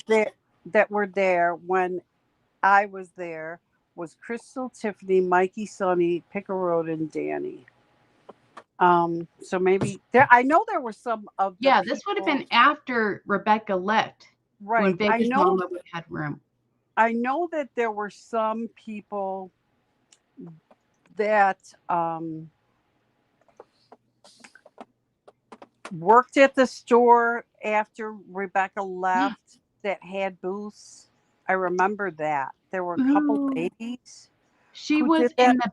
C: that were there when I was there was Crystal, Tiffany, Mikey, Sonny, Picker Road, and Danny. So maybe I know there were some of the
B: this would have been after Rebecca left.
C: Right.
B: When Vegas Mama would have had room.
C: I know that there were some people that worked at the store after Rebecca left that had booths. I remember that. There were a couple ladies.
B: She was in the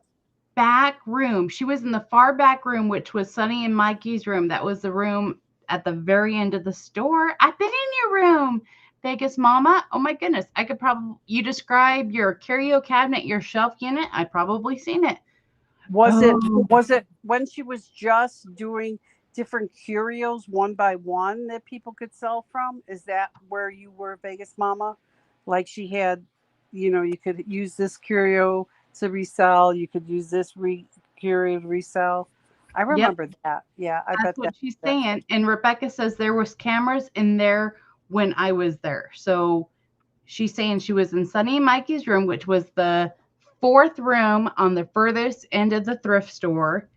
B: back room. She was in the far back room, which was Sunny and Mikey's room. That was the room at the very end of the store. I've been in your room, Vegas Mama. Oh my goodness. I could probably, you describe your curio cabinet, your shelf unit. I've probably seen it.
C: Was
B: Oh.
C: it when she was just doing different curios one by one that people could sell from? Is that where you were, Vegas Mama? Like she had, you could use this curio to resell. You could use this curio to resell. I
B: Yep.
C: remember that. Yeah, I
B: That's
C: bet
B: what she's
C: that's
B: saying. And Rebecca says there was cameras in there when I was there. So she's saying she was in Sunny and Mikey's room, which was the fourth room on the furthest end of the thrift store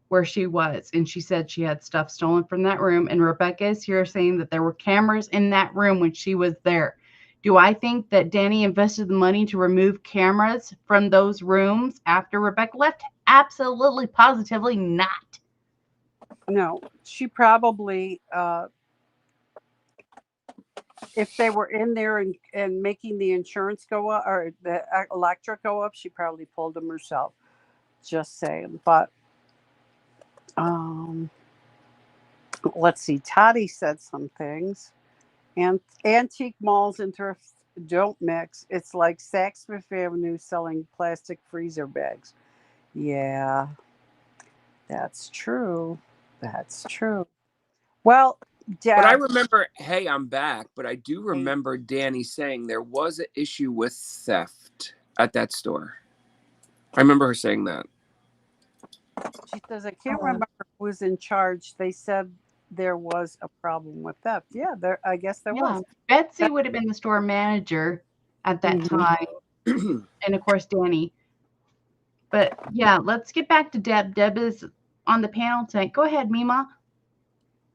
B: where she was. And she said she had stuff stolen from that room. And Rebecca is here saying that there were cameras in that room when she was there. Do I think that Danny invested the money to remove cameras from those rooms after Rebecca left? Absolutely, positively not.
C: No, she probably, if they were in there and making the insurance go up or the electric go up, she probably pulled them herself. Just saying. But let's see. Toddy said some things. And antique malls and thrift don't mix. It's like Saks Fifth Avenue selling plastic freezer bags. Yeah, that's true. That's true. Well,
A: But I
C: Deb,
A: remember, hey, I'm back. But I do remember Danny saying there was an issue with theft at that store. I remember her saying that.
C: she says, I can't remember who was in charge. They said there was a problem with theft. Yeah, I guess there
B: Yeah,
C: was.
B: Betsy would have been the store manager at that
C: Mhm.
B: time, and of course Danny. But yeah, let's get back to Deb. Deb is on the panel tonight. Go ahead, Mima.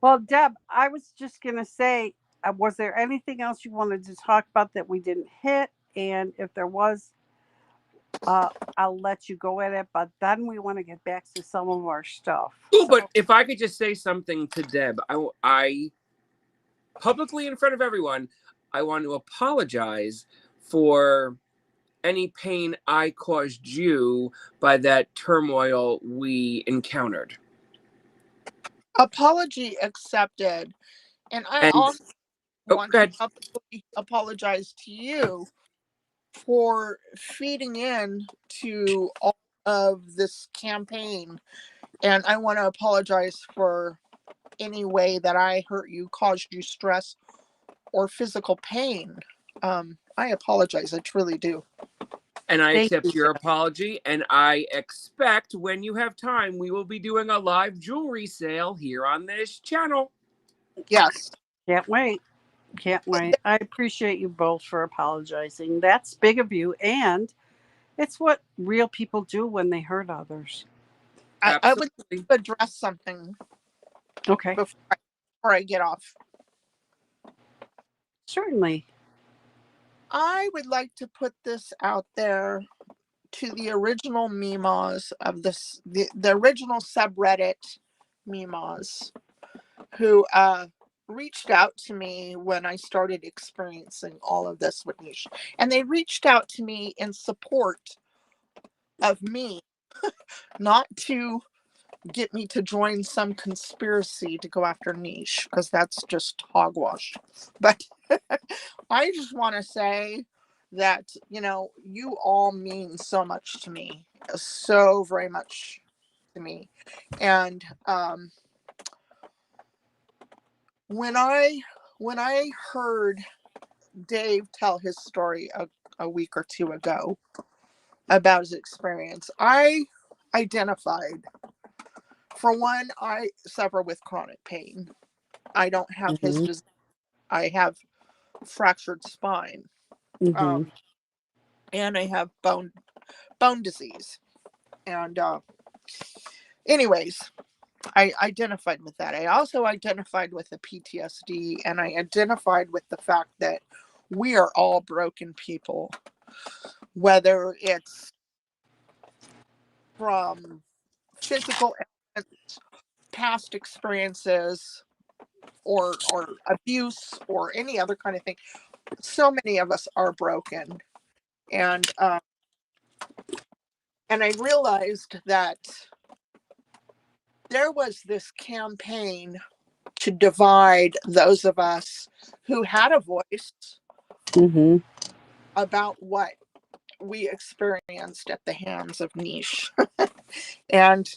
C: Well, Deb, I was just going to say, was there anything else you wanted to talk about that we didn't hit? And if there was, I'll let you go at it. But then we want to get back to some of our stuff.
A: Oh, but if I could just say something to Deb, I publicly in front of everyone, I want to apologize for any pain I caused you by that turmoil we encountered.
E: Apology accepted. And I
A: And
E: also
A: oh,
E: want
A: go
E: to
A: ahead.
E: publicly apologize to you for feeding in to all of this campaign. And I want to apologize for any way that I hurt you, caused you stress or physical pain. I apologize. I truly do.
A: And I
C: Thank
A: accept
C: you,
A: your
C: Deb.
A: apology. And I expect when you have time, we will be doing a live jewelry sale here on this channel.
E: Yes.
C: Can't wait. Can't wait. I appreciate you both for apologizing. That's big of you. And it's what real people do when they hurt others.
E: I would
A: Absolutely.
E: address something
C: Okay.
E: before I get off.
C: Certainly.
E: I would like to put this out there to the original Mimas of this, the original subreddit Mimas who reached out to me when I started experiencing all of this with Niche. And they reached out to me in support of me, not to get me to join some conspiracy to go after Niche, because that's just hogwash. But I just want to say that, you all mean so much to me, so very much to me. And when I heard Dave tell his story a week or two ago about his experience, I identified. For one, I suffer with chronic pain. I don't have his
C: Mhm.
E: disease. I have fractured spine.
C: Mhm.
E: And I have bone disease. And anyways, I identified with that. I also identified with the PTSD, and I identified with the fact that we are all broken people, whether it's from physical elements, past experiences, or abuse, or any other kind of thing. So many of us are broken, and And I realized that there was this campaign to divide those of us who had a voice
C: Mm-hmm.
E: about what we experienced at the hands of Niche. And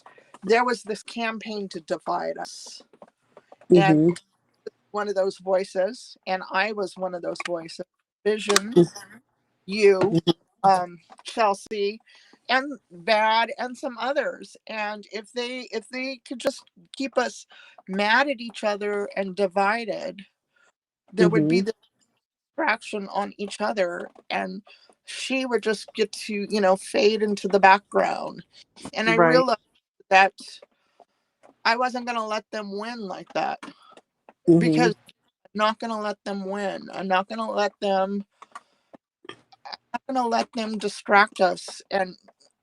E: there was this campaign to divide us. And
C: Mm-hmm.
E: one of those voices, and I was one of those voices. Vision, you, Chelsea, and Bad, and some others. And if they could just keep us mad at each other and divided, there would be
C: Mm-hmm.
E: the distraction on each other, and she would just get to, fade into the background. And I
C: Right.
E: realized that I wasn't going to let them win like that,
C: Mm-hmm.
E: because I'm not going to let them win. I'm not going to let them distract us and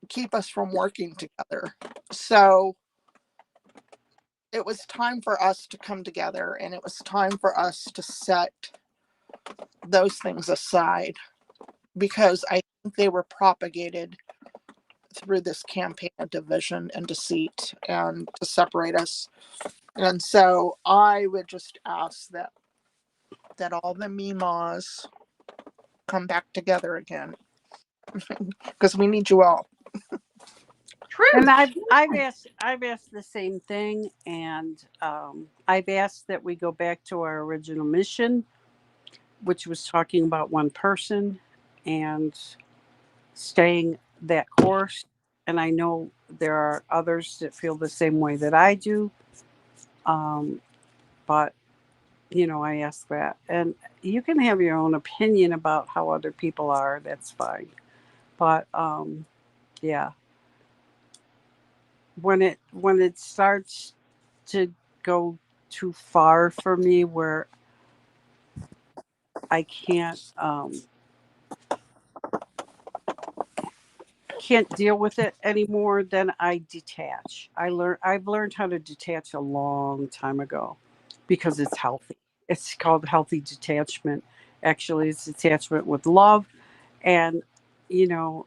E: keep us from working together. So it was time for us to come together, and it was time for us to set those things aside, because I think they were propagated through this campaign of division and deceit and to separate us. And so I would just ask that all the Mimas come back together again, because we need you all.
B: Truth.
C: And I've asked the same thing, and I've asked that we go back to our original mission, which was talking about one person and staying that course. And I know there are others that feel the same way that I do. But I ask that, and you can have your own opinion about how other people are. That's fine. But yeah, when it starts to go too far for me, where I can't deal with it anymore, then I detach. I've learned how to detach a long time ago, because it's healthy. It's called healthy detachment. Actually, it's detachment with love, and you know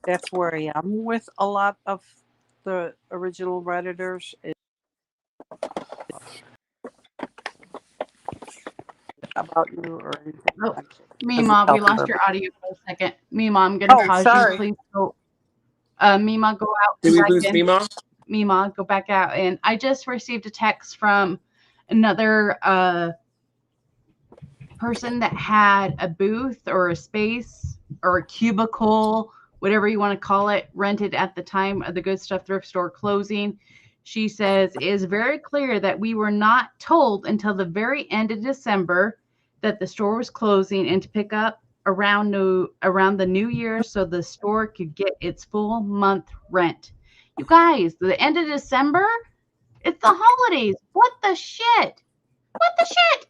C: that's where I am with a lot of the original Redditors. About you or anything.
B: Oh,
C: Because it's
B: Mima, we
C: healthy
B: lost
C: for
B: your
C: me.
B: audio for a second. Mima, I'm going to
C: Oh,
B: pause
C: sorry.
B: you. Please go. Mima, go out
A: Did
B: and
A: we
B: back
A: lose
B: in.
A: Mima?
B: Mima, go back out. And I just received a text from another person that had a booth or a space or a cubicle, whatever you want to call it, rented at the time of the Good Stuff thrift store closing. She says it is very clear that we were not told until the very end of December that the store was closing, and to pick up around the new year so the store could get its full month rent. You guys, the end of December, it's the holidays. What the shit? What the shit?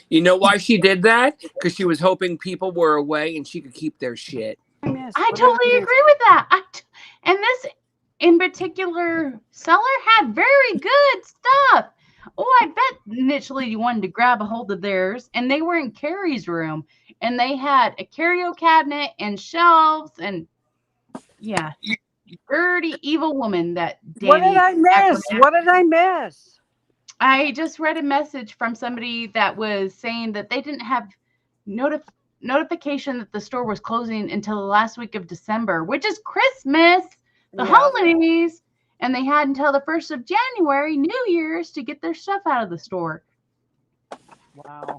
A: You know why she did that? Because she was hoping people were away and she could keep their shit.
B: I totally agree with that. And this in particular seller had very good stuff. Oh, I bet Niche Lady wanted to grab a hold of theirs, and they were in Carrie's room, and they had a curio cabinet and shelves, and yeah, dirty evil woman that
C: What did
B: Danny.
C: I miss? What did I miss?
B: I just read a message from somebody that was saying that they didn't have notification that the store was closing until the last week of December, which is Christmas, the
C: Yeah.
B: holidays, and they had until the 1st of January, New Year's, to get their stuff out of the store.
C: Wow.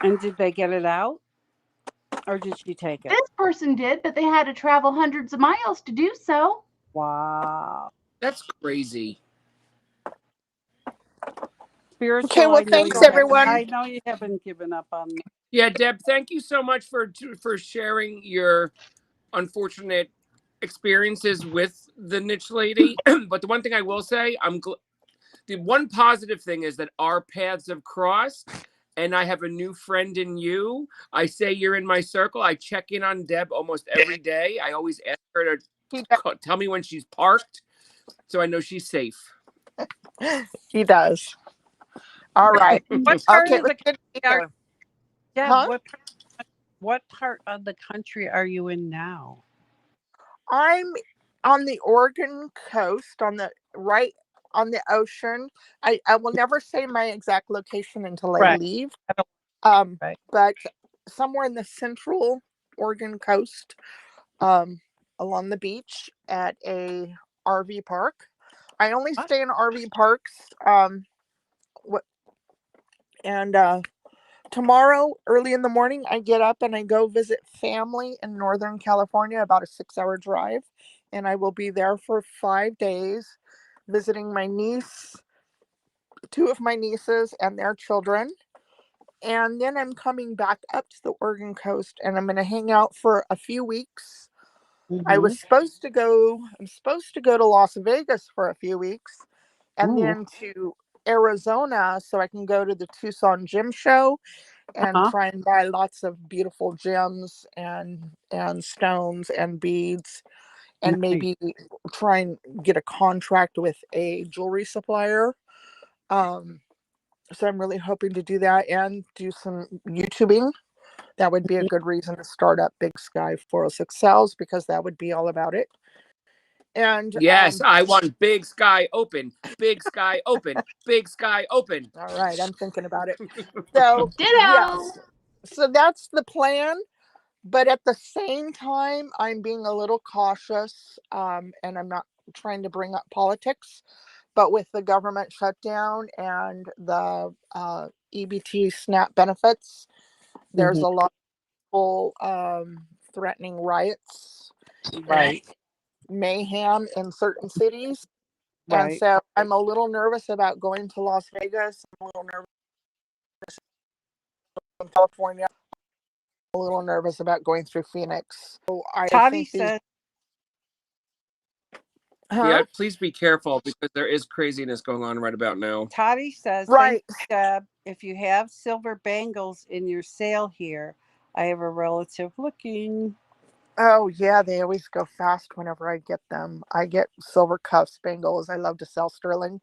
C: And did they get it out? Or did she take it?
B: This person did, but they had to travel hundreds of miles to do so.
C: Wow.
A: That's crazy.
C: Spiritual,
E: Okay, well, thanks, everyone.
C: I know you haven't given up on me.
A: Yeah, Deb, thank you so much for sharing your unfortunate experiences with the Niche Lady. But the one thing I will say, the one positive thing is that our paths have crossed, and I have a new friend in you. I say you're in my circle. I check in on Deb almost every day. I always ask her to tell me when she's parked, so I know she's safe.
E: He does. All right.
C: What part
E: Okay,
C: of the
E: good to
C: country
E: hear. Huh?
C: what part of the country are you in now?
E: I'm on the Oregon coast, on the right on the ocean. I will never say my exact location until I
C: Right.
E: leave.
C: Right.
E: But somewhere in the central Oregon coast, along the beach at a RV park. I only stay in RV parks. And tomorrow, early in the morning, I get up and I go visit family in Northern California, about a 6-hour drive. And I will be there for 5 days visiting my niece, 2 of my nieces, and their children. And then I'm coming back up to the Oregon coast and I'm going to hang out for a few weeks. I'm supposed to go to Las Vegas for a few weeks and then to Arizona so I can go to the Tucson Gem Show and try and buy lots of beautiful gems and stones and beads and maybe try and get a contract with a jewelry supplier. So I'm really hoping to do that and do some YouTubing. That would be a good reason to start up Big Sky 406 Sales because that would be all about it. And
A: yes, I want Big Sky open, Big Sky open, Big Sky open.
E: All right, I'm thinking about it. So
B: Ditto.
E: yes, so that's the plan. But at the same time, I'm being a little cautious, and I'm not trying to bring up politics. But with the government shutdown and the EBT SNAP benefits, there's a lot of people threatening riots, and mayhem in certain cities. And so I'm a little nervous about going to Las Vegas. I'm a little nervous in California. I'm a little nervous about going through Phoenix. So
C: Toddy says,
A: Yeah, please be careful because there is craziness going on right about now.
C: Toddy says,
E: Right.
C: "Thank you, Deb. If you have silver bangles in your sale here, I have a relative looking."
E: Oh yeah, they always go fast whenever I get them. I get silver cuff spangles. I love to sell sterling.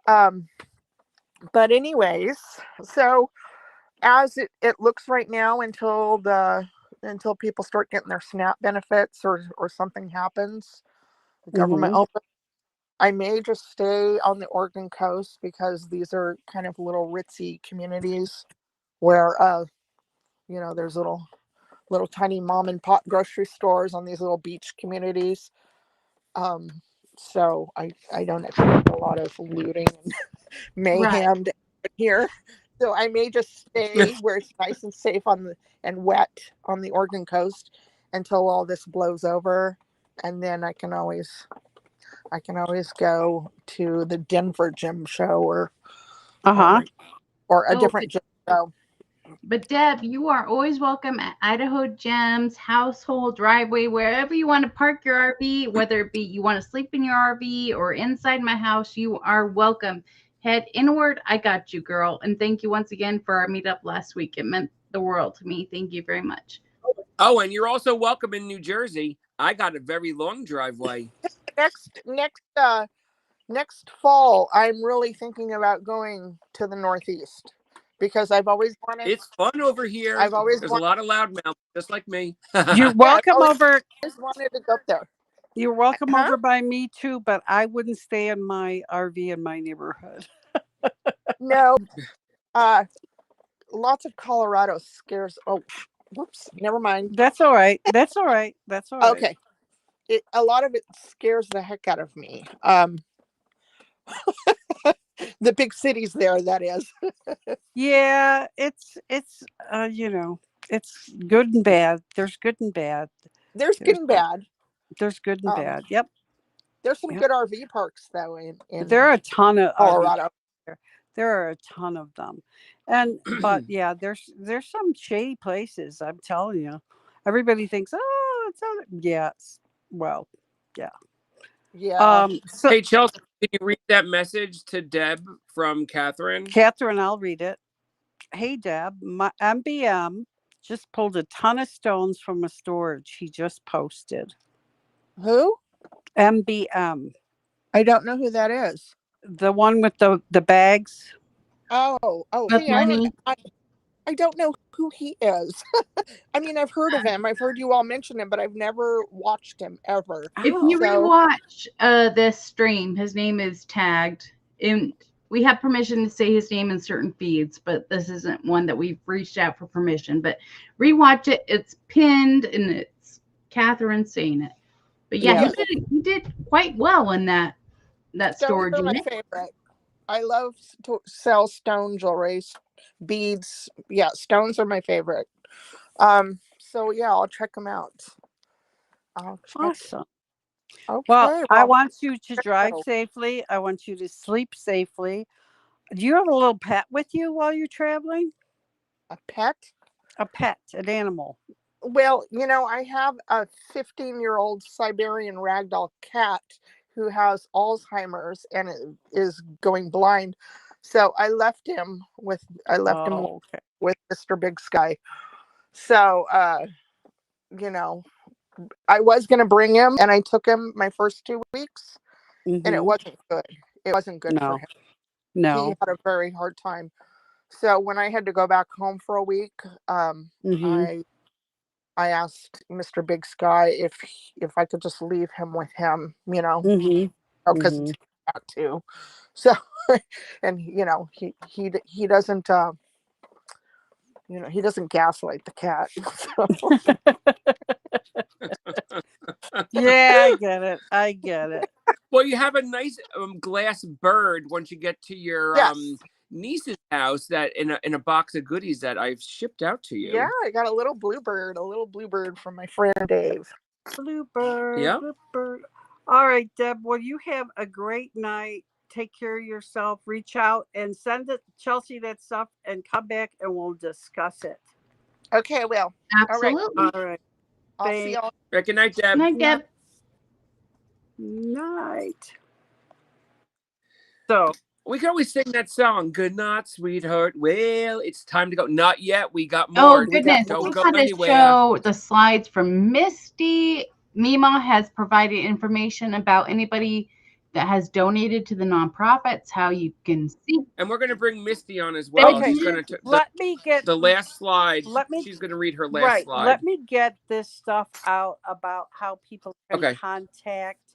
E: But anyways, so as it looks right now until people start getting their SNAP benefits or something happens, the government opens, I may just stay on the Oregon coast because these are kind of little ritzy communities where there's little tiny mom and pop grocery stores on these little beach communities. So I don't expect a lot of looting and mayhem here. So I may just stay where it's nice and safe and wet on the Oregon coast until all this blows over, and then I can always go to the Denver Gem Show or a different gym show.
B: But Deb, you are always welcome at Idaho Gems, Household, Driveway, wherever you want to park your RV, whether it be you want to sleep in your RV or inside my house, you are welcome. Head inward. I got you, girl. And thank you once again for our meetup last week. It meant the world to me. Thank you very much.
A: Oh, and you're also welcome in New Jersey. I got a very long driveway.
E: Next fall, I'm really thinking about going to the Northeast because I've always wanted.
A: It's fun over here. There's a lot of loudmouths, just like me.
C: You're welcome over.
E: I just wanted to go up there.
C: You're welcome over by me too, but I wouldn't stay in my RV in my neighborhood.
E: No, lots of Colorado scares. Oh, whoops! Never mind.
C: That's all right. That's all right. That's all right.
E: Okay, a lot of it scares the heck out of me. The big cities there, that is.
C: Yeah, it's it's good and bad. There's good and bad.
E: There's good and bad.
C: There's good and bad. Yep.
E: There's some good RV parks though in
C: there are a ton of
E: Colorado.
C: There are a ton of them, but yeah, there's some shady places. I'm telling you, everybody thinks, oh, it's not. Yes, well, yeah.
E: Yeah.
A: Hey, Chelsea, can you read that message to Deb from Catherine?
C: Catherine, I'll read it. Hey, Deb, my MBM just pulled a ton of stones from a storage he just posted.
E: Who?
C: MBM.
E: I don't know who that is.
C: The one with the bags.
E: Oh,
B: With money.
E: I don't know who he is. I mean, I've heard of him. I've heard you all mention him, but I've never watched him ever.
B: If you
C: Oh,
E: So
B: rewatch this stream, his name is tagged. And we have permission to say his name in certain feeds, but this isn't one that we've reached out for permission. But rewatch it. It's pinned and it's Catherine saying it. But yeah,
E: yes,
B: he did quite well in that
E: stones
B: storage
E: are my
B: unit.
E: favorite. I love to sell stone jewelry, beads. Yeah, stones are my favorite. So yeah, I'll check them out. I'll check.
C: awesome.
E: Okay,
C: Well, I
E: well,
C: want you to drive
E: go.
C: safely. I want you to sleep safely. Do you have a little pet with you while you're traveling?
E: A pet?
C: A pet, an animal.
E: Well, I have a 15-year-old Siberian ragdoll cat who has Alzheimer's and is going blind. So I left him with
C: Oh, okay.
E: Mr. Big Sky. So I was gonna bring him, and I took him my first 2 weeks, and it
C: Mm-hmm.
E: wasn't good. It wasn't good for
C: No,
E: him. He
C: no.
E: had a very hard time. So when I had to go back home for a week,
C: Mm-hmm.
E: I asked Mr. Big Sky if I could just leave him with him,
C: Mm-hmm.
E: because
C: Mm-hmm.
E: it's cat too. So, and he doesn't he doesn't gaslight the cat. So,
C: Yeah, I get it. I get it.
A: Well, you have a nice glass bird once you get to your
E: yes,
A: niece's house that in a box of goodies that I've shipped out to you.
E: yeah, I got a little bluebird from my friend Dave.
C: Bluebird,
A: Yeah.
C: bluebird. All right, Deb. Well, you have a great night. Take care of yourself. Reach out and send it Chelsea that stuff and come back and we'll discuss it.
E: Okay, well, all right.
B: Absolutely.
C: All right.
E: I'll see y'all.
A: Good night, Deb.
B: Night, Deb.
C: Night. So
A: We can always sing that song, "Good Night, Sweetheart." Well, it's time to go. Not yet. We got more.
B: Oh goodness!
A: Don't
B: We
A: go
B: wanted to
A: anywhere.
B: show the slides from Misty. Mima has provided information about anybody that has donated to the nonprofits, how you can see.
A: And we're going to bring Misty on as well.
C: okay,
A: She's going to
C: let me get
A: the last slide.
C: let me-
A: She's going to read her last
C: right.
A: slide.
C: Let me get this stuff out about how people can
A: Okay.
C: contact,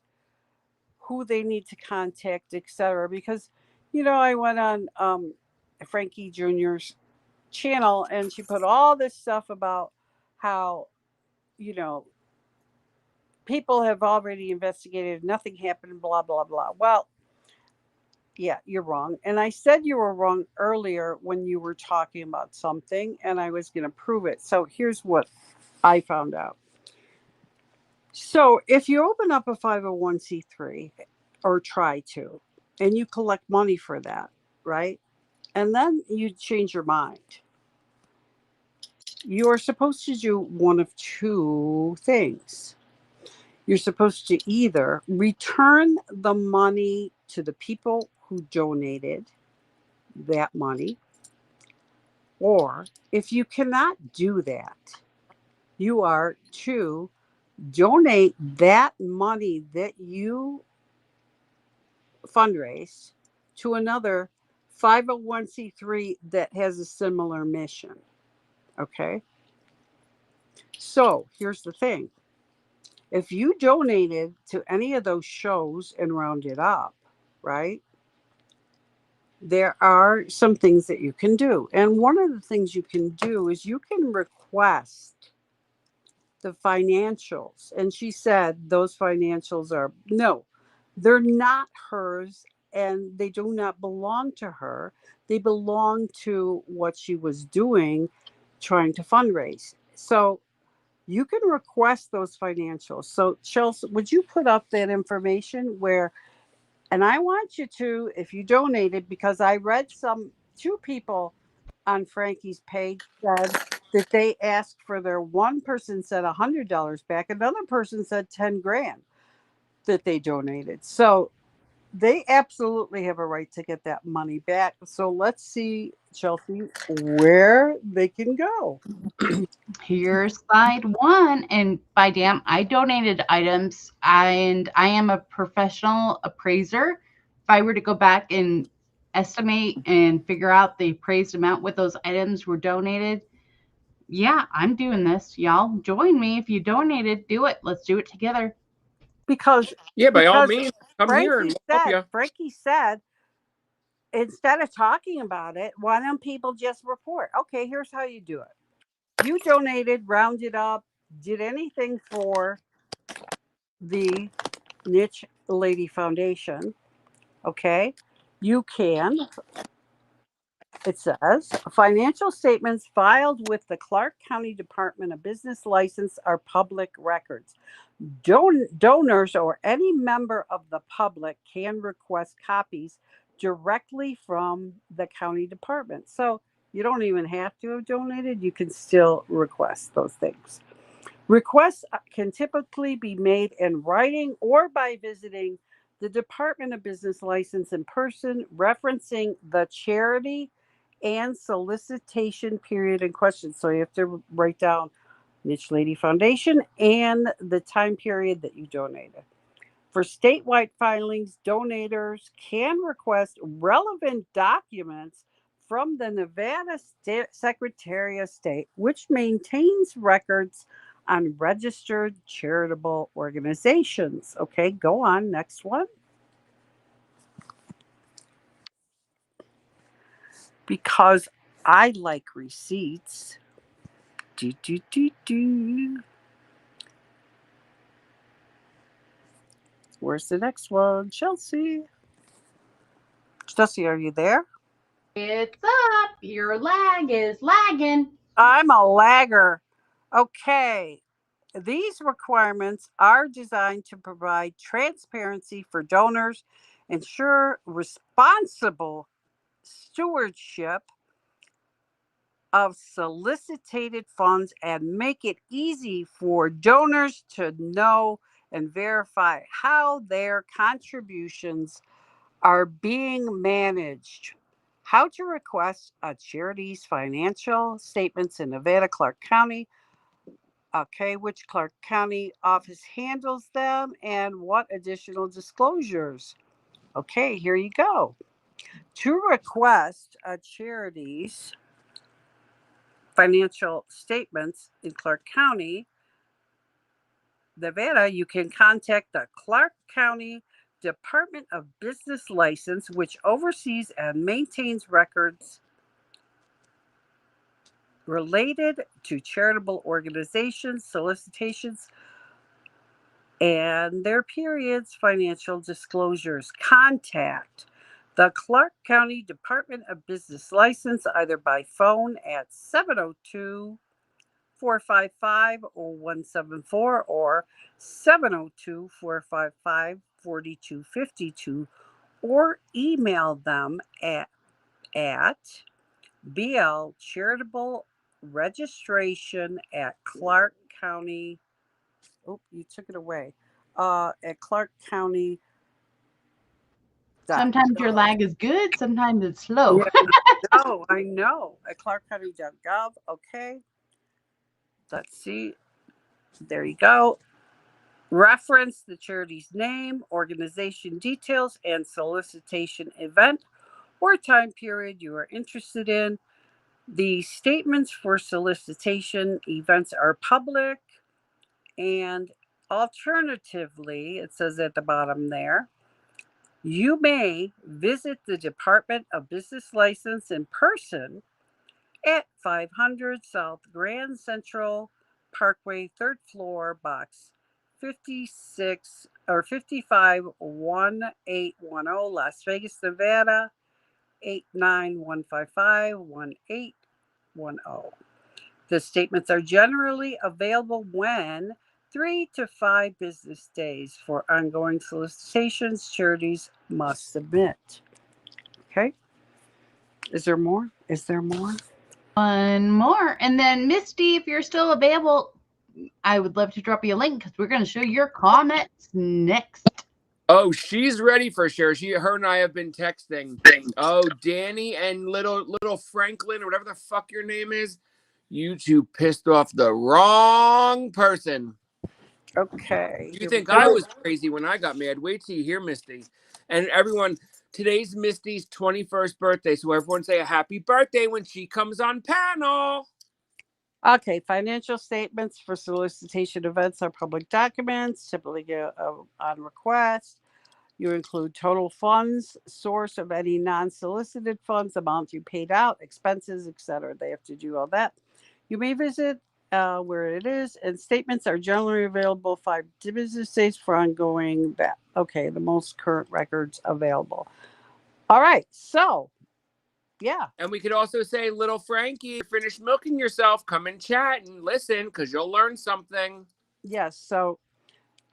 C: who they need to contact, etc. Because I went on Frankie Jr.'s channel and she put all this stuff about how people have already investigated, nothing happened, blah blah blah. Well, yeah, you're wrong. And I said you were wrong earlier when you were talking about something, and I was going to prove it. So here's what I found out. So if you open up a 501c3 or try to, and you collect money for that, right? And then you change your mind. You're supposed to do one of two things. You're supposed to either return the money to the people who donated that money, or if you cannot do that, you are to donate that money that you fundraise to another 501c3 that has a similar mission. Okay? So here's the thing. If you donated to any of those shows and rounded up, right, there are some things that you can do. And one of the things you can do is you can request the financials. And she said those financials they're not hers and they do not belong to her. They belong to what she was doing, trying to fundraise. So you can request those financials. So Chelsea, would you put up that information and I want you to, if you donated, because I read two people on Frankie's page said that they asked for one person said $100 back. Another person said 10 grand that they donated. So they absolutely have a right to get that money back. So let's see, Chelsea, where they can go.
B: Here's slide 1. And by damn, I donated items and I am a professional appraiser. If I were to go back and estimate and figure out the appraised amount with those items were donated, yeah, I'm doing this. Y'all join me. If you donated, do it. Let's do it together.
C: Because
A: Yeah, by all
C: because
A: means, come here and we'll help you.
C: Frankie said, instead of talking about it, why don't people just report? Okay, here's how you do it. You donated, rounded up, did anything for the Niche Lady Foundation. Okay, you can. It says financial statements filed with the Clark County Department of Business License are public records. Donors or any member of the public can request copies directly from the county department. So you don't even have to have donated. You can still request those things. Requests can typically be made in writing or by visiting the Department of Business License in person, referencing the charity and solicitation period in question. So you have to write down Niche Lady Foundation and the time period that you donated. For statewide filings, donators can request relevant documents from the Nevada Secretary of State, which maintains records on registered charitable organizations. Okay, go on, next one. Because I like receipts. Where's the next one? Chelsea. Chelsea, are you there?
B: It's up. Your lag is lagging.
C: I'm a lagger. Okay. These requirements are designed to provide transparency for donors, ensure responsible stewardship of solicited funds, and make it easy for donors to know and verify how their contributions are being managed. How to request a charity's financial statements in Nevada, Clark County. Okay, which Clark County office handles them and what additional disclosures. Okay, here you go. To request a charity's financial statements in Clark County, Nevada, you can contact the Clark County Department of Business License, which oversees and maintains records related to charitable organizations, solicitations, and their periods financial disclosures. Contact the Clark County Department of Business License either by phone at 702-455-0174 or 702-455-4252 or email them at BL Charitable Registration at Clark County. Oh, you took it away. At Clark County.
B: Sometimes your lag is good, sometimes it's slow.
C: Yeah, I know. At clarkcounty.gov. Okay. Let's see. There you go. Reference the charity's name, organization details, and solicitation event or time period you are interested in. The statements for solicitation events are public, and alternatively, it says at the bottom there, you may visit the Department of Business License in person at 500 South Grand Central Parkway, 3rd floor, box 56 or 551810, Las Vegas, Nevada 89155-1810. The statements are generally available when 3 to 5 business days. For ongoing solicitations, charities must submit. Okay. Is there more?
B: One more. And then Misty, if you're still available, I would love to drop you a link because we're going to show your comments next.
A: Oh, she's ready for sure. Her and I have been texting. Oh, Danny and little Franklin or whatever the fuck your name is. You two pissed off the wrong person.
C: Okay.
A: You think I was crazy when I got mad? Wait till you hear Misty. And everyone, Today's Misty's 21st birthday, so everyone say a happy birthday when she comes on panel.
C: Okay, financial statements for solicitation events are public documents, typically on request. You include total funds, source of any non-solicited funds, amount you paid out, expenses, etc. They have to do all that. You may visit where it is, and statements are generally available 5 business days for ongoing that. Okay, the most current records available. All right, so yeah.
A: And we could also say, little Frankie, finish milking yourself, come and chat and listen because you'll learn something.
C: Yes, so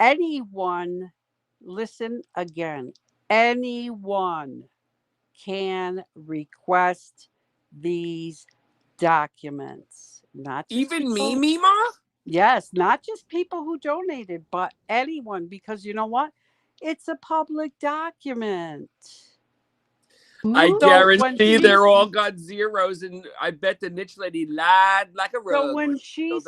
C: anyone, listen again, anyone can request these documents. Not just
A: Even
C: people,
A: me, Mima?
C: yes, not just people who donated, but anyone, because you know what? It's a public document.
A: I
B: Ooh.
A: guarantee they're all got zeros, and I bet the niche lady lied like a rug.
C: So when she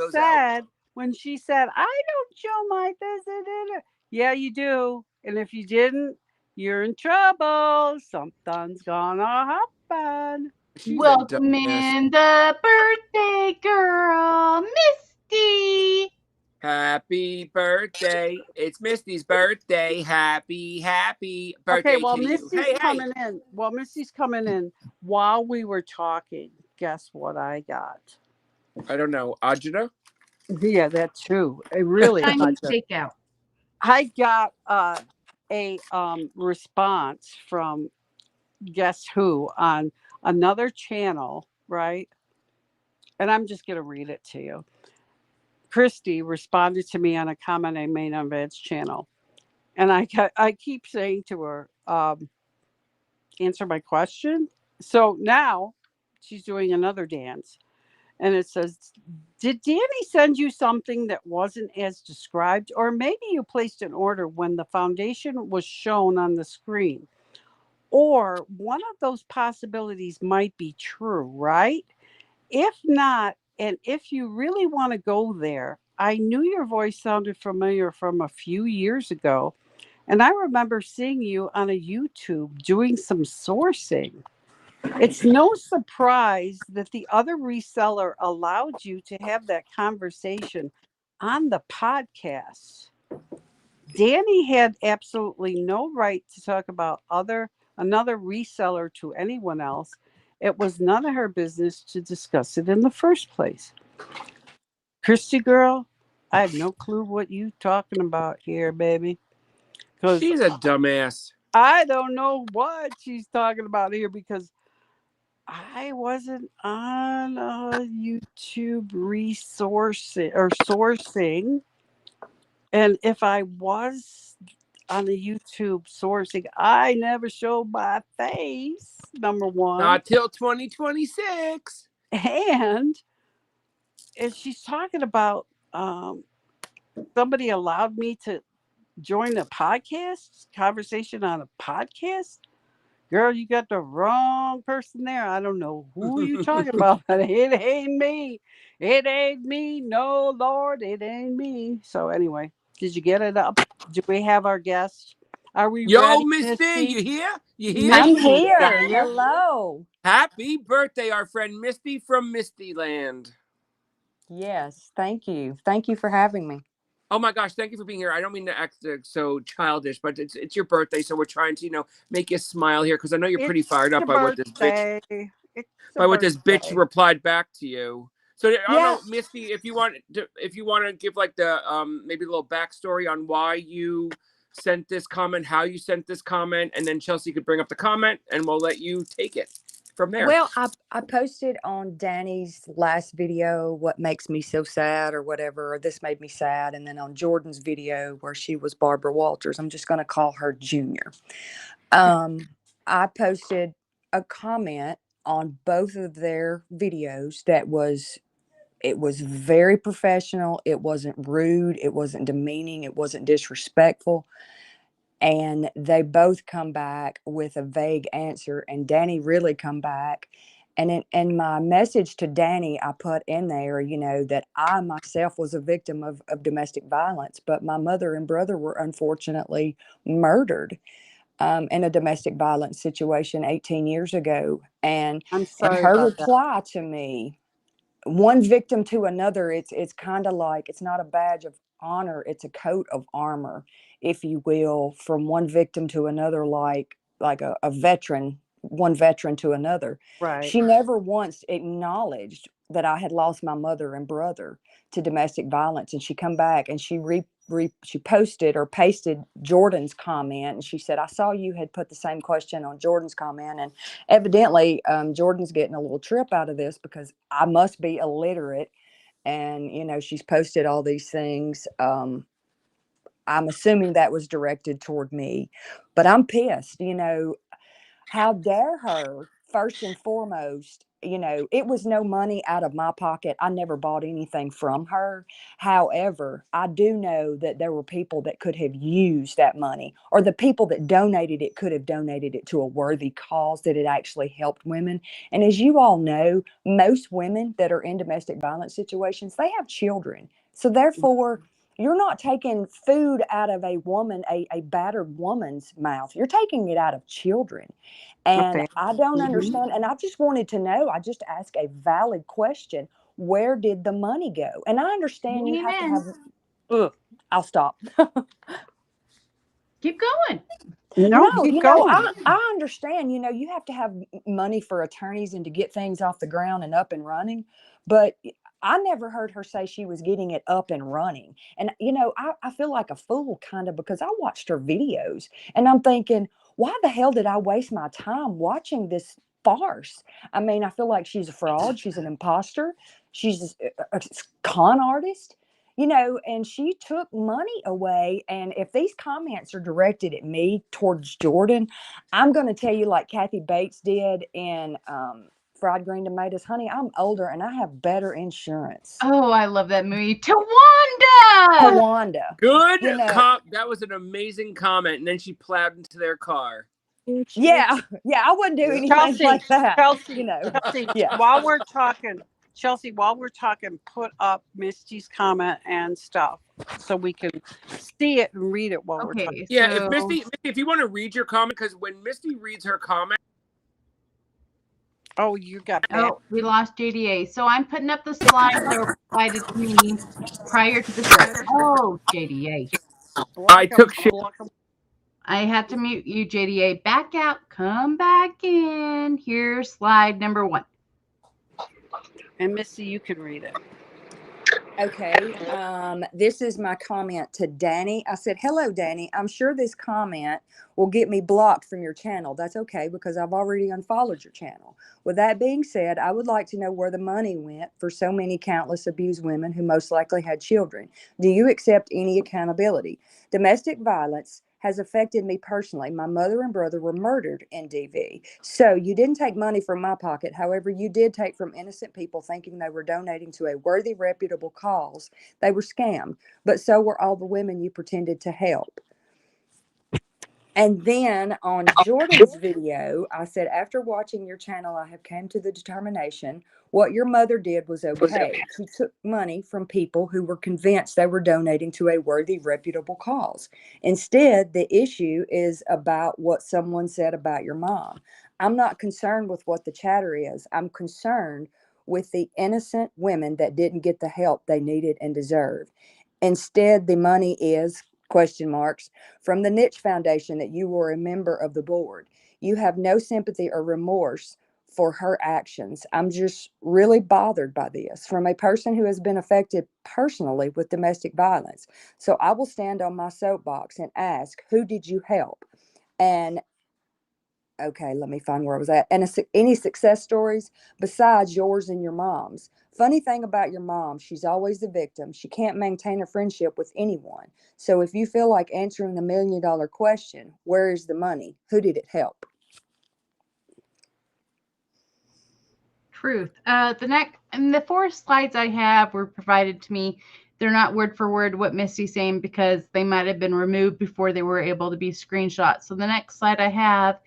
C: said, I don't show my visitor. Yeah, you do. And if you didn't, you're in trouble. Something's gonna happen.
A: She's a
B: Welcome
A: dumbass.
B: in the birthday girl, Misty.
A: Happy birthday. It's Misty's birthday. Happy birthday
C: Okay, well,
A: to you.
C: Misty's
A: Hey.
C: coming in. Well, Misty's coming in while we were talking. Guess what I got?
A: I don't know. Ajita?
C: Yeah, that too. It really is.
B: Chinese takeout.
C: I got a response from guess who on another channel, right? And I'm just going to read it to you. Christy responded to me on a comment I made on Ved's channel. And I keep saying to her, answer my question. So now she's doing another dance. And it says, did Danny send you something that wasn't as described? Or maybe you placed an order when the foundation was shown on the screen. Or one of those possibilities might be true, right? If not, and if you really want to go there, I knew your voice sounded familiar from a few years ago. And I remember seeing you on a YouTube doing some sourcing. It's no surprise that the other reseller allowed you to have that conversation on the podcast. Danny had absolutely no right to talk about another reseller to anyone else. It was none of her business to discuss it in the first place. Christy girl, I have no clue what you talking about here, baby.
A: She's a dumbass.
C: I don't know what she's talking about here because I wasn't on a YouTube sourcing. And if I was on the YouTube sourcing, I never showed my face, number one.
A: Not till 2026.
C: And she's talking about somebody allowed me to join a podcast, conversation on a podcast. Girl, you got the wrong person there. I don't know who you talking about, but it ain't me. It ain't me. No, Lord, it ain't me. So anyway, did you get it up? Do we have our guest? Are we
A: Yo,
C: ready,
A: Misty,
C: Misty?
A: you here? You here?
G: I'm
C: Misty.
G: here. Hello.
A: Happy birthday, our friend Misty from Mistyland.
G: Yes, thank you. Thank you for having me.
A: Oh my gosh, thank you for being here. I don't mean to act so childish, but it's your birthday, so we're trying to, make you smile here because I know you're pretty fired up by what this bitch replied back to you. So I don't know, Misty, if you want to give like the maybe a little backstory on why you sent this comment, how you sent this comment, and then Chelsea could bring up the comment and we'll let you take it from there.
G: Well, I posted on Danny's last video, what makes me so sad or whatever, or this made me sad. And then on Jordan's video where she was Barbara Walters, I'm just going to call her Junior. I posted a comment on both of their videos it was very professional. It wasn't rude. It wasn't demeaning. It wasn't disrespectful. And they both come back with a vague answer. And Danny really come back. And in my message to Danny, I put in there, that I myself was a victim of domestic violence, but my mother and brother were unfortunately murdered. in a domestic violence situation 18 years ago. And
C: I'm
G: in
C: sorry
G: her
C: about that.
G: reply to me, one victim to another, it's kind of like, it's not a badge of honor, it's a coat of armor, if you will, from one victim to another, like a veteran, one veteran to another.
C: Right.
G: She never once acknowledged that I had lost my mother and brother to domestic violence. And she come back and she posted or pasted Jordan's comment, and she said, I saw you had put the same question on Jordan's comment. And evidently Jordan's getting a little trip out of this because I must be illiterate. And, she's posted all these things. I'm assuming that was directed toward me, but I'm pissed. How dare her? First and foremost, it was no money out of my pocket. I never bought anything from her. However, I do know that there were people that could have used that money, or the people that donated it could have donated it to a worthy cause that it actually helped women. And as you all know, most women that are in domestic violence situations, they have children. So therefore, you're not taking food out of a woman, a battered woman's mouth. You're taking it out of children. And
C: Okay.
G: I don't
B: Mhm.
G: understand. And I just wanted to know, I just asked a valid question. Where did the money go? And I understand you have to have, I'll stop.
B: Keep going.
C: No,
G: No,
C: keep going.
G: I understand, you have to have money for attorneys and to get things off the ground and up and running. But I never heard her say she was getting it up and running. And, I feel like a fool kind of, because I watched her videos and I'm thinking, why the hell did I waste my time watching this farce? I mean, I feel like she's a fraud. She's an imposter. She's a con artist. And she took money away. And if these comments are directed at me towards Jordan, I'm going to tell you, like Kathy Bates did in Fried Green Tomatoes, honey, I'm older and I have better insurance.
B: Oh, I love that movie. Tawanda!
G: Tawanda.
A: Good
G: You
A: That was an amazing comment. And then she plowed into their car.
G: Yeah, I wouldn't do anything
C: Chelsea,
G: like that.
C: Chelsea,
G: Chelsea,
C: yeah. While we're talking, put up Misty's comment and stuff so we can see it and read it while we're talking.
B: Okay,
A: Yeah,
B: so
A: if Misty, if you want to read your comment, because when Misty reads her comment.
C: Oh, you got that.
B: Oh, we lost JDA. So I'm putting up the slides that were provided to me prior to the show. Oh, JDA.
A: I took shit.
B: I had to mute you, JDA. Back out, come back in. Here's slide number 1.
C: And Missy, you can read it.
G: Okay, this is my comment to Danny. I said, hello, Danny. I'm sure this comment will get me blocked from your channel. That's okay, because I've already unfollowed your channel. With that being said, I would like to know where the money went for so many countless abused women who most likely had children. Do you accept any accountability? Domestic violence has affected me personally. My mother and brother were murdered in DV. So you didn't take money from my pocket. However, you did take from innocent people thinking they were donating to a worthy, reputable cause. They were scammed, but so were all the women you pretended to help. And then on Jordan's video, I said, after watching your channel, I have come to the determination what your mother did was okay. She took money from people who were convinced they were donating to a worthy, reputable cause. Instead, the issue is about what someone said about your mom. I'm not concerned with what the chatter is. I'm concerned with the innocent women that didn't get the help they needed and deserved. Instead, the money is question marks from the Niche Foundation that you were a member of the board. You have no sympathy or remorse for her actions. I'm just really bothered by this from a person who has been affected personally with domestic violence. So I will stand on my soapbox and ask, who did you help? And okay, let me find where I was at. And any success stories besides yours and your mom's? Funny thing about your mom, she's always the victim. She can't maintain a friendship with anyone. So if you feel like answering the $1 million question, where is the money? Who did it help?
B: Truth. The 4 slides I have were provided to me. They're not word for word what Misty's saying because they might have been removed before they were able to be screenshot. So the next slide I have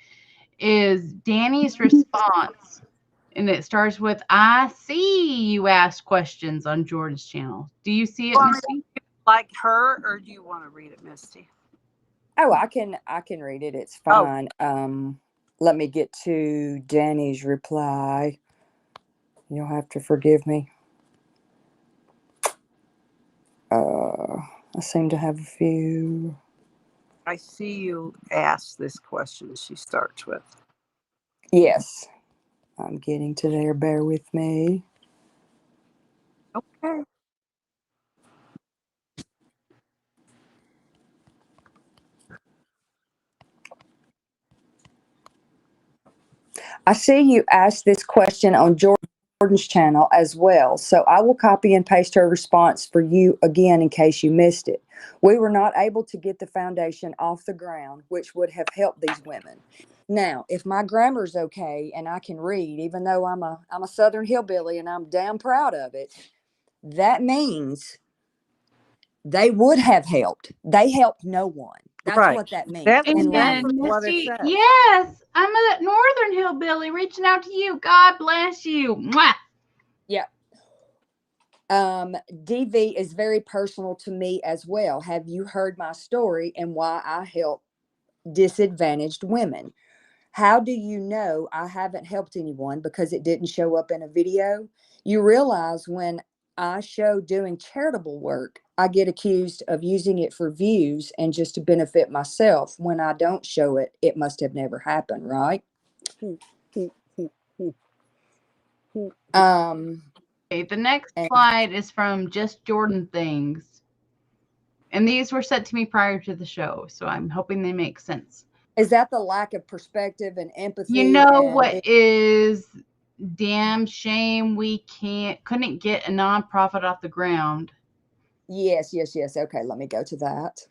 B: is Danny's response. And it starts with, I see you ask questions on Jordan's channel. Do you see it, Misty?
C: Like her, or do you want to read it, Misty?
G: Oh, I can read it. It's
E: Oh.
G: fine. Let me get to Danny's reply. You'll have to forgive me. I seem to have a few.
C: I see you ask this question, she starts with.
G: Yes, I'm getting to there. Bear with me.
C: Okay.
G: I see you asked this question on Jordan's channel as well, so I will copy and paste her response for you again in case you missed it. We were not able to get the foundation off the ground, which would have helped these women. Now, if my grammar's okay and I can read, even though I'm a Southern hillbilly and I'm damn proud of it, that means they would have helped. They helped no one. That's
C: Right.
G: what that means.
C: That's
G: And
C: exactly
B: Amen,
C: what it
B: Misty.
C: says.
B: Yes, I'm a northern hillbilly reaching out to you. God bless you. Mwah.
G: yeah. DV is very personal to me as well. Have you heard my story and why I help disadvantaged women? How do you know I haven't helped anyone because it didn't show up in a video? You realize when I show doing charitable work, I get accused of using it for views and just to benefit myself. When I don't show it, it must have never happened, right?
B: Okay, the next
G: And
B: slide is from Just Jordan Things. And these were sent to me prior to the show, so I'm hoping they make sense.
G: is that the lack of perspective and empathy?
B: You know
G: and
B: what is damn shame we couldn't get a nonprofit off the ground.
G: Yes. Okay, let me go to that.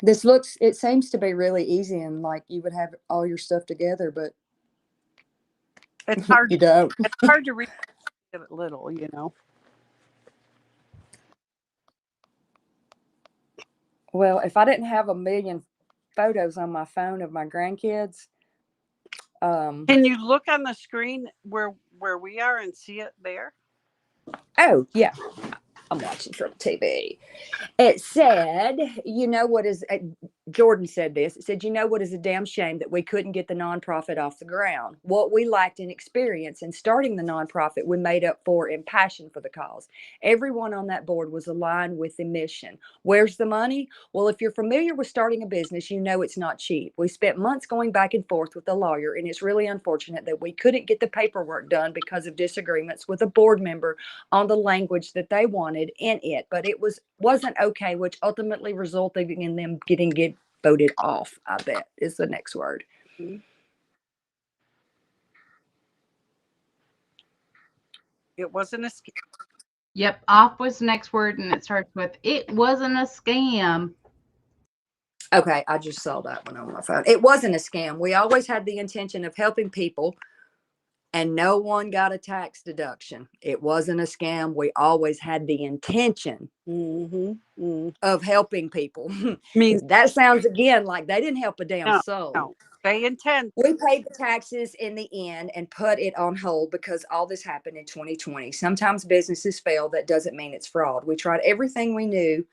G: It seems to be really easy and like you would have all your stuff together, but
C: It's hard.
G: you don't.
C: It's hard to read it little, you know.
G: Well, if I didn't have a million photos on my phone of my grandkids,
C: Can you look on the screen where we are and see it there?
G: oh yeah, I'm watching from TV. It said, Jordan said this. It said, what is a damn shame that we couldn't get the nonprofit off the ground. What we lacked in experience in starting the nonprofit, we made up for in passion for the cause. Everyone on that board was aligned with the mission. Where's the money? Well, if you're familiar with starting a business, you know it's not cheap. We spent months going back and forth with a lawyer, and it's really unfortunate that we couldn't get the paperwork done because of disagreements with a board member on the language that they wanted in it. But it wasn't okay, which ultimately resulted in them getting voted off, I bet is the next word.
C: It wasn't a scam.
B: Yep, off was the next word, and it starts with, it wasn't a scam.
G: Okay, I just saw that one on my phone. It wasn't a scam. We always had the intention of helping people, and no one got a tax deduction. It wasn't a scam. We always had the intention of helping people.
C: Means
G: That sounds again like they didn't help a damn soul.
C: no. They intend.
G: We paid the taxes in the end and put it on hold because all this happened in 2020. Sometimes businesses fail. That doesn't mean it's fraud. We tried everything we knew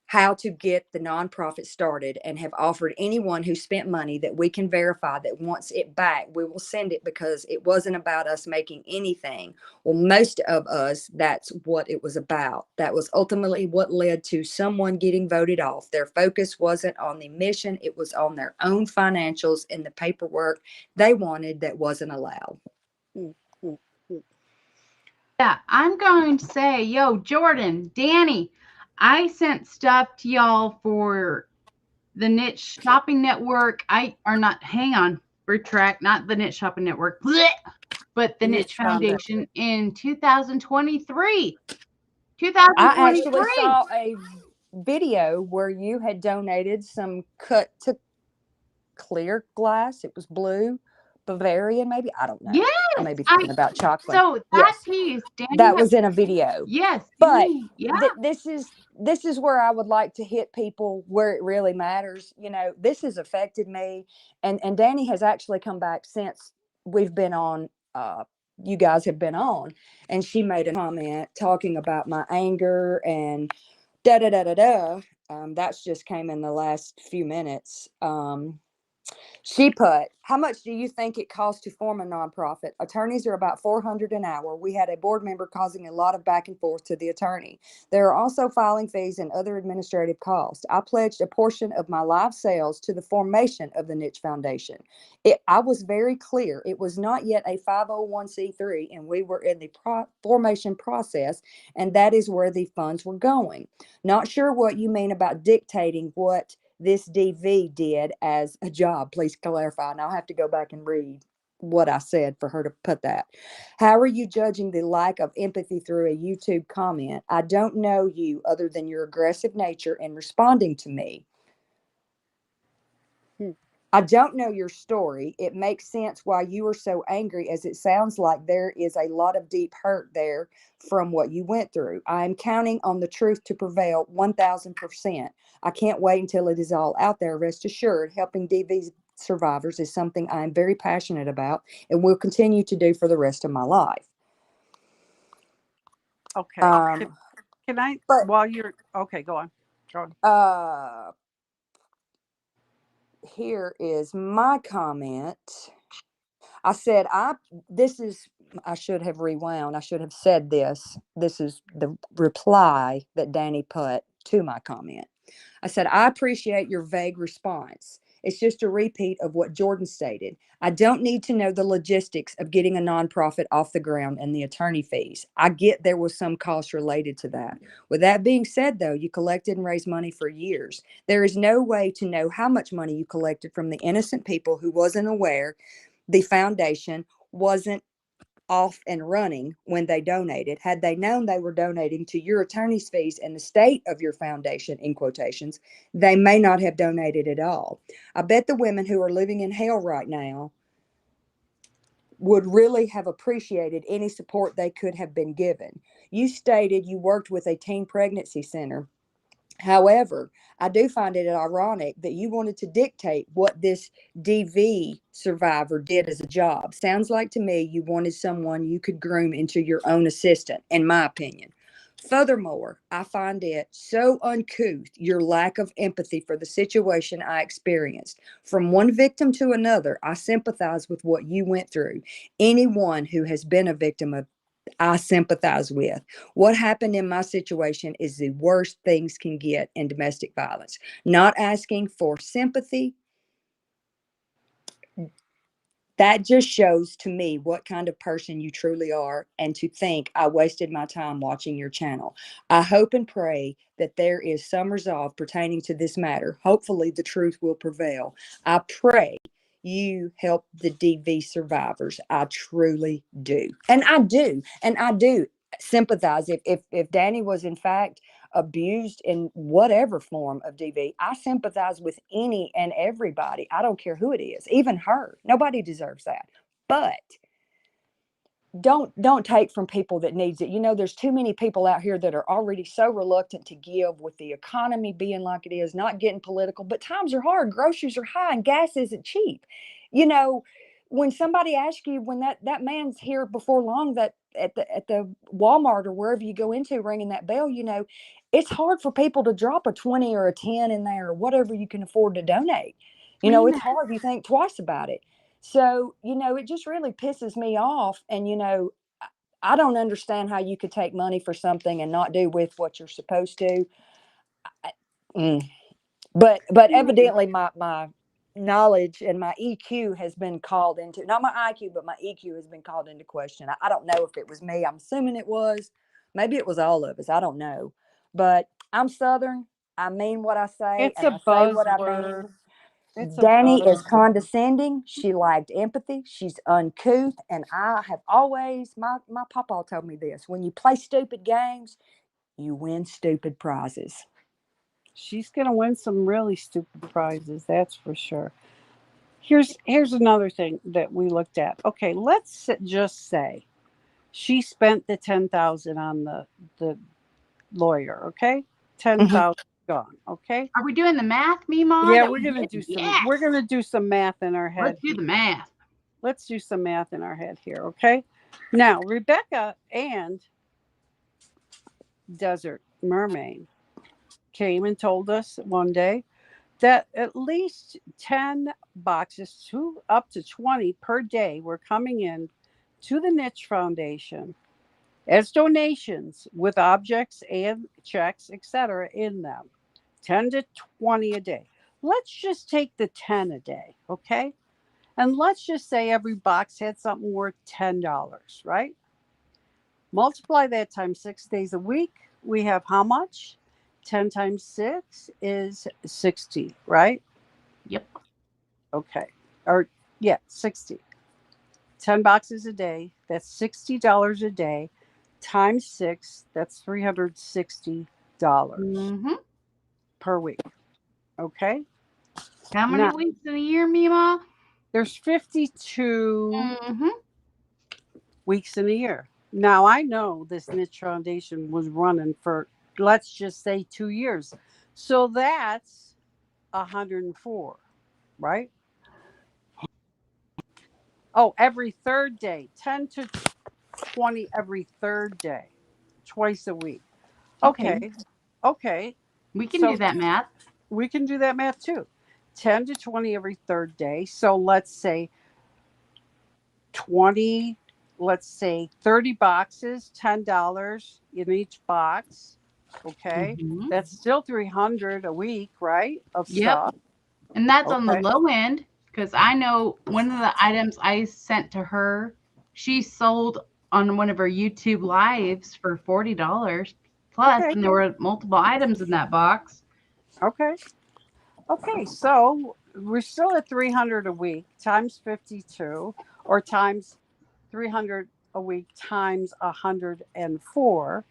G: how to get the nonprofit started and have offered anyone who spent money that we can verify that wants it back, we will send it, because it wasn't about us making anything. Well, most of us, that's what it was about. That was ultimately what led to someone getting voted off. Their focus wasn't on the mission. It was on their own financials and the paperwork they wanted that wasn't allowed.
B: Yeah, I'm going to say, yo, Jordan, Danny, I sent stuff to y'all for the Niche Shopping Network. Retract, not the Niche Shopping Network, but the Niche Foundation in 2023.
G: I actually saw a video where you had donated some cut to clear glass. It was blue, Bavarian, maybe. I don't know.
B: Yes,
G: I may be thinking about chocolate.
B: So that piece, Danny,
G: that was in a video.
B: Yes,
G: but
B: yeah.
G: This is where I would like to hit people where it really matters. This has affected me, and Danny has actually come back since we've been on. You guys have been on, and she made a comment talking about my anger and da da da da da. That's just came in the last few minutes. She put, how much do you think it costs to form a nonprofit? Attorneys are about $400 an hour. We had a board member causing a lot of back and forth to the attorney. There are also filing fees and other administrative costs. I pledged a portion of my live sales to the formation of the Niche Foundation. I was very clear. It was not yet a 501c3, and we were in the formation process, and that is where the funds were going. Not sure what you mean about dictating what this DV did as a job. Please clarify. And I'll have to go back and read what I said for her to put that. How are you judging the lack of empathy through a YouTube comment? I don't know you other than your aggressive nature in responding to me. I don't know your story. It makes sense why you are so angry, as it sounds like there is a lot of deep hurt there from what you went through. I am counting on the truth to prevail 1000%. I can't wait until it is all out there. Rest assured, helping DV survivors is something I am very passionate about and will continue to do for the rest of my life.
C: Okay.
G: Um,
C: Can I,
G: but-
C: while you're, okay, go on. Go on.
G: Here is my comment. I said, I should have rewound. I should have said this. This is the reply that Danny put to my comment. I said, I appreciate your vague response. It's just a repeat of what Jordan stated. I don't need to know the logistics of getting a nonprofit off the ground and the attorney fees. I get there was some cost related to that. With that being said, though, you collected and raised money for years. There is no way to know how much money you collected from the innocent people who wasn't aware the foundation wasn't off and running when they donated. Had they known they were donating to your attorney's fees and the state of your foundation, in quotations, they may not have donated at all. I bet the women who are living in hell right now would really have appreciated any support they could have been given. You stated you worked with a teen pregnancy center. However, I do find it ironic that you wanted to dictate what this DV survivor did as a job. Sounds like to me you wanted someone you could groom into your own assistant, in my opinion. Furthermore, I find it so uncouth, your lack of empathy for the situation I experienced. From one victim to another, I sympathize with what you went through. Anyone who has been a victim of I sympathize with. What happened in my situation is the worst things can get in domestic violence. Not asking for sympathy. That just shows to me what kind of person you truly are, and to think I wasted my time watching your channel. I hope and pray that there is some resolve pertaining to this matter. Hopefully the truth will prevail. I pray you help the DV survivors. I truly do. And I do. And I do sympathize. If Danny was in fact abused in whatever form of DV, I sympathize with any and everybody. I don't care who it is, even her. Nobody deserves that. But don't take from people that needs it. You know, there's too many people out here that are already so reluctant to give, with the economy being like it is, not getting political, but times are hard. Groceries are high and gas isn't cheap. You know, when somebody asks you, when that man's here before long, that at the Walmart or wherever you go into ringing that bell, you know, it's hard for people to drop a 20 or a 10 in there or whatever you can afford to donate. You know, it's hard. You think twice about it. So, you know, it just really pisses me off. And, you know, I don't understand how you could take money for something and not do with what you're supposed to. But evidently my knowledge and my EQ has been called into, not my IQ, but my EQ has been called into question. I don't know if it was me. I'm assuming it was. Maybe it was all of us. I don't know. But I'm Southern. I mean what I say.
C: It's
G: and
C: a
G: I say what I
C: buzzword.
G: mean.
C: It's a
G: Danny is
C: buzzword.
G: condescending. She lacked empathy. She's uncouth. And I have always, my papa told me this: when you play stupid games, you win stupid prizes.
C: She's going to win some really stupid prizes, that's for sure. Here's another thing that we looked at. Okay, let's just say she spent the 10,000 on the lawyer. Okay, 10,000 gone. Okay.
B: Are we doing the math, Mima?
C: Yeah,
B: that
C: we're
B: we
C: gonna
B: did?
C: do some.
B: Yes.
C: We're gonna do some math in our head.
B: Let's do the math.
C: Let's do some math in our head here. Okay. Now, Rebecca and Desert Mermaid came and told us one day that at least 10 boxes, up to 20 per day, were coming in to the Niche Foundation as donations with objects and checks, etc. in them. 10 to 20 a day. Let's just take the 10 a day, okay? And let's just say every box had something worth $10, right? Multiply that times 6 days a week. We have how much? 10 times 6 is 60, right?
B: Yep.
C: Okay. Or, yeah, 60. 10 boxes a day. That's $60 a day. Times 6, that's $360
B: Mm-hmm.
C: per week. Okay?
B: How many
C: Now,
B: weeks in a year, Mima?
C: there's 52
B: Mm-hmm.
C: weeks in a year. Now, I know this Niche Foundation was running for, let's just say, 2 years. So that's 104, right? Oh, every third day, 10 to 20 every third day, twice a week. Okay.
B: We can
C: So
B: do that math.
C: we can do that math too. 10 to 20 every third day. So let's say 20, let's say 30 boxes, $10 in each box. Okay.
B: Mhm.
C: That's still 300 a week, right? Of
B: Yep.
C: stuff.
B: And that's on the
C: Okay.
B: low end, because I know one of the items I sent to her, she sold on one of her YouTube lives for $40 plus,
C: Okay.
B: and there were multiple items in that box.
C: Okay. So we're still at 300 a week times 52, or times 300 a week times 104.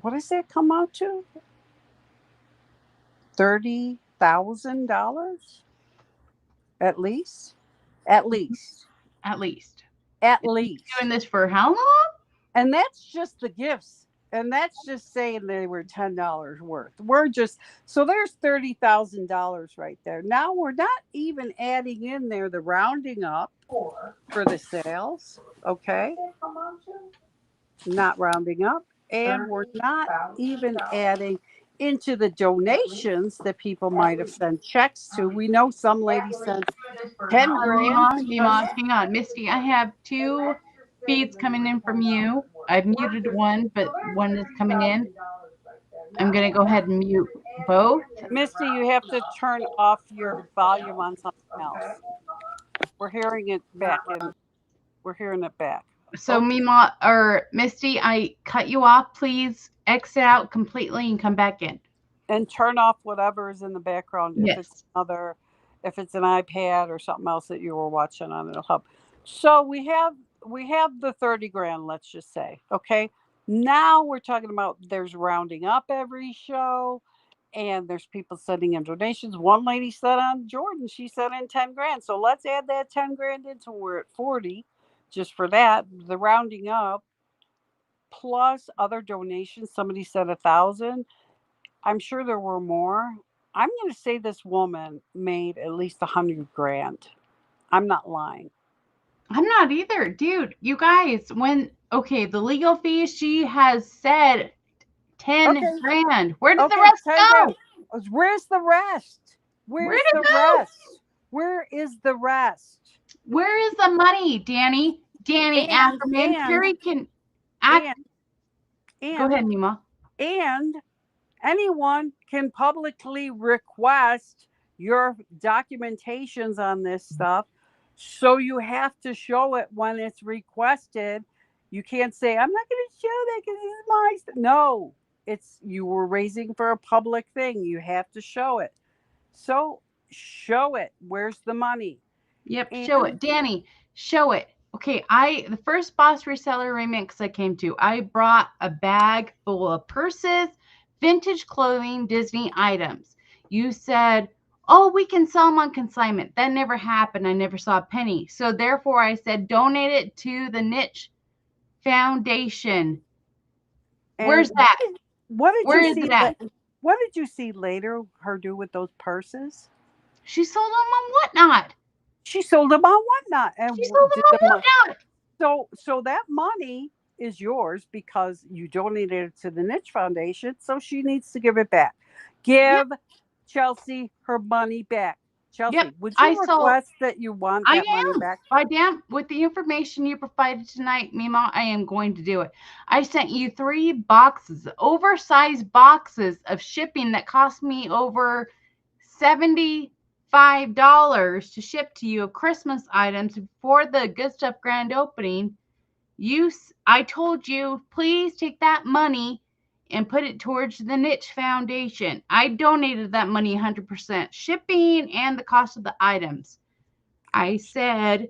C: What does that come out to? $30,000 at least. At least.
B: At least.
C: At
B: Is she
C: least.
B: doing this for how long?
C: And that's just the gifts. And that's just saying they were $10 worth. We're just, so there's $30,000 right there. Now we're not even adding in there the rounding up for the sales. Okay. Not rounding up. And we're not even adding into the donations that people might have sent checks to. We know some lady sent 10 grand.
B: Mima, hang on. Misty, I have 2 feeds coming in from you. I've muted one, but one is coming in. I'm going to go ahead and mute both.
C: Misty, you have to turn off your volume on something else. We're hearing it back in. We're hearing it back.
B: So
C: Okay.
B: Mima or Misty, I cut you off. Please exit out completely and come back in.
C: And turn off whatever is in the background.
B: Yes.
C: If it's an iPad or something else that you were watching on, it'll help. So we have the 30 grand, let's just say. Okay. Now we're talking about there's rounding up every show, and there's people sending in donations. One lady said on Jordan, she sent in 10 grand. So let's add that 10 grand into, we're at 40 just for that. The rounding up plus other donations. Somebody said 1,000. I'm sure there were more. I'm going to say this woman made at least 100 grand. I'm not lying.
B: I'm not either. Dude, you guys, the legal fees, she has said 10
C: Okay.
B: grand. Where did the
C: Okay,
B: rest
C: 10
B: go?
C: grand. Where's the rest?
B: Where
C: Where's
B: did
C: the
B: it go?
C: rest? Where is the rest?
B: Where is the money, Danny? Danny Ackerman. Carrie can
C: And
B: go ahead, Mima.
C: And anyone can publicly request your documentations on this stuff. So you have to show it when it's requested. You can't say, I'm not going to show that because this is my stuff. No, you were raising for a public thing. You have to show it. So show it. Where's the money?
B: Yep, show it. Danny, show it. Okay, the first Boss Reseller Remix I came to, I brought a bag full of purses, vintage clothing, Disney items. You said, oh, we can sell them on consignment. That never happened. I never saw a penny. So therefore I said, donate it to the Niche Foundation. Where's that?
C: Where is
B: it at?
C: What did you see later her do with those purses?
B: She sold them on Whatnot.
C: She sold them on Whatnot. And
B: she sold them on Whatnot.
C: So that money is yours because you donated it to the Niche Foundation, so she needs to give it back.
B: Yep.
C: Give Chelsea her money back.
B: Yep.
C: Chelsea, would
B: I
C: you
B: saw.
C: request that you want
B: I
C: that money
B: am.
C: back?
B: By damn, with the information you provided tonight, Mima, I am going to do it. I sent you 3 boxes, oversized boxes of shipping that cost me over $75 to ship to you of Christmas items before the Good Stuff grand opening. I told you, please take that money and put it towards the Niche Foundation. I donated that money 100%, shipping and the cost of the items. I said,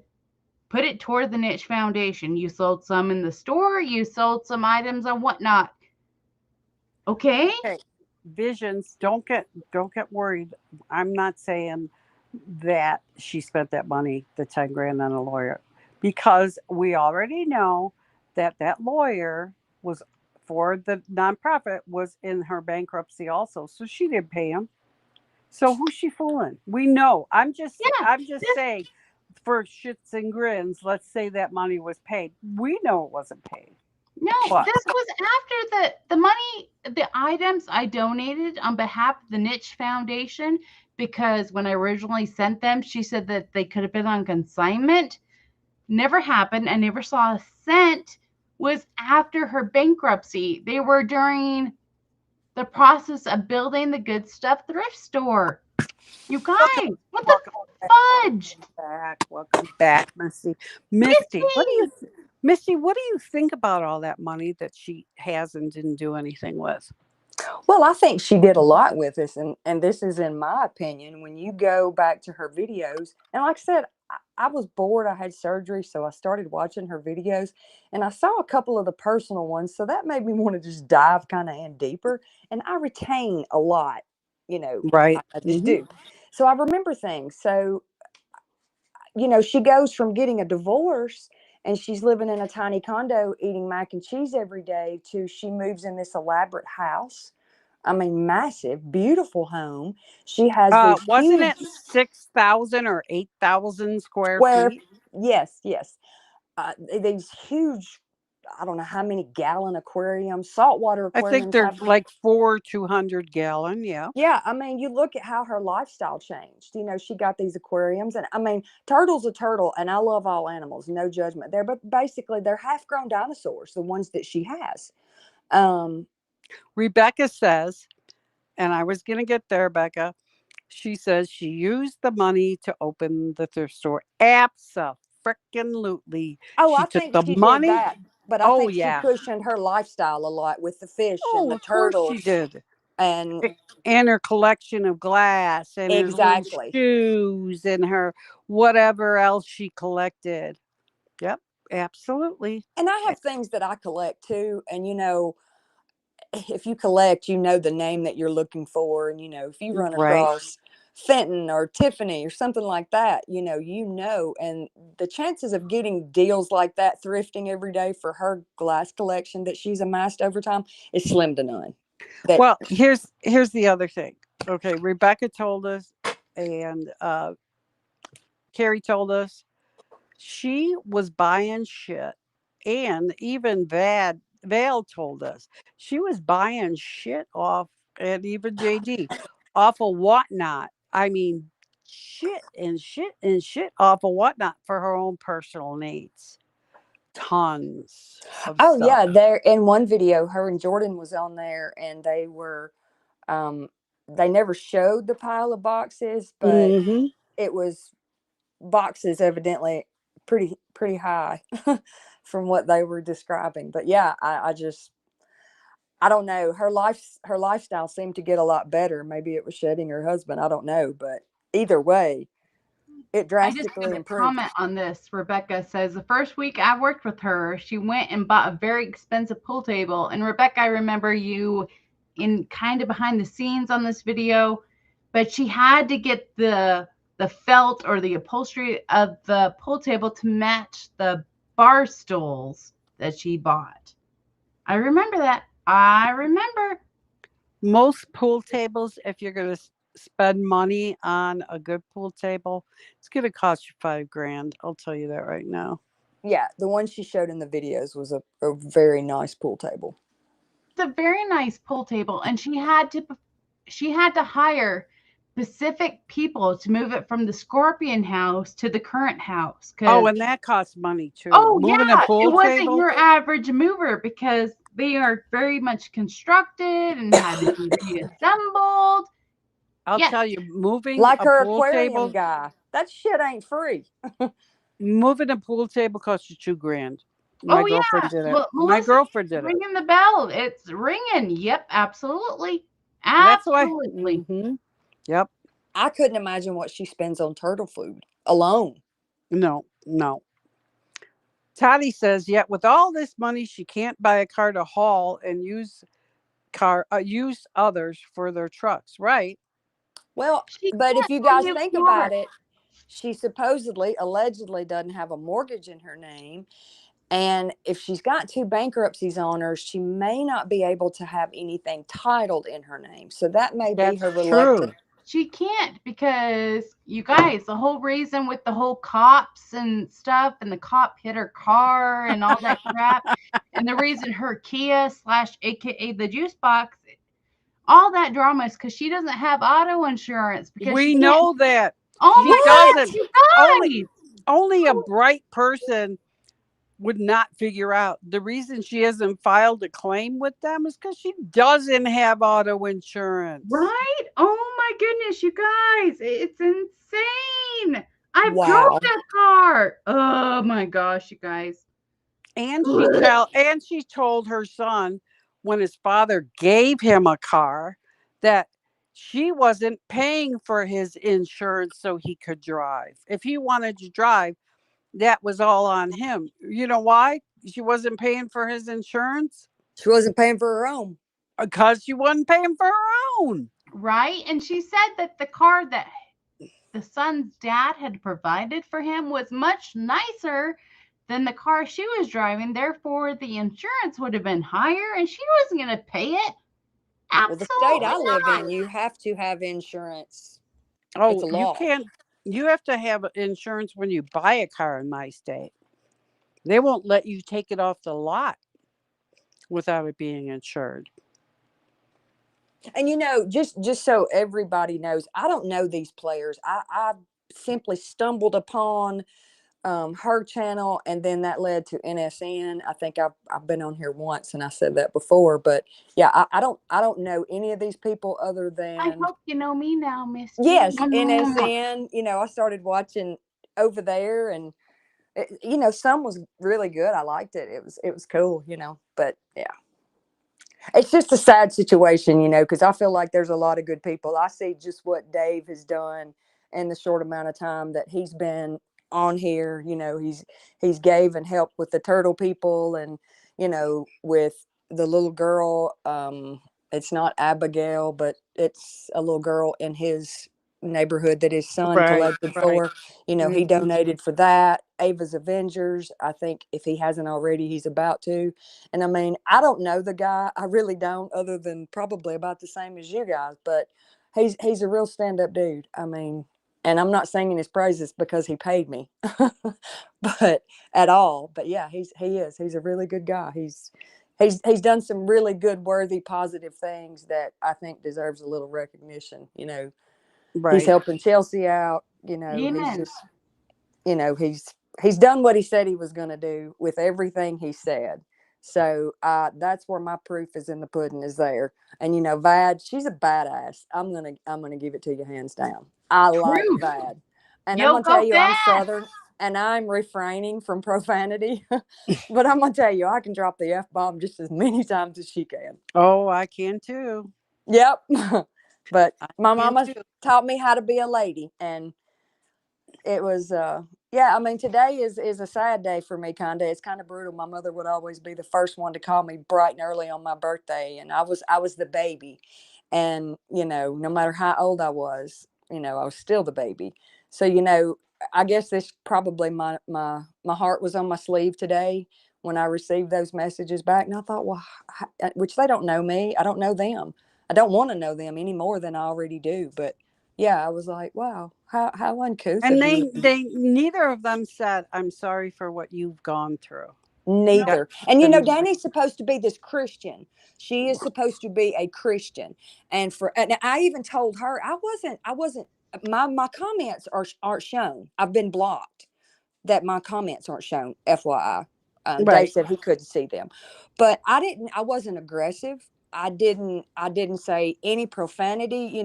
B: put it toward the Niche Foundation. You sold some in the store. You sold some items and whatnot. Okay?
C: Okay. Visions, don't get worried. I'm not saying that she spent that money, the 10 grand on a lawyer, because we already know that lawyer was for the nonprofit was in her bankruptcy also. So she didn't pay him. So who's she fooling? We know. I'm just
B: Yeah. This,
C: saying, for shits and grins, let's say that money was paid. We know it wasn't paid.
B: no,
C: But
B: this was after the money, the items I donated on behalf of the Niche Foundation, because when I originally sent them, she said that they could have been on consignment. Never happened. I never saw a cent. Was after her bankruptcy. They were during the process of building the Good Stuff thrift store. You guys, what the fudge?
C: Welcome back, Misty. Misty, what do you think about all that money that she has and didn't do anything with?
G: Well, I think she did a lot with this, and this is in my opinion. When you go back to her videos, and like I said, I was bored. I had surgery, so I started watching her videos, and I saw a couple of the personal ones, so that made me want to just dive kind of in deeper. And I retain a lot,
C: Right.
G: I just do. So I remember things. So, she goes from getting a divorce and she's living in a tiny condo eating mac and cheese every day to she moves in this elaborate house. I mean, massive, beautiful home. She has these
C: Wasn't
G: huge,
C: it 6,000 or 8,000 square
G: square,
C: feet?
G: yes, these huge, I don't know how many gallon aquariums, saltwater
C: I think
G: aquariums.
C: they're like 200 gallon. Yeah.
G: Yeah, I mean, you look at how her lifestyle changed. She got these aquariums, and I mean, turtle's a turtle, and I love all animals, no judgment there. But basically, they're half-grown dinosaurs, the ones that she has.
C: Rebecca says, and I was going to get there, Becca. She says she used the money to open the thrift store. Abso-freaking-lutely.
G: Oh,
C: She
G: I
C: took
G: think
C: the
G: she did
C: money.
G: that, but I
C: Oh,
G: think she
C: yeah.
G: cushioned her lifestyle a lot with the fish and
C: Oh,
G: the
C: of course she
G: turtles,
C: did.
G: and
C: And her collection of glass and her little
G: exactly.
C: shoes and her whatever else she collected. Yep, absolutely.
G: And I have things that I collect too, and if you collect, the name that you're looking for, and if you run
C: Right.
G: across Fenton or Tiffany or something like that, and the chances of getting deals like that thrifting every day for her glass collection that she's amassed over time is slim to none.
C: Well, here's the other thing. Okay, Rebecca told us, and Carrie told us she was buying shit, and even Val told us she was buying shit off, and even JD off of Whatnot. I mean, shit and shit and shit off of Whatnot for her own personal needs. Tons of
G: Oh
C: stuff.
G: yeah, there in one video, her and Jordan was on there, and they were, they never showed the pile of boxes, but it was boxes evidently pretty high from what they were describing. But yeah, I don't know, her lifestyle seemed to get a lot better. Maybe it was shedding her husband, I don't know, but either way it
B: I just
G: drastically
B: have a
G: improved.
B: comment on this. Rebecca says the first week I worked with her, she went and bought a very expensive pool table. And Rebecca, I remember you in kind of behind the scenes on this video, but she had to get the felt or the upholstery of the pool table to match the bar stools that she bought. I remember that. I remember.
C: Most pool tables, if you're going to spend money on a good pool table, it's going to cost you $5,000. I'll tell you that right now.
G: Yeah, the one she showed in the videos was a very nice pool table.
B: It's a very nice pool table, and she had to hire specific people to move it from the Scorpion house to the current house.
C: Oh,
B: Because
C: and that costs money too.
B: oh
C: Moving a
B: yeah, it
C: pool
B: wasn't
C: table.
B: your average mover because they are very much constructed and had to be reassembled.
C: I'll
B: Yes,
C: tell you, moving
G: Like
C: a
G: her
C: pool
G: aquarium
C: table,
G: guy. That shit ain't free.
C: moving a pool table costs you $2,000. My
B: oh
C: girlfriend
B: yeah.
C: did it.
B: Well,
C: My
B: Melissa,
C: girlfriend did it.
B: ringing the bell. It's ringing. Yep, absolutely,
C: That's why.
B: absolutely.
C: Yep.
G: I couldn't imagine what she spends on turtle food alone.
C: No. Toddy says, yet with all this money, she can't buy a car to haul and use others for their trucks, right?
G: Well,
B: She
G: but if
B: can't
G: you
B: buy
G: guys
B: new
G: think
B: cars.
G: about it, she supposedly, allegedly doesn't have a mortgage in her name. And if she's got 2 bankruptcies on her, she may not be able to have anything titled in her name. So that may be
C: That's
G: her
C: true.
G: reluctance.
B: She can't because you guys, the whole reason with the whole cops and stuff, and the cop hit her car and all that crap, and the reason her Kia / AKA the juice box, all that drama is because she doesn't have auto insurance because
C: We
B: she can't.
C: know that.
B: Oh
C: He
B: my goodness,
C: doesn't.
B: you
C: Only
B: guys!
C: only a bright person would not figure out the reason she hasn't filed a claim with them is because she doesn't have auto insurance.
B: Right? Oh my goodness, you guys, it's insane. I
G: Wow.
B: drove that car. Oh my gosh, you guys.
C: And she told her son when his father gave him a car that she wasn't paying for his insurance so he could drive. If he wanted to drive, that was all on him. You know why? She wasn't paying for his insurance?
G: She wasn't paying for her own.
C: Because she wasn't paying for her own.
B: Right? And she said that the car that the son's dad had provided for him was much nicer than the car she was driving. Therefore, the insurance would have been higher and she wasn't going to pay it.
G: Well, the state I
B: Absolutely
G: live
B: not.
G: in, you have to have insurance. It's
C: Oh,
G: a
C: you
G: law.
C: can't. You have to have insurance when you buy a car in my state. They won't let you take it off the lot without it being insured.
G: And just so everybody knows, I don't know these players. I simply stumbled upon her channel, and then that led to NSN. I think I've been on here once, and I said that before, but yeah, I don't know any of these people other
B: I
G: than
B: hope you know me now, Miss G.
G: yes, NSN. I started watching over there, and some was really good. I liked it. It was cool. But yeah. It's just a sad situation, because I feel like there's a lot of good people. I see just what Dave has done in the short amount of time that he's been on here. He's gave and helped with the turtle people, and with the little girl. It's not Abigail, but it's a little girl in his neighborhood that his son collected for. He donated for that. Ava's Avengers. I think if he hasn't already, he's about to. And I mean, I don't know the guy. I really don't, other than probably about the same as you guys. But he's a real stand-up dude. I mean, and I'm not singing his praises because he paid me, but at all. But yeah, he is. He's a really good guy. He's done some really good, worthy, positive things that I think deserves a little recognition.
C: Right.
G: He's helping Chelsea out. He's just, he's done what he said he was going to do with everything he said. So that's where my proof is in the pudding is there. And Vad, she's a badass. I'm gonna give it to you hands down. I like Vad, and I'm gonna tell you I'm Southern, and I'm refraining from profanity. But I'm gonna tell you I can drop the F-bomb just as many times as she can.
C: Oh, I can too.
G: Yep. But my mama taught me how to be a lady, and it was yeah, I mean, today is a sad day for me, kind of. It's kind of brutal. My mother would always be the first one to call me bright and early on my birthday, and I was the baby. And no matter how old I was still the baby. So I guess this probably my heart was on my sleeve today when I received those messages back, and I thought, well, which they don't know me, I don't know them, I don't want to know them any more than I already do, but yeah, I was like, wow, how uncouth
C: And
G: of you.
C: they neither of them said, "I'm sorry for what you've gone through." That
G: Neither. And
C: and
G: Danny's supposed to be this Christian. She is supposed to be a Christian. And I even told her I wasn't my comments aren't shown. I've been blocked. That my comments aren't shown, FYI. Dave
C: right.
G: said he couldn't see them. But I wasn't aggressive. I didn't say any profanity,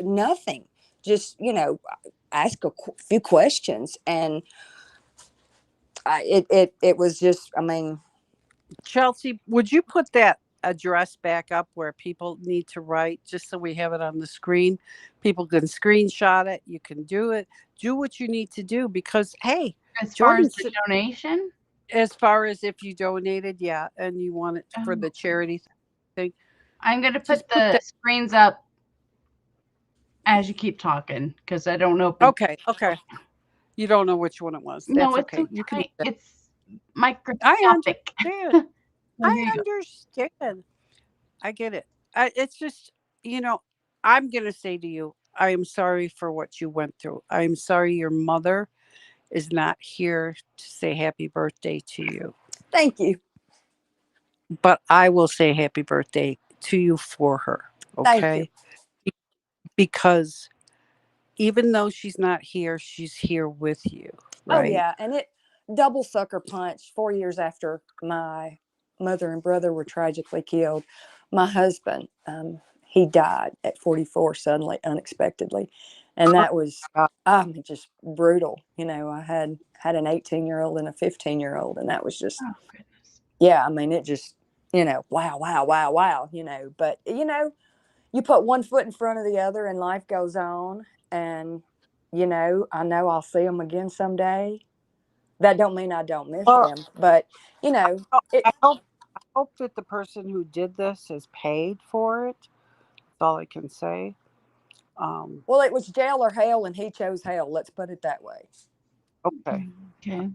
G: nothing. Just, ask a few questions, and it was just, I mean,
C: Chelsea, would you put that address back up where people need to write, just so we have it on the screen? People can screenshot it. You can do it. Do what you need to do, because hey,
B: As far as
C: Jordan
B: the
C: said,
B: donation,
C: as far as if you donated, yeah, and you want it for the
B: Oh.
C: charity thing,
B: I'm going to
C: just
B: put
C: put
B: the
C: that.
B: screens up as you keep talking because I don't know if
C: Okay. You don't know which one it was. That's
B: No, it's
C: okay.
B: so
C: You can do
B: tiny.
C: that.
B: It's
C: I
B: microscopic.
C: understand.
B: Oh, here
C: I
B: you go.
C: understand. I get it. It's just, I'm going to say to you, I am sorry for what you went through. I am sorry your mother is not here to say happy birthday to you.
G: thank you.
C: But I will say happy birthday to you for her.
G: Thank
C: Okay?
G: you.
C: Because even though she's not here, she's here with you.
G: Oh
C: Right?
G: yeah, and it double sucker punch. 4 years after my mother and brother were tragically killed, my husband, he died at 44 suddenly, unexpectedly, and that was,
C: God.
G: just brutal. I had an 18-year-old and a 15-year-old, and that was just,
B: Oh, goodness.
G: yeah. I mean, it just, wow, wow, wow, wow. But you put one foot in front of the other, and life goes on, and I know I'll see them again someday. That don't mean I don't miss
C: Well,
G: them, but it.
C: I hope that the person who did this is paid for it. That's all I can say.
G: Well, it was jail or hell, and he chose hell. Let's put it that way.
C: Okay.
B: Okay.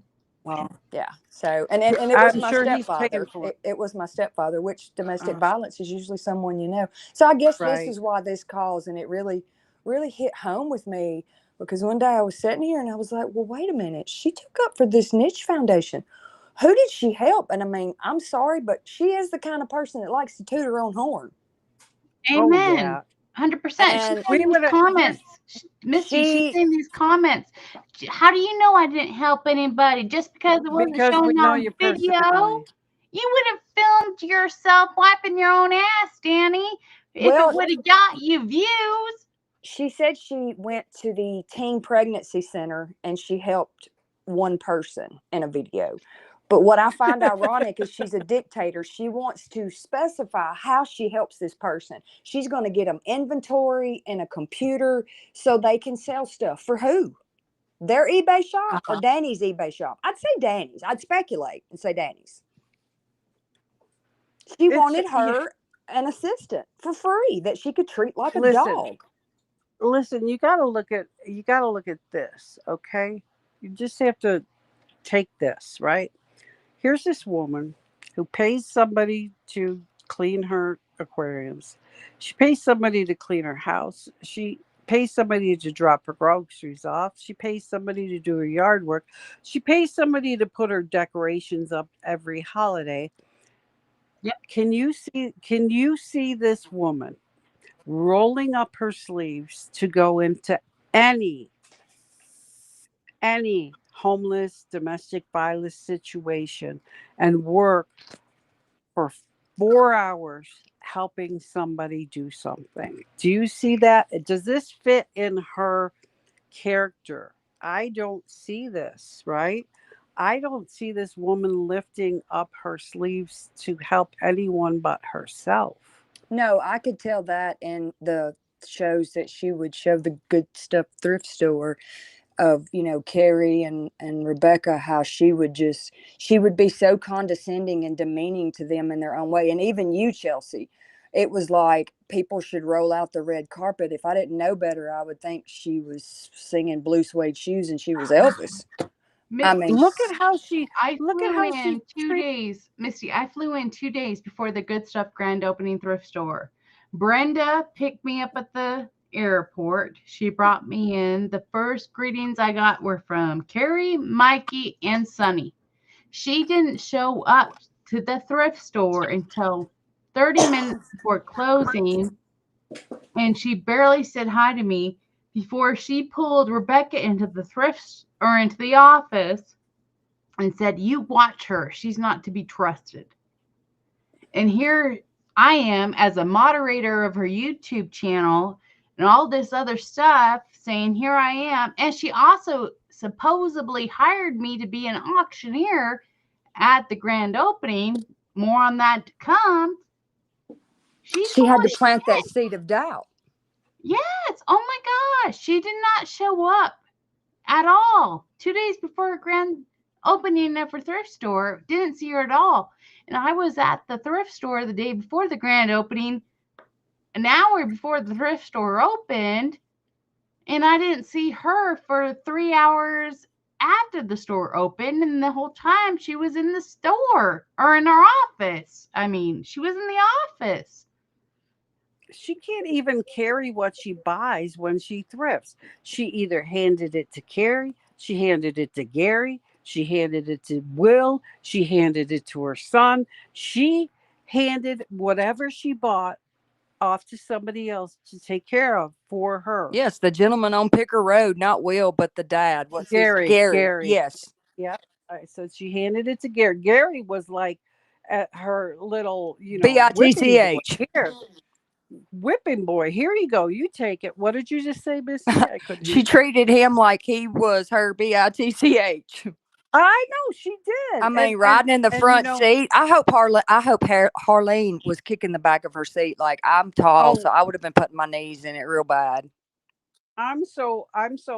C: Well,
G: Yeah. So, and it was
C: I'm
G: my
C: sure he's paying
G: stepfather.
C: for it.
G: It was my stepfather, which domestic
C: Uh,
G: violence is usually someone you know. So I guess this
C: right.
G: is why this calls, and it really, really hit home with me, because one day I was sitting here and I was like, well, wait a minute. She took up for this niche foundation. Who did she help? And I mean, I'm sorry, but she is the kind of person that likes to toot her own horn.
C: Oh
B: Amen.
C: yeah.
B: 100%. She's
G: And
C: We
B: saying these
C: would have.
B: comments. Misty, she's
G: she,
B: saying these comments. How do you know I didn't help anybody? Just because it wasn't
C: Because we
B: shown
C: know
B: on
C: you
B: video?
C: personally.
B: You would have filmed yourself wiping your own ass, Danny, if it
G: well,
B: would have got you views.
G: she said she went to the teen pregnancy center and she helped one person in a video. But what I find ironic is she's a dictator. She wants to specify how she helps this person. She's going to get them inventory and a computer so they can sell stuff. For who? Their eBay shop or Danny's eBay shop? I'd say Danny's. I'd speculate and say Danny's. She wanted her an assistant for free that she could treat like a dog.
C: Listen, you gotta look at this, okay? You just have to take this, right? Here's this woman who pays somebody to clean her aquariums. She pays somebody to clean her house. She pays somebody to drop her groceries off. She pays somebody to do her yard work. She pays somebody to put her decorations up every holiday.
B: Yep.
C: Can you see this woman rolling up her sleeves to go into any homeless domestic violence situation and work for 4 hours helping somebody do something? Do you see that? Does this fit in her character? I don't see this, right? I don't see this woman lifting up her sleeves to help anyone but herself.
G: No, I could tell that in the shows that she would show, the Good Stuff thrift store of, Carrie and Rebecca, how she would be so condescending and demeaning to them in their own way. And even you, Chelsea, it was like people should roll out the red carpet. If I didn't know better, I would think she was singing Blue Suede Shoes and she was Elvis. I mean,
C: Look at how she
B: I
C: look at
B: flew
C: how
B: in
C: she
B: 2 days. Misty, I flew in 2 days before the Good Stuff grand opening thrift store. Brenda picked me up at the airport. She brought me in. The first greetings I got were from Carrie, Mikey, and Sunny. She didn't show up to the thrift store until 30 minutes before closing, and she barely said hi to me before she pulled Rebecca into the into the office and said, "You watch her. She's not to be trusted." And here I am as a moderator of her YouTube channel and all this other stuff saying, "Here I am." And she also supposedly hired me to be an auctioneer at the grand opening. More on that to come. She's
G: She had
B: full
G: to
B: of
G: plant that
B: shit.
G: seed of doubt.
B: Yes. Oh my gosh. She did not show up at all. 2 days before her grand opening of her thrift store, didn't see her at all. And I was at the thrift store the day before the grand opening, an hour before the thrift store opened, and I didn't see her for 3 hours after the store opened. And the whole time she was in the store or in her office. I mean, she was in the office.
C: She can't even carry what she buys when she thrifts. She either handed it to Carrie, she handed it to Gary, she handed it to Will, she handed it to her son. She handed whatever she bought off to somebody else to take care of for her.
G: Yes, the gentleman on Picker Road, not Will, but the dad. What's his Gary?
C: Gary.
G: Yes.
C: Yeah. So she handed it to Gary. Gary was like at her little,
G: BITCH.
C: Here, whipping boy. Here you go. You take it. What did you just say, Missy? I couldn't hear
G: She
C: you.
G: treated him like he was her BITCH.
C: I know she did.
G: I mean, riding in the front seat. I hope Harlene was kicking the back of her seat. Like, I'm tall, so I would have been putting my knees in it real bad.
C: I'm so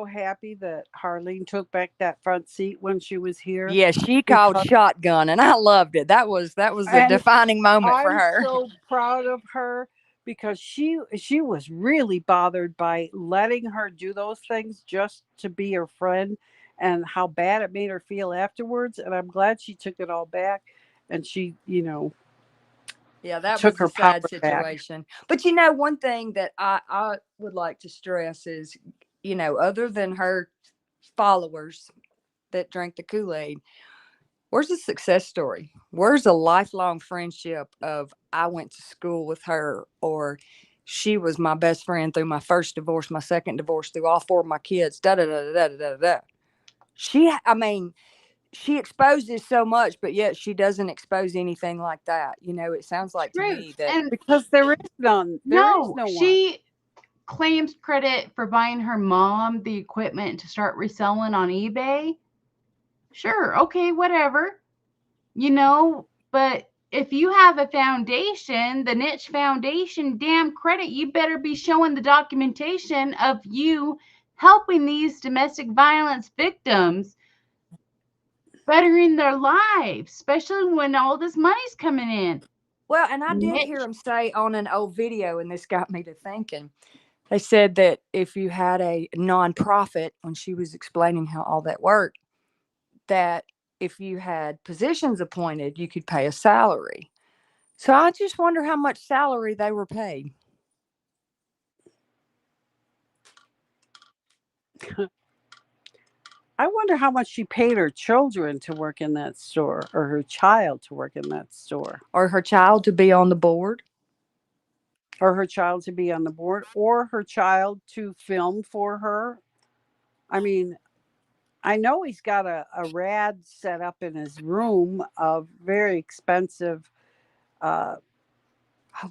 C: happy that Harlene took back that front seat when she was here.
G: Yeah, she called shotgun, and I loved it. That was a defining moment for her.
C: I'm so proud of her because she was really bothered by letting her do those things just to be her friend, and how bad it made her feel afterwards. And I'm glad she took it all back, and she,
G: yeah, that
C: took
G: was
C: her
G: a sad
C: power
G: situation.
C: back.
G: But one thing that I would like to stress is, other than her followers that drank the Kool-Aid, where's the success story? Where's a lifelong friendship of I went to school with her, or she was my best friend through my first divorce, my second divorce, through all 4 of my kids, da da da da da da da. She exposes so much, but yet she doesn't expose anything like that. It sounds like to me that
B: And
C: because there is none. There is no one.
B: She claims credit for buying her mom the equipment to start reselling on eBay. Sure, okay, whatever. But if you have a foundation, the Niche Foundation, damn credit, you better be showing the documentation of you helping these domestic violence victims, bettering their lives, especially when all this money's coming in.
G: Well, and I did hear him say on an old video, and this got me to thinking. They said that if you had a nonprofit, when she was explaining how all that worked, that if you had positions appointed, you could pay a salary. So I just wonder how much salary they were paid.
C: I wonder how much she paid her children to work in that store, or her child to work in that store.
G: Or her child to be on the board.
C: Or her child to be on the board, or her child to film for her. I mean, I know he's got a rad set up in his room of very expensive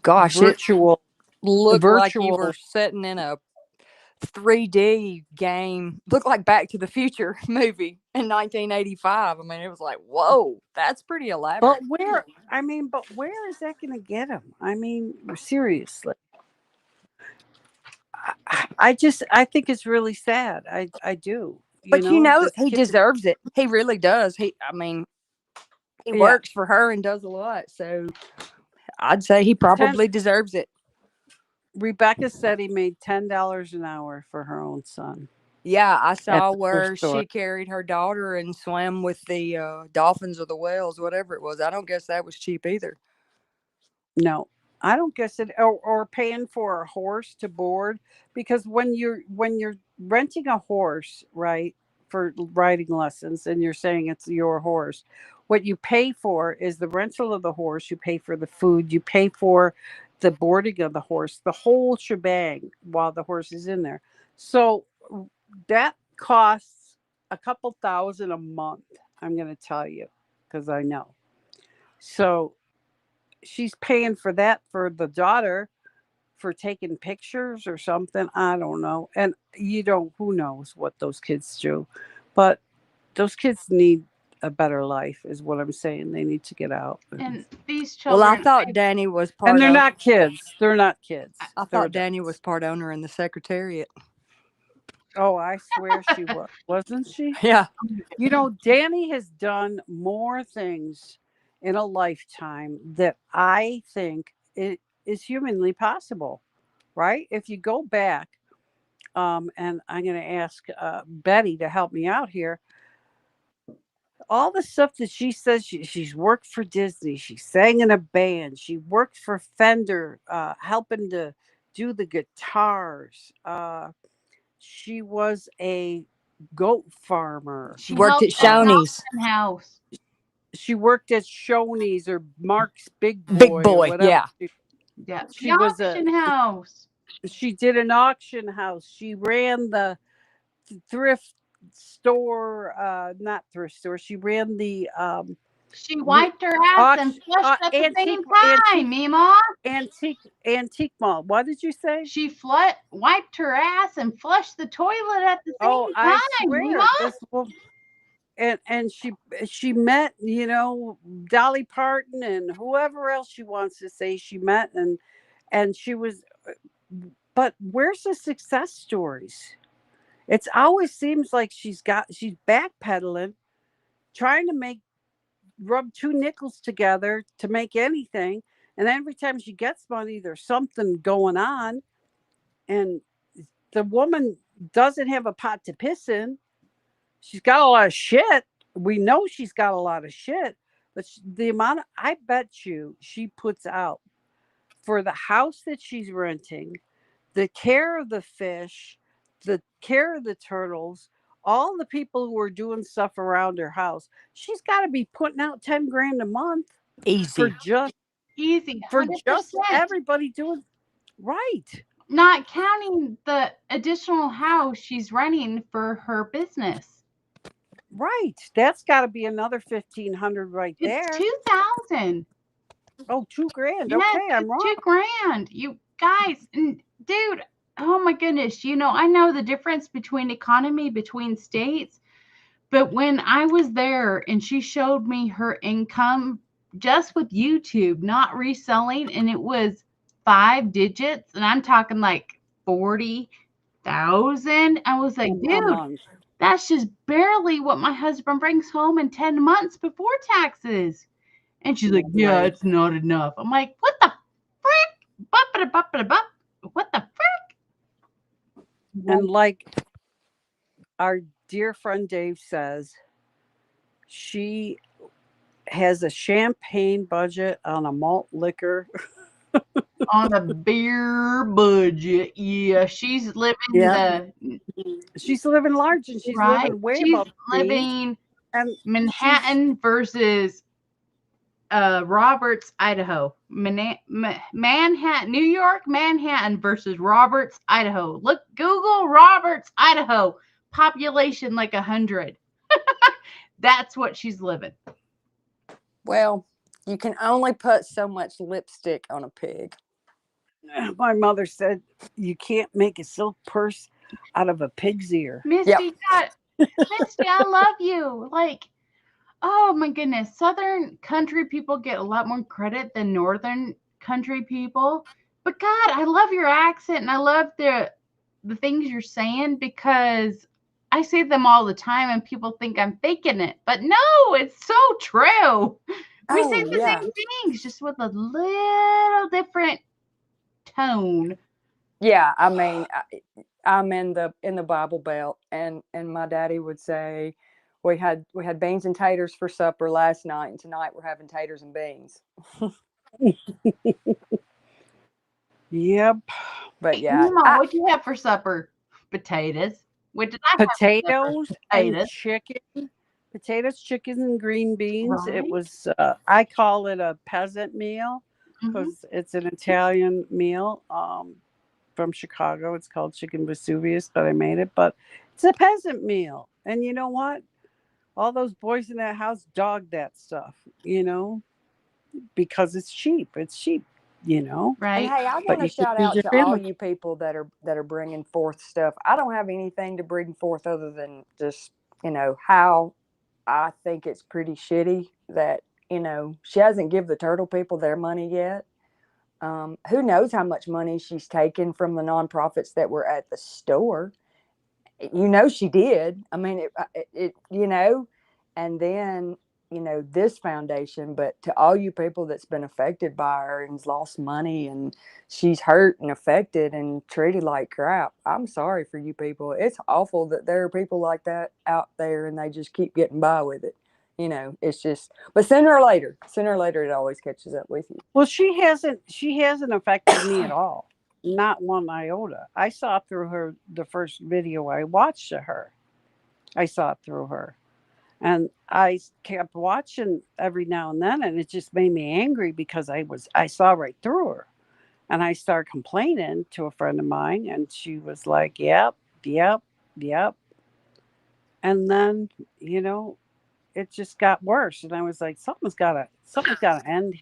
C: virtual.
G: Looked like you were sitting in a 3D game. Looked like Back to the Future movie in 1985. I mean, it was like, whoa, that's pretty elaborate.
C: But where is that going to get him? I mean, seriously. I think it's really sad. I do.
G: But he deserves it. He really does. He works for her and does a lot. So I'd say he probably deserves it.
C: Rebecca said he made $10 an hour for her own son.
G: Yeah, I saw where she carried her daughter and swam with the dolphins or the whales, whatever it was. I don't guess that was cheap either.
C: No, I don't guess it, or paying for a horse to board, because when you're renting a horse, right, for riding lessons, and you're saying it's your horse, what you pay for is the rental of the horse, you pay for the food, you pay for the boarding of the horse, the whole shebang while the horse is in there. So that costs a couple thousand a month. I'm going to tell you because I know. So she's paying for that for the daughter for taking pictures or something. I don't know. And who knows what those kids do. But those kids need a better life, is what I'm saying. They need to get out.
B: And these
G: Well, I
B: children,
G: thought Danny was
C: And
G: part
C: they're
G: owner.
C: not kids. They're not kids.
G: I
C: They're
G: thought Danny was
C: adults.
G: part owner in the Secretariat.
C: Oh, I swear she was. Wasn't she?
G: Yeah.
C: Danny has done more things in a lifetime that I think it is humanly possible, right? If you go back, and I'm going to ask Betty to help me out here. All the stuff that she says, she's worked for Disney, she sang in a band, she worked for Fender, helping to do the guitars. She was a goat farmer.
B: she
G: Worked at
B: helped at the
G: Shoney's.
B: auction house.
C: She worked at Shoney's or Mark's Big
G: Big
C: Boy or
G: boy.
C: whatever.
G: Yeah.
B: Yeah,
C: She
B: the
C: was
B: auction house.
C: she did an auction house. She ran the thrift store, not thrift store. She ran the
B: She wiped her ass and flushed at the same time, Mima.
C: antique mall. What did you say?
B: She wiped her ass and flushed the toilet at the same
C: Oh, I
B: time,
C: swear
B: Mima.
C: this woman. And she met, Dolly Parton and whoever else she wants to say she met, and she was. But where's the success stories? It's always seems like she's backpedaling, trying to rub two nickels together to make anything, and every time she gets money, there's something going on, and the woman doesn't have a pot to piss in. She's got a lot of shit. We know she's got a lot of shit, but the amount I bet you she puts out for the house that she's renting, the care of the fish, the care of the turtles, all the people who are doing stuff around her house, she's got to be putting out 10 grand a month
G: Easy.
B: Easy,
C: for
B: 100%.
C: just everybody doing right.
B: Not counting the additional house she's renting for her business.
C: Right. That's got to be another 1,500 right there.
B: It's 2,000.
C: Oh, 2 grand.
B: Yes,
C: Okay, I'm wrong.
B: 2 grand. You guys, dude, oh my goodness. I know the difference between economy between states, but when I was there and she showed me her income just with YouTube, not reselling, and it was 5 digits, and I'm talking like 40,000. I was like, dude, that's just barely what my husband brings home in 10 months before taxes. And she's like, yeah, it's not enough. I'm like, what the frick? What the frick?
C: And like our dear friend Dave says, she has a champagne budget on a malt liquor.
B: On a beer budget. Yeah, she's living
C: she's living large, and she's living way above
B: living Manhattan versus Roberts, Idaho. Manhattan, New York, Manhattan versus Roberts, Idaho. Look, Google Roberts, Idaho. Population like 100. That's what she's living.
G: Well, you can only put so much lipstick on a pig.
C: My mother said you can't make a silk purse out of a pig's ear.
B: Misty, Misty, I love you. Like, oh my goodness, Southern country people get a lot more credit than Northern country people. But God, I love your accent, and I love the things you're saying, because I say them all the time and people think I'm faking it. But no, it's so true. We say the same things, just with a little different tone.
G: Yeah, I mean, I'm in the Bible Belt, and my daddy would say, we had beans and taters for supper last night, and tonight we're having taters and beans.
C: Yep.
G: But yeah,
B: Mima, what'd you have for supper? Potatoes. What did I have for
C: Potatoes
B: supper?
C: and
B: Potatoes.
C: chicken. Potatoes, chicken, and green beans. It
B: Right.
C: was, I call it a peasant meal
B: Mhm.
C: because it's an Italian meal from Chicago. It's called Chicken Vesuvius, but I made it. But it's a peasant meal. And you know what? All those boys in that house dog that stuff, because it's cheap. It's cheap,
G: and
B: Right.
G: hey, I
C: but
G: want to
C: you can
G: shout
C: feed
G: out
C: your
G: to all
C: family.
G: you people that are bringing forth stuff. I don't have anything to bring forth other than just, how I think it's pretty shitty that, she hasn't give the turtle people their money yet. Who knows how much money she's taken from the nonprofits that were at the store. She did. I mean, and then, this foundation, but to all you people that's been affected by her and lost money and she's hurt and affected and treated like crap. I'm sorry for you people. It's awful that there are people like that out there and they just keep getting by with it. It's just, but sooner or later, it always catches up with you.
C: Well, she hasn't affected me at all. Not one iota. I saw through her the first video I watched of her. I saw it through her. And I kept watching every now and then, and it just made me angry because I saw right through her. And I started complaining to a friend of mine, and she was like, "Yep, yep, yep." And then, it just got worse. And I was like, something's gotta end.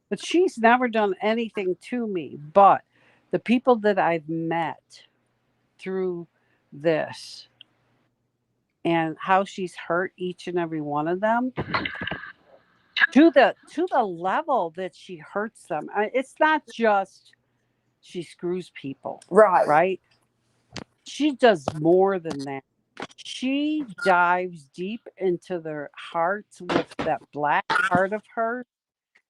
C: But she's never done anything to me. But the people that I've met through this and how she's hurt each and every one of them to the level that she hurts them. It's not just she screws people,
G: Right.
C: right? She does more than that. She dives deep into their hearts with that black heart of hers,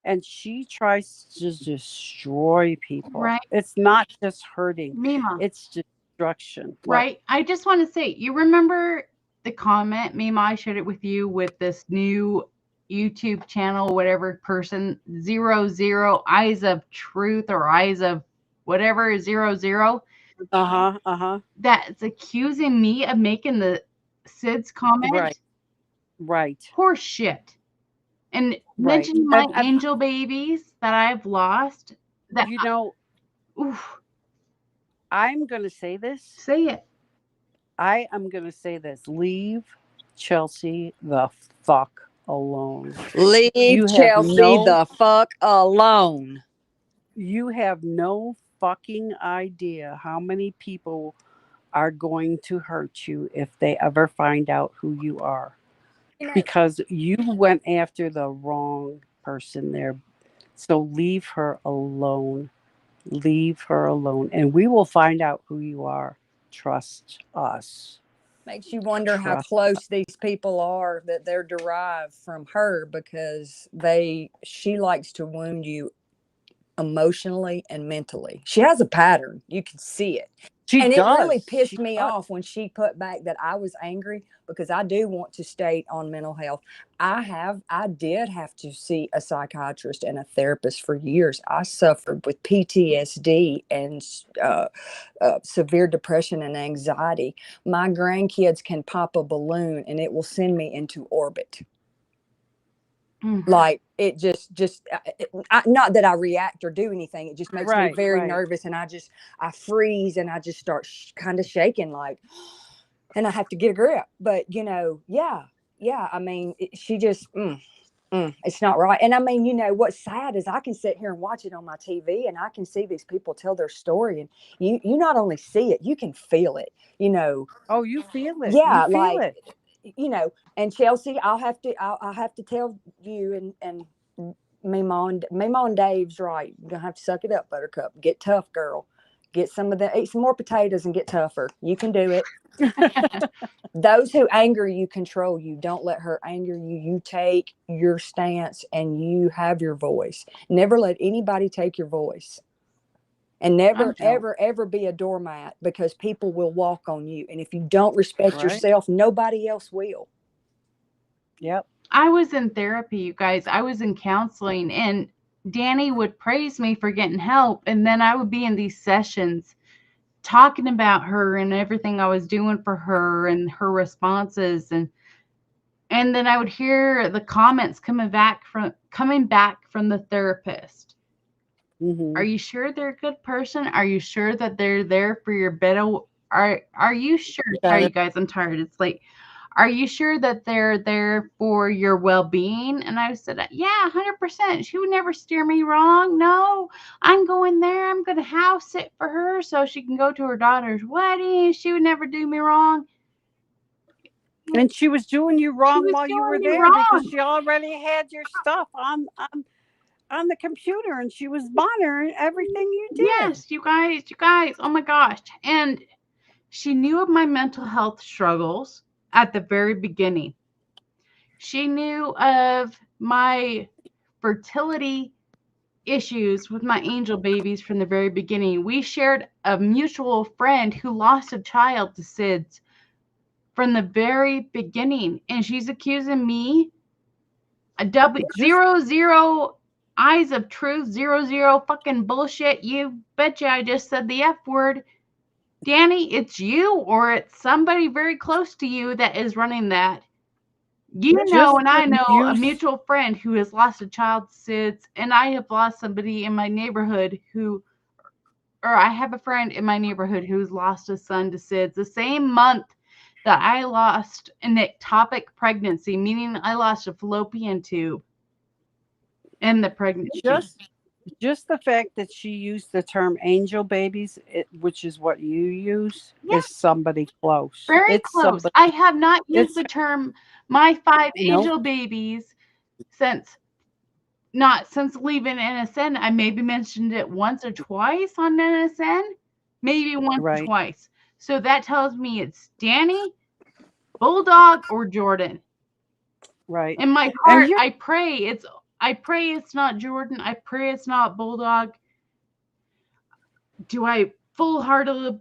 C: and she tries to destroy people.
B: Right.
C: It's not just hurting,
B: Mima.
C: it's destruction.
B: Right. I just want to say, you remember the comment, Mima, I shared it with you with this new YouTube channel, whatever person, 00 Eyes of Truth or Eyes of whatever, 00. That's accusing me of making the Sid's comment.
C: Right.
B: Poor shit. And
C: Right.
B: mentioning my
C: And
B: angel babies that I've lost. That oof,
C: I'm gonna say this.
B: say it.
C: I am gonna say this. Leave Chelsea the fuck alone.
G: Leave Chelsea the fuck alone.
C: You have no fucking idea how many people are going to hurt you if they ever find out who you are. Because you went after the wrong person there. So leave her alone. Leave her alone. And we will find out who you are. Trust us.
G: Makes you wonder how close these people are that they're derived from her, because she likes to wound you emotionally and mentally. She has a pattern. You can see it. It really pissed me off when she put back that I was angry, because I do want to state on mental health. I did have to see a psychiatrist and a therapist for years. I suffered with PTSD and severe depression and anxiety. My grandkids can pop a balloon and it will send me into orbit. Like it just not that I react or do anything. It just makes me very nervous, and I freeze and I just start kind of shaking, like, and I have to get a grip. But yeah. I mean, she just, it's not right. And I mean, what's sad is I can sit here and watch it on my TV, and I can see these people tell their story, and you not only see it, you can feel it.
C: Oh, you feel it.
G: Yeah,
C: you feel
G: like
C: it.
G: And Chelsea, I'll have to tell you and Mima and Dave's right. You're gonna have to suck it up, Buttercup. Get tough, girl. Get eat some more potatoes and get tougher. You can do it. Those who anger you control you. Don't let her anger you. You take your stance and you have your voice. Never let anybody take your voice. And never, ever be a doormat, because people will walk on you. And if you don't respect yourself, nobody else will.
C: Yep.
B: I was in therapy, you guys. I was in counseling, and Danny would praise me for getting help, and then I would be in these sessions talking about her and everything I was doing for her and her responses, and then I would hear the comments coming back from the therapist.
C: Mhm.
B: Are you sure they're a good person? Are you sure that they're there for your better? Are you sure? Sorry, you guys, I'm tired. It's late. Are you sure that they're there for your well-being? And I said, yeah, 100%. She would never steer me wrong. No, I'm going there. I'm going to house sit for her so she can go to her daughter's wedding. She would never do me wrong.
C: And she was doing you
B: She
C: wrong
B: was
C: while you were
B: doing me
C: there because
B: wrong.
C: she already had your stuff on the computer, and she was monitoring everything you did.
B: Yes, you guys. Oh my gosh. And she knew of my mental health struggles at the very beginning. She knew of my fertility issues with my angel babies from the very beginning. We shared a mutual friend who lost a child to SIDS from the very beginning, and she's accusing me a zero eyes of truth, zero fucking bullshit. You betcha I just said the F word. Danny, it's you or it's somebody very close to you that is running that. You know, and I know a mutual friend who has lost a child to SIDS, and I have lost somebody in my neighborhood I have a friend in my neighborhood who's lost a son to SIDS the same month that I lost an ectopic pregnancy, meaning I lost a fallopian tube in the pregnancy.
C: Just the fact that she used the term angel babies, which is what you use, is somebody close.
B: Very close. I have not used the term my 5 angel babies since leaving NSN. I maybe mentioned it once or twice on NSN, maybe once or twice. So that tells me it's Danny, Bulldog, or Jordan.
C: Right.
B: In my heart, I pray it's not Jordan. I pray it's not Bulldog. Do I full-heartedly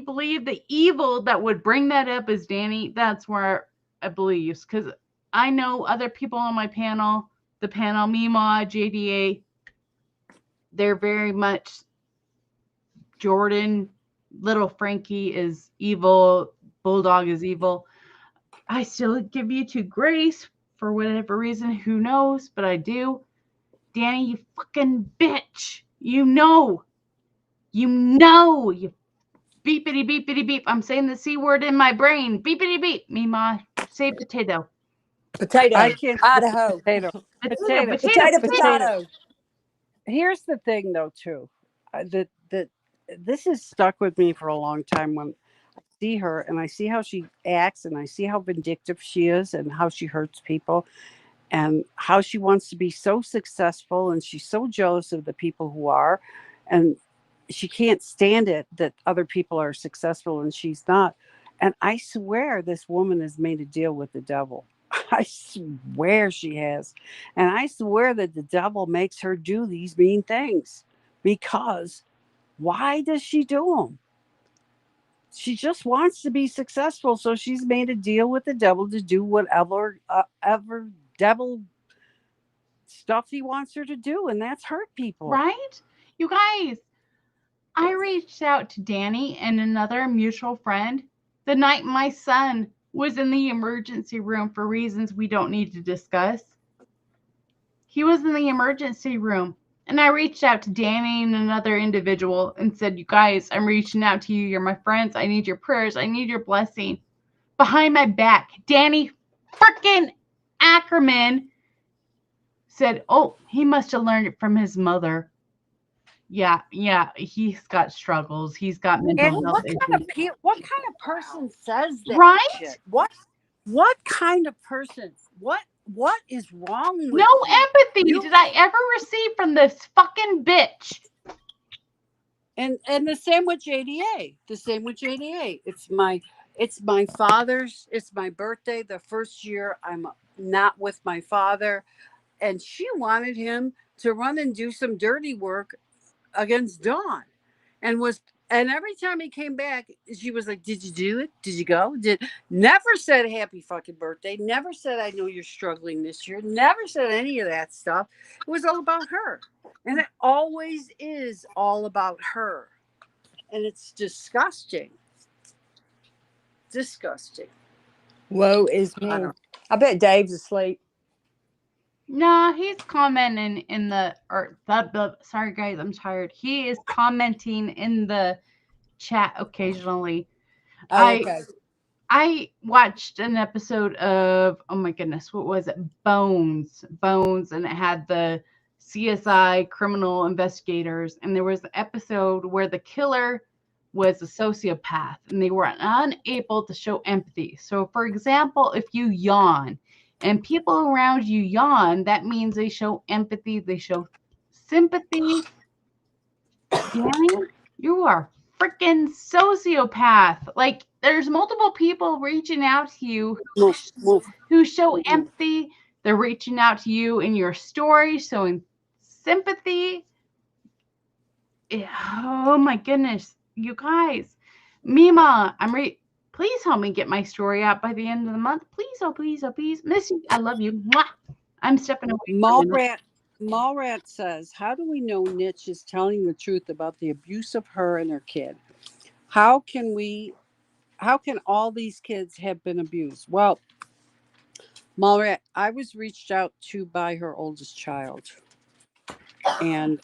B: believe the evil that would bring that up is Danny? That's where I believe, because I know other people on my panel, the panel, Mima, JDA, they're very much Jordan. Little Frankie is evil. Bulldog is evil. I still give you two grace for whatever reason. Who knows? But I do. Danny, you fucking bitch. You know. You beepity beepity beep. I'm saying the C word in my brain. Beepity beep. Mima, say potato.
G: Potato.
C: I can't.
G: Idaho.
C: Potato. Here's the thing, though, too. That this has stuck with me for a long time. When I see her and I see how she acts and I see how vindictive she is and how she hurts people and how she wants to be so successful, and she's so jealous of the people who are, and she can't stand it that other people are successful and she's not. And I swear this woman has made a deal with the devil. I swear she has. And I swear that the devil makes her do these mean things, because why does she do them? She just wants to be successful. So she's made a deal with the devil to do whatever ever devil stuff he wants her to do. And that's hurt people.
B: Right? You guys, I reached out to Danny and another mutual friend the night my son was in the emergency room for reasons we don't need to discuss. He was in the emergency room, and I reached out to Danny and another individual and said, you guys, I'm reaching out to you. You're my friends. I need your prayers. I need your blessing. Behind my back, Danny freaking Ackerman said, oh, he must have learned it from his mother. Yeah, he's got struggles. He's got mental health issues.
C: What kind of person says that?
B: Right?
C: Shit? What kind of person? What is wrong with
B: no empathy did I ever receive from this fucking bitch.
C: And the same with JDA. It's my father's. It's my birthday. The first year I'm not with my father, and she wanted him to run and do some dirty work against Dawn, and And every time he came back, she was like, "Did you do it? Did you go? Never said happy fucking birthday. Never said I know you're struggling this year. Never said any of that stuff. It was all about her. And it always is all about her. And it's disgusting. Disgusting.
G: Woe is
C: I
G: me.
C: don't
G: I bet Dave's asleep.
B: No, he's commenting in the sorry guys, I'm tired. He is commenting in the chat occasionally.
G: Oh, okay.
B: I watched an episode of, oh my goodness, what was it? Bones, and it had the CSI criminal investigators, and there was an episode where the killer was a sociopath and they were unable to show empathy. So, for example, if you yawn and people around you yawn, that means they show empathy, they show sympathy. Danny, you are freaking sociopath. Like, there's multiple people reaching out to you who show empathy. They're reaching out to you in your story, showing sympathy. Oh my goodness, you guys. Mima, please help me get my story out by the end of the month. Please, oh please, oh please. Missy, I love you. Mwah. I'm stepping away.
C: Mallrat says, "How do we know Nitch is telling the truth about the abuse of her and her kid? How can all these kids have been abused?" Well, Mallrat, I was reached out to by her oldest child, and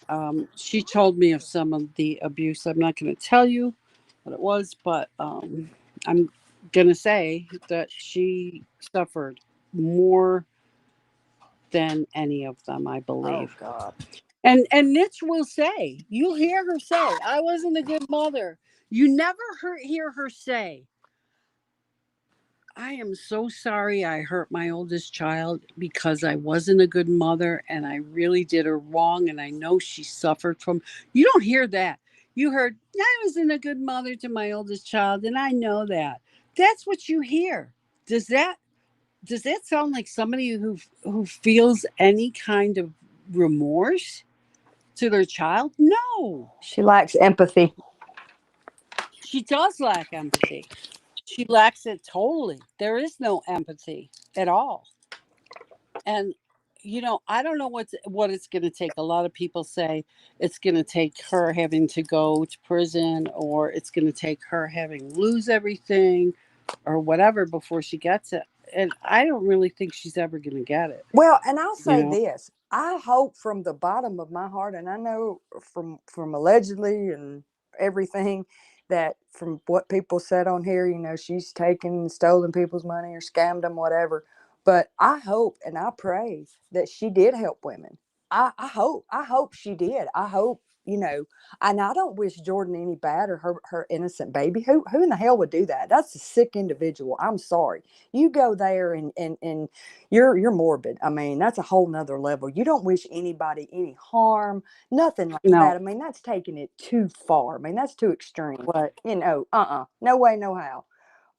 C: she told me of some of the abuse. I'm not going to tell you what it was, but I'm going to say that she suffered more than any of them, I believe.
G: Oh, God.
C: And Nitch will say, you'll hear her say, "I wasn't a good mother." You never hear her say, "I am so sorry I hurt my oldest child because I wasn't a good mother and I really did her wrong and I know she suffered from." You don't hear that. You heard, "I wasn't a good mother to my oldest child and I know that." That's what you hear. Does that sound like somebody who feels any kind of remorse to their child? No.
G: She lacks empathy.
C: She does lack empathy. She lacks it totally. There is no empathy at all. And I don't know what it's going to take. A lot of people say it's going to take her having to go to prison, or it's going to take her having lose everything or whatever before she gets it. And I don't really think she's ever going to get it.
G: Well, and I'll say
C: know?
G: this. I hope from the bottom of my heart, and I know from allegedly and everything, that from what people said on here, she's taken and stolen people's money or scammed them, whatever. But I hope and I pray that she did help women. I hope she did. I hope, and I don't wish Jordan any bad, or her innocent baby. Who in the hell would do that? That's a sick individual. I'm sorry. You go there and you're morbid. I mean, that's a whole nother level. You don't wish anybody any harm, nothing like
C: No.
G: that. I mean, that's taking it too far. I mean, that's too extreme.
C: But
G: No way, no how.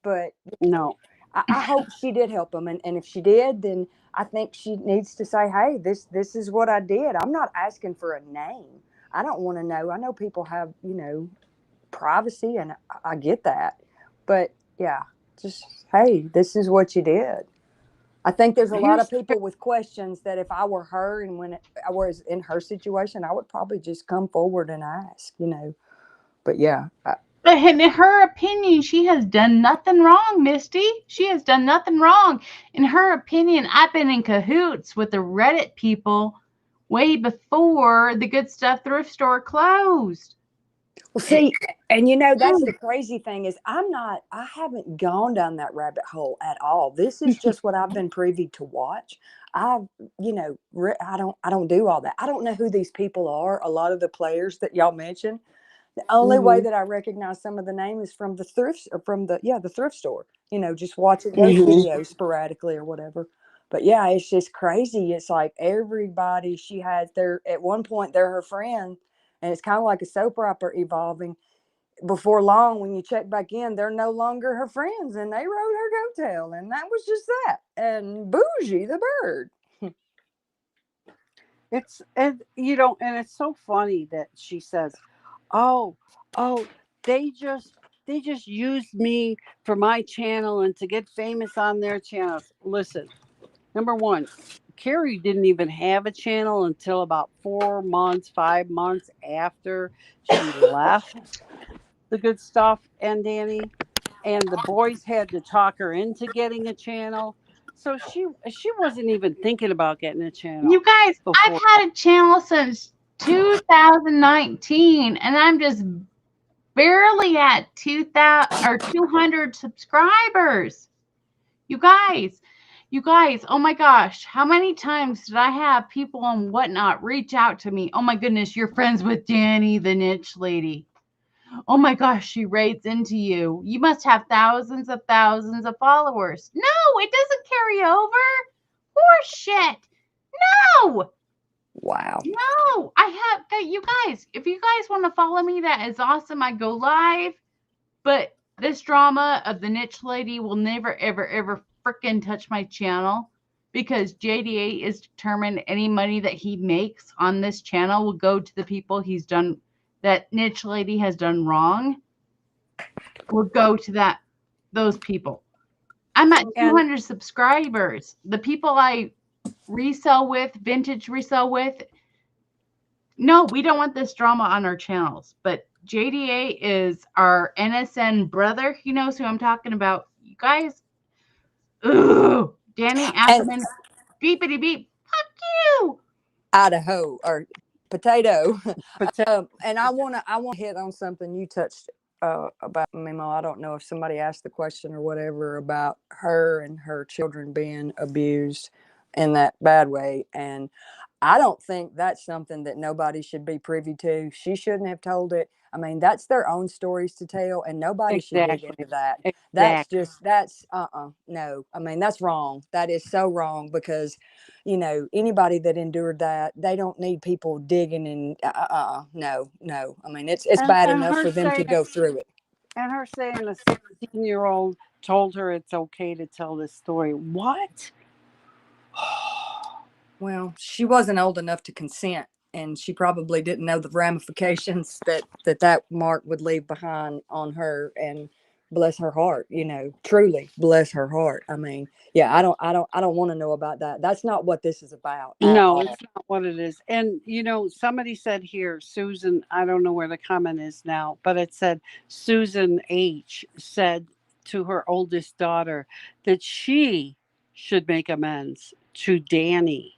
G: But
C: no.
G: I hope she did help him, and if she did, then I think she needs to say, "Hey, this is what I did." I'm not asking for a name. I don't want to know. I know people have, privacy, and I get that. But yeah, just, hey, this is what you did. I think there's a lot of people with questions that if I were her and when I was in her situation, I would probably just come forward and ask, But yeah.
B: But in her opinion, she has done nothing wrong, Misty. She has done nothing wrong. In her opinion, I've been in cahoots with the Reddit people way before the Good Stuff thrift store closed.
G: Well, see, and that's the crazy thing is I haven't gone down that rabbit hole at all. This is just what I've been privy to watch. I don't do all that. I don't know who these people are. A lot of the players that y'all mentioned. The only way that I recognize some of the name is from the thrift store. Just watching those videos sporadically or whatever. But yeah, it's just crazy. It's like everybody she has there at one point, they're her friend, and it's kind of like a soap opera evolving. Before long, when you check back in, they're no longer her friends, and they rode her coattail, and that was just that. And Bougie the bird.
C: And it's so funny that she says, oh, they just used me for my channel and to get famous on their channels. Listen, number one, Carrie didn't even have a channel until about 4 months, 5 months after she left The Good Stuff and Danny, and the boys had to talk her into getting a channel. So she wasn't even thinking about getting a channel
B: You guys, I've
C: before.
B: had a channel since 2019, and I'm just barely at 2,000 or 200 subscribers. You guys, oh my gosh, how many times did I have people on Whatnot reach out to me? Oh my goodness, you're friends with Danny, the niche lady. Oh my gosh, she raids into you. You must have thousands of followers. No, it doesn't carry over. Horse shit. No.
G: Wow.
B: No, I have you guys. If you guys want to follow me, that is awesome. I go live, but this drama of the niche lady will never, ever, ever freaking touch my channel because JDA is determined any money that he makes on this channel will go to the people he's done that niche lady has done wrong. Will go to those people. I'm at
C: And
B: 200 subscribers. The people I resell with, vintage resell with, no, we don't want this drama on our channels. But JDA is our NSN brother. He knows who I'm talking about. You guys, ooh, Danny
G: And
B: Ackerman, beepity beep, fuck you.
G: Idaho or potato.
C: potato.
G: And I wanna hit on something you touched about Mimo. I don't know if somebody asked the question or whatever about her and her children being abused in that bad way. And I don't think that's something that nobody should be privy to. She shouldn't have told it. I mean, that's their own stories to tell, and nobody should dig
C: Exactly.
G: into that.
C: Exactly.
G: That's no. I mean, that's wrong. That is so wrong because, you know, anybody that endured that, they don't need people digging and no. I mean, it's bad
C: And
G: enough
C: her
G: for them to
C: saying
G: go through it.
C: a 16-year-old told her it's okay to tell this story. What?
G: Well, she wasn't old enough to consent, and she probably didn't know the ramifications that mark would leave behind on her. And bless her heart, you know, truly bless her heart. I mean, yeah, I don't want to know about that. That's not what this is about at
C: No,
G: all.
C: it's not what it is. And you know, somebody said here, Susan, I don't know where the comment is now, but it said Susan H said to her oldest daughter that she should make amends to Danny.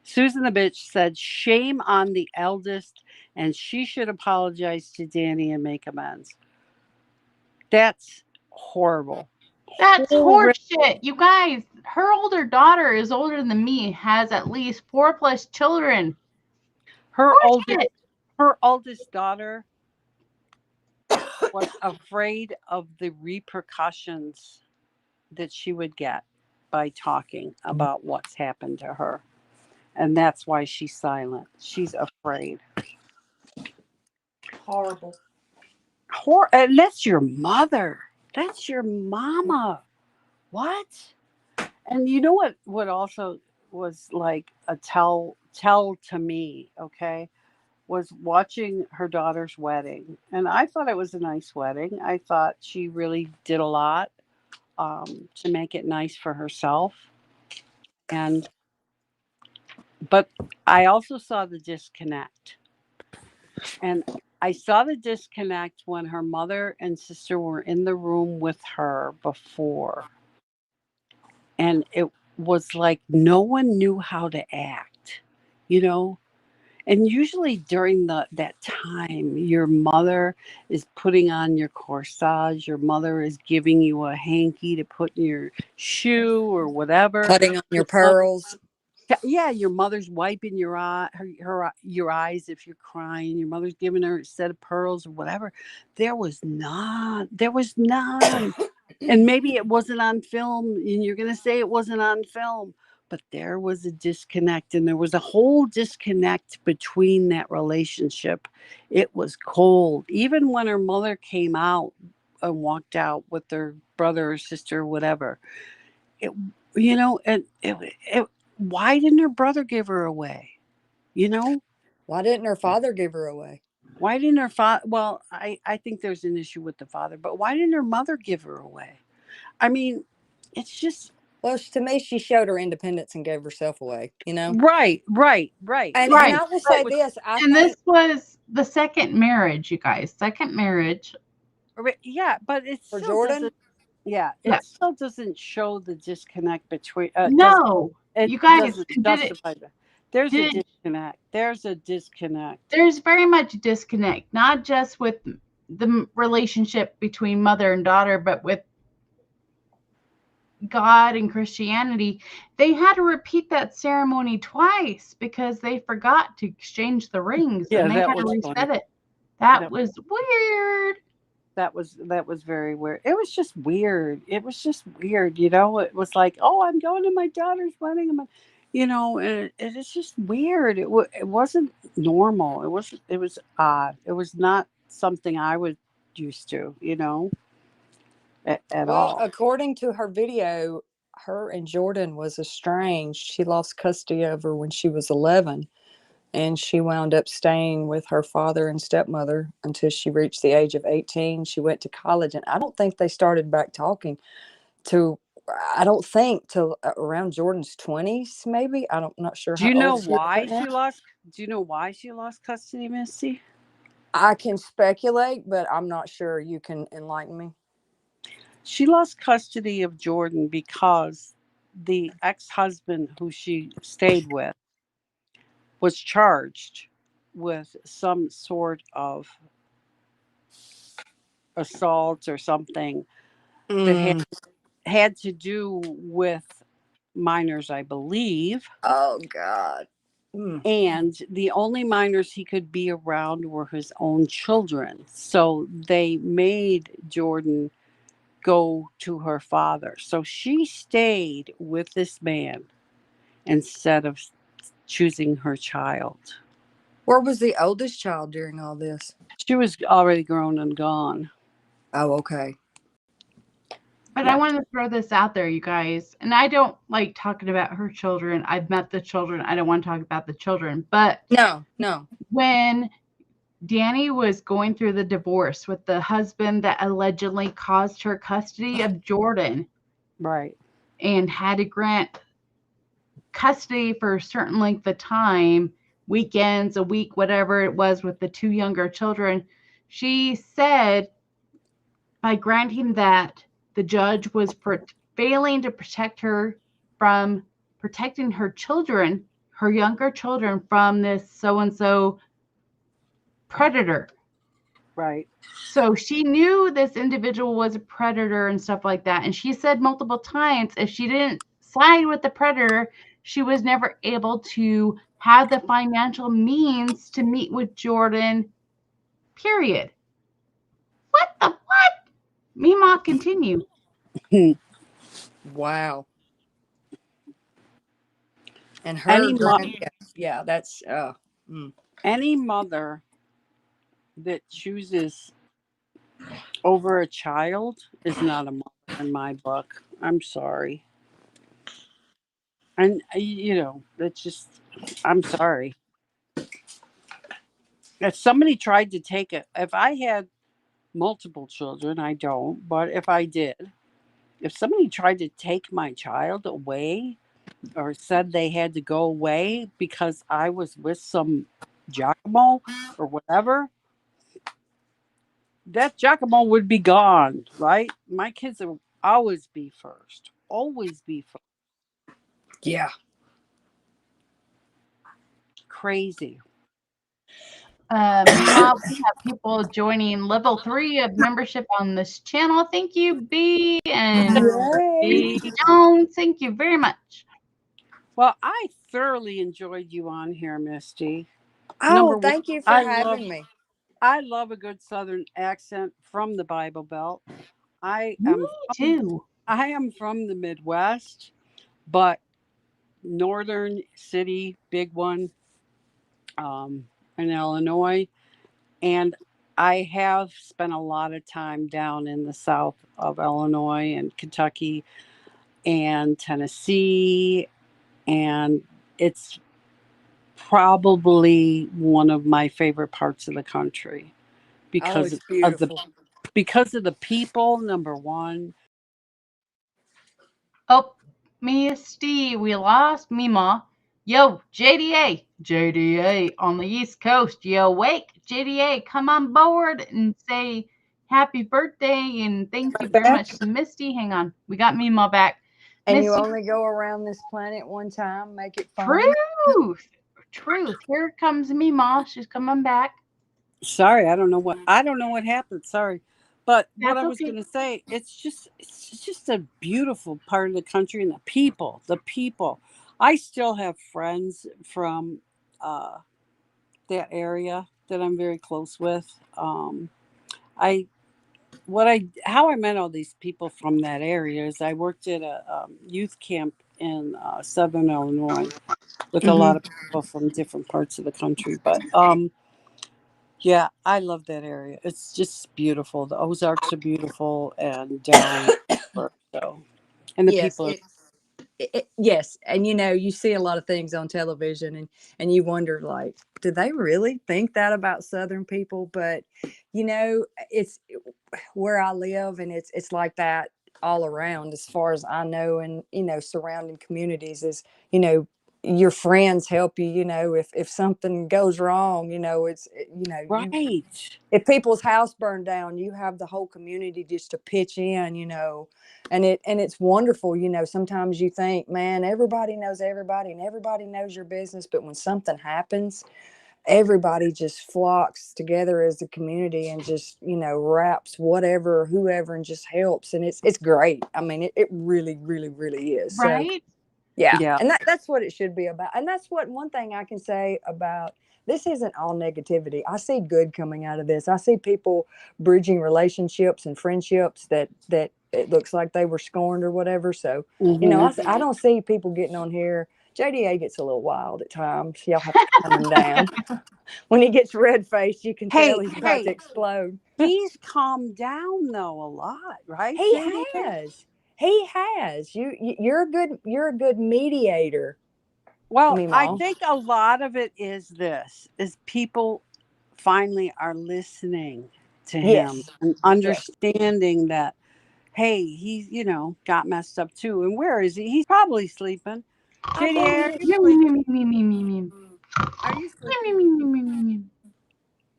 C: Susan the bitch said, shame on the eldest, and she should apologize to Danny and make amends. That's horrible.
B: That's
C: Horrible.
B: horseshit. You guys, her older daughter is older than me, has at least 4+ children.
C: Her
B: Horseshit.
C: oldest daughter was afraid of the repercussions that she would get by talking about what's happened to her. And that's why she's silent. She's afraid.
G: Horrible.
C: And that's your mother. That's your mama. What? And you know what also was like a tell to me, okay, was watching her daughter's wedding. And I thought it was a nice wedding. I thought she really did a lot to make it nice for herself. But I also saw the disconnect. And I saw the disconnect when her mother and sister were in the room with her before. And it was like no one knew how to act, you know? And usually during that time, your mother is putting on your corsage, your mother is giving you a hanky to put in your shoe or whatever.
G: Putting on your pearls.
C: Yeah, your mother's wiping your your eyes if you're crying. Your mother's giving her a set of pearls or whatever. There was none. And maybe it wasn't on film, and you're going to say it wasn't on film, but there was a disconnect, and there was a whole disconnect between that relationship. It was cold. Even when her mother came out and walked out with her brother or sister or whatever, why didn't her brother give her away? You know?
G: Why didn't her father give her away?
C: Why didn't her father? Well, I think there's an issue with the father, but why didn't her mother give her away? I mean, it's just
G: Well, to me, she showed her independence and gave herself away, you know?
C: right.
G: And
B: Right.
G: I will
B: But
G: say this, I
B: and this
G: think
B: was the second marriage, you guys. Second marriage.
C: Yeah, but it
G: for
C: still
G: Jordan,
C: doesn't. Yeah,
B: Yeah.
C: it still doesn't show the disconnect between.
B: No,
C: It
B: you guys
C: doesn't
B: did it.
C: justify that. There's a
B: Did
C: disconnect. There's a disconnect.
B: there's very much disconnect, not just with the relationship between mother and daughter, but with God and Christianity. They had to repeat that ceremony twice because they forgot to exchange the rings
C: Yeah,
B: and they
C: that
B: had to
C: was
B: reset
C: funny.
B: it. That
C: That
B: was weird.
C: that was very weird. It was just weird. It was just weird, you know. It was like, oh, I'm going to my daughter's wedding, you know, and it's just weird. It wasn't normal. It was odd. It was not something I was used to, you know, at
G: well,
C: all.
G: according to her video, her and Jordan was estranged. She lost custody of her when she was 11, and she wound up staying with her father and stepmother until she reached the age of 18. She went to college, and I don't think they started back talking to I don't think till around Jordan's 20s, maybe. Not sure
C: Do
G: how
C: you know
G: old she is
C: why
G: right now.
C: she lost? Do you know why she lost custody, Misty?
G: I can speculate, but I'm not sure. You can enlighten me.
C: She lost custody of Jordan because the ex-husband who she stayed with was charged with some sort of assault or something that
G: Mm.
C: had to do with minors, I believe.
G: Oh God. Mm.
C: And the only minors he could be around were his own children. So they made Jordan go to her father. So she stayed with this man instead of choosing her child.
G: Where was the oldest child during all this?
C: She was already grown and gone.
G: Oh, okay.
B: But I
C: Yeah.
B: wanted to throw this out there, you guys. And I don't like talking about her children. I've met the children. I don't want to talk about the children. But
G: No.
B: when Danny was going through the divorce with the husband that allegedly caused her custody of Jordan
C: Right.
B: and had to grant custody for a certain length of time, weekends, a week, whatever it was, with the two younger children, she said by granting that, the judge was failing to protect her from protecting her children, her younger children, from this so and so predator.
C: Right.
B: So she knew this individual was a predator and stuff like that. And she said multiple times if she didn't side with the predator, she was never able to have the financial means to meet with Jordan, period. What the what? Mima, continue.
G: Wow. And her
C: Any
G: yeah, that's
C: any mother that chooses over a child is not a mother in my book. I'm sorry. And you know, that's just I'm sorry. If somebody tried to take it, if I had multiple children, I don't, but if I did, if somebody tried to take my child away or said they had to go away because I was with some Giacomo or whatever, that Giacomo would be gone, right? My kids will always be first. Always be first.
G: yeah.
C: Crazy.
B: Mima, we have people joining level 3 of membership on this channel. Thank you, B and
G: Yay.
B: Jones. Thank you very much.
C: Well, I thoroughly enjoyed you on here, Misty.
G: Oh,
C: Number one,
G: thank you for
C: I love
G: having me.
C: I love a good Southern accent from the Bible Belt. I
B: Me
C: am
B: too.
C: I am from the Midwest, but Northern City, big one, in Illinois, and I have spent a lot of time down in the south of Illinois and Kentucky and Tennessee, and it's probably one of my favorite parts of the country
G: Oh,
C: because
G: it's
C: of the
G: beautiful.
C: people, number one.
B: Oh, Misty, we lost Mima. Yo, JDA. JDA on the East Coast. You awake? JDA, come on board and say happy birthday and thank you very much to Misty. Hang on. We got Mima back.
G: And you
B: Misty,
G: only go around this planet one time. Make it fun.
B: truth. Truth. Here comes Mima. She's coming back.
C: Sorry, I don't know what happened. Sorry. But what
B: That's
C: I was
B: okay.
C: going to say, it's just a beautiful part of the country, and the people. I still have friends from uh that area that I'm very close with. I how I met all these people from that area is I worked at a youth camp in Southern Illinois with a lot
B: Mhm.
C: of people from different parts of the country. But yeah, I love that area. It's just beautiful. The Ozarks are beautiful, and so and the
G: Yes,
C: people are
G: yes, and you see a lot of things on television, and you wonder, like, do they really think that about Southern people? But it's where I live, and it's like that all around, as far as I know, and surrounding communities is you know your friends help you. If something goes wrong, you
C: right.
G: if people's house burned down, you have the whole community just to pitch in, and it's wonderful. Sometimes you think, man, everybody knows everybody and everybody knows your business, but when something happens, everybody just flocks together as a community and just wraps whatever whoever and just helps, and it's great. I mean, it really really really is. So
B: Right?
G: yeah,
C: Yeah.
G: and that's what it should be about. And that's what one thing I can say about this isn't all negativity. I see good coming out of this. I see people bridging relationships and friendships that it looks like they were scorned or whatever. So,
C: Hmm.
G: I don't see people getting on here. JDA gets a little wild at times. Y'all have to calm him down. When he gets red faced, you can tell
C: Hey,
G: he's about to
C: hey,
G: explode.
C: he's calmed down though a lot, right,
G: He
C: JD?
G: has. He has. You're a good mediator,
C: Well, I
G: Mimo.
C: think a lot of it is people finally are listening to him
G: Yes.
C: and
G: Yes.
C: understanding that, hey, he's, got messed up too. And where is he? He's probably sleeping.
G: I
C: JD,
G: bet
C: are
G: he is.
C: you
B: Me, me,
C: sleeping?
B: me, me, me, me, me.
G: Are you
B: Me,
G: sleeping?
B: me, me, me, me, me.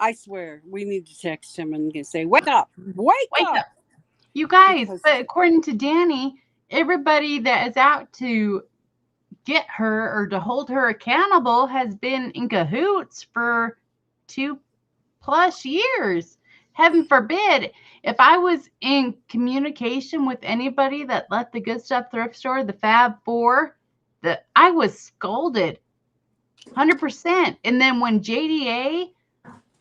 C: I swear, we need to text him and say, wake up, wake
B: Wake up.
C: up.
B: You guys,
C: Because,
B: but according to Danny, everybody that is out to get her or to hold her accountable has been in cahoots for 2+ years. Heaven forbid, if I was in communication with anybody that left the Good Stuff thrift store, the Fab Four, that I was scolded 100%. And then when JDA,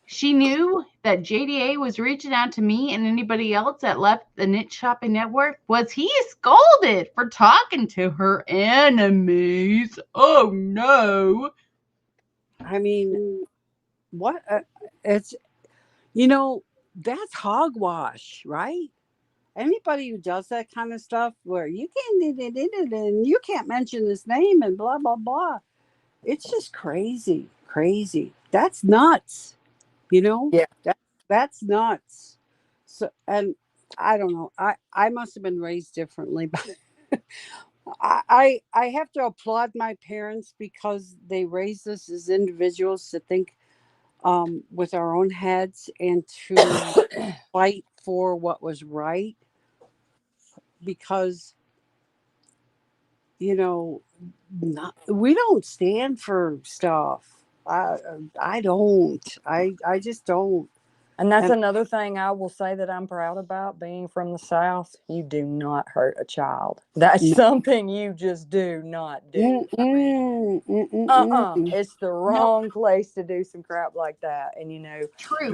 B: she knew that JDA was reaching out to me and anybody else that left the Knit Shopping Network. Was he scolded for talking to her enemies? Oh no.
C: I mean, what? It's, you know, that's hogwash, right? Anybody who does that kind of stuff where you can't and you can't mention his name and blah blah blah, it's just crazy. That's nuts, you know.
G: Yeah.
C: That's nuts. So, and I don't know, I must have been raised differently, but I have to applaud my parents because they raised us as individuals to think with our own heads and to fight for what was right, because you know, we don't stand for stuff. I don't. I just don't.
G: And that's
C: And
G: another thing I will say that I'm proud about being from the South. You do not hurt a child. That's
C: no,
G: something you just do not do. I mean,
C: mm.
G: it's the
B: No,
G: wrong place to do some crap like that. And
B: truth.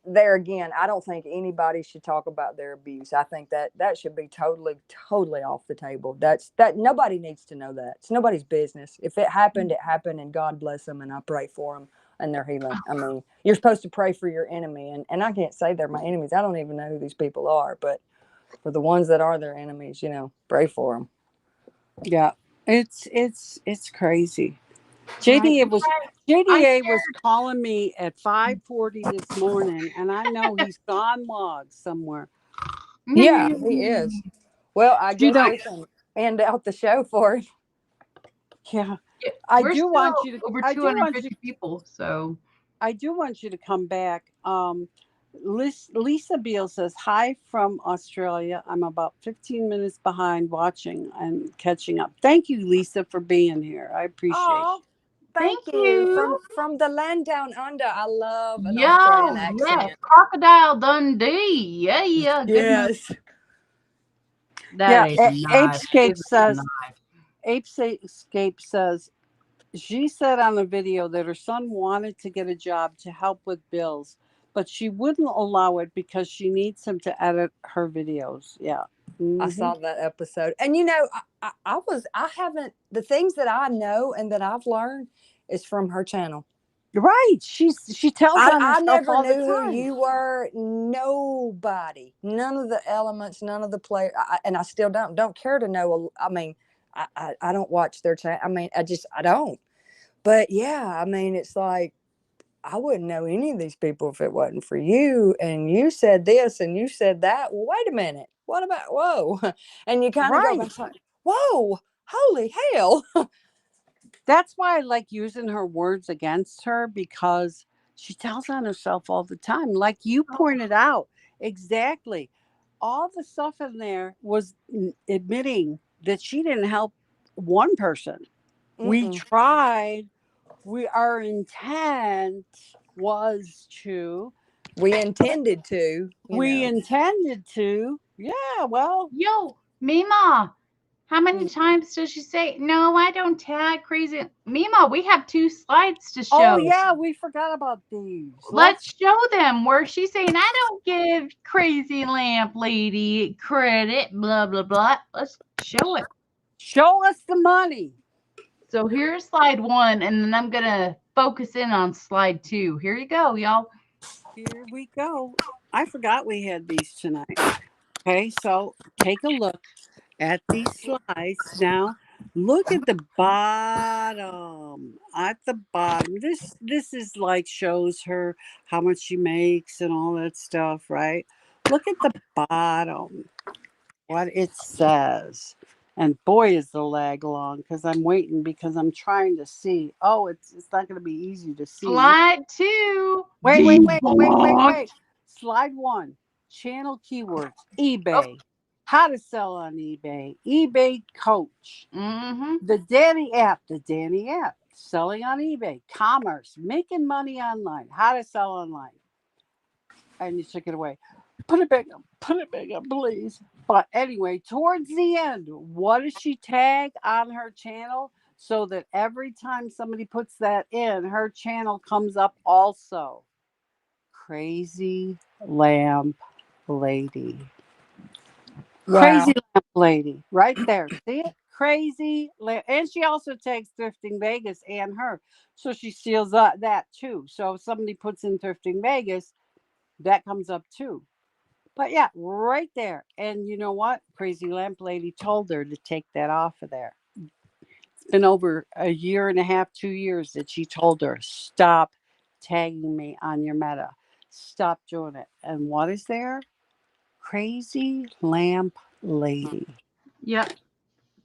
G: there again, I don't think anybody should talk about their abuse. I think that should be totally off the table. That nobody needs to know that. It's nobody's business. If it happened, it happened, and God bless them, and I pray for them and their healing. I mean, you're supposed to pray for your enemy, and I can't say they're my enemies. I don't even know who these people are, but for the ones that are their enemies, pray for them.
C: Yeah, it's crazy.
B: Right.
C: JD, JDA was calling me at 5:40 this morning, and I know he's on logs somewhere.
G: Yeah, he is. Well, I
C: You
G: guess
C: know,
G: we can end out the show for him.
C: yeah,
B: Yeah,
C: I
B: we're
C: do
B: still
C: want you to.
B: over
C: I do want you.
B: 250 people, so
C: I do want you to come back. Lisa Beal says, hi from Australia. I'm about 15 minutes behind watching and catching up. Thank you, Lisa, for being here. I appreciate it.
G: Oh, thank
B: thank
G: you.
B: you.
G: From the land down under. I love an
B: Yo,
G: Australian
B: yeah,
G: accent.
B: Crocodile Dundee. Yeah, good movie.
G: Yes.
B: That is nice.
C: Apescape says, Apescape says, she said on the video that her son wanted to get a job to help with bills, but she wouldn't allow it because she needs him to edit her videos. Yeah.
G: I saw that episode. And you know, I haven't, the things that I know and that I've learned is from her channel.
C: Right. She tells on
G: I
C: herself
G: never
C: all the
G: knew who
C: time.
G: you were. Nobody, none of the elements, none of the players, and I still don't care to know. I mean, I don't watch their channel. I mean, I don't. But yeah, I mean, it's like I wouldn't know any of these people if it wasn't for you. And you said this and you said that. Well, wait a minute. What about whoa? And you kind of go back like, whoa, holy hell.
C: That's why I like using her words against her, because she tells on herself all the time. Like you pointed out, exactly. All the stuff in there was admitting that she didn't help one person. We tried. Our intent was to.
G: We intended to.
C: Intended to. Yeah, well.
B: Yo, Mima, how many times does she say, no, I don't tag crazy? Mima, we have 2 slides to show.
C: Oh, yeah, we forgot about these.
B: Let's show them where she's saying, I don't give Crazy Lamp Lady credit, blah, blah, blah. Let's show it.
C: Show us the money.
B: So here's slide 1, and then I'm going to focus in on slide 2. Here you go, y'all.
C: Here we go. I forgot we had these tonight. Okay, so take a look at these slides. Now, look at the bottom. At the bottom, this is like shows her how much she makes and all that stuff, right? Look at the bottom, what it says. And boy, is the lag long, because I'm waiting, because I'm trying to see. Oh, it's not going to be easy to see.
B: Slide 2.
C: Wait. Slide 1. Channel keywords. eBay. How to sell on eBay. eBay coach. The Danny app. Selling on eBay. Commerce. Making money online. How to sell online. And you took it away. Put it back up, please. But anyway, towards the end, what does she tag on her channel? So that every time somebody puts that in, her channel comes up also. Crazy Lamp Lady. Wow. Crazy Lamp Lady. Right there. See it? Crazy Lamp. And she also tags Thrifting Vegas and her. So she steals that too. So if somebody puts in Thrifting Vegas, that comes up too. But yeah, right there. And you know what? Crazy Lamp Lady told her to take that off of there. It's been over a year and a half, 2 years that she told her, stop tagging me on your meta. Stop doing it. And what is there? Crazy Lamp Lady.
B: Yep.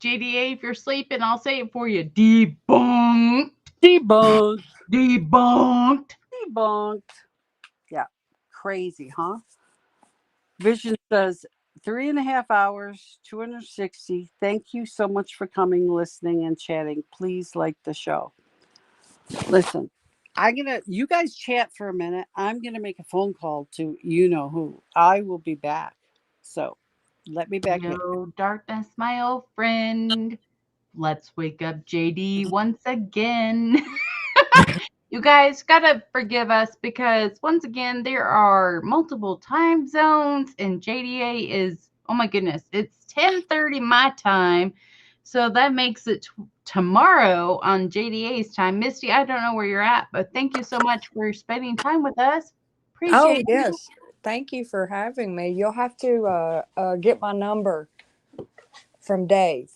B: JDA, if you're sleeping, I'll say it for you. Debunked.
C: Yeah. Crazy, huh? Vision says 3.5 hours, 260. Thank you so much for coming, listening, and chatting. Please like the show. Listen, you guys chat for a minute. I'm gonna make a phone call to you know who. I will be back. So let me back in.
B: Yo, darkness, my old friend. Let's wake up JD once again. You guys gotta forgive us, because once again there are multiple time zones, and JDA is, oh my goodness, it's 10:30 my time, so that makes it tomorrow on JDA's time. Misty, I don't know where you're at, but thank you so much for spending time with us. Appreciate it.
G: Yes, thank you for having me. You'll have to get my number from Dave.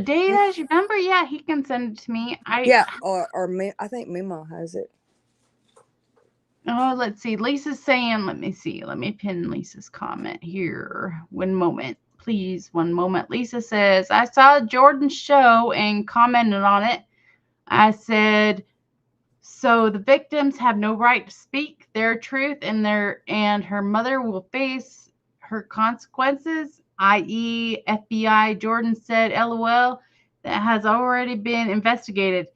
B: Dave has your number? Yeah, he can send it to me.
G: Yeah, or me. I think Mima has it.
B: Oh, let's see. Lisa's saying, let me see. Let me pin Lisa's comment here. One moment, please. One moment. Lisa says, I saw Jordan's show and commented on it. I said, so the victims have no right to speak their truth, and her mother will face her consequences, i.e., FBI. Jordan said, LOL, that has already been investigated.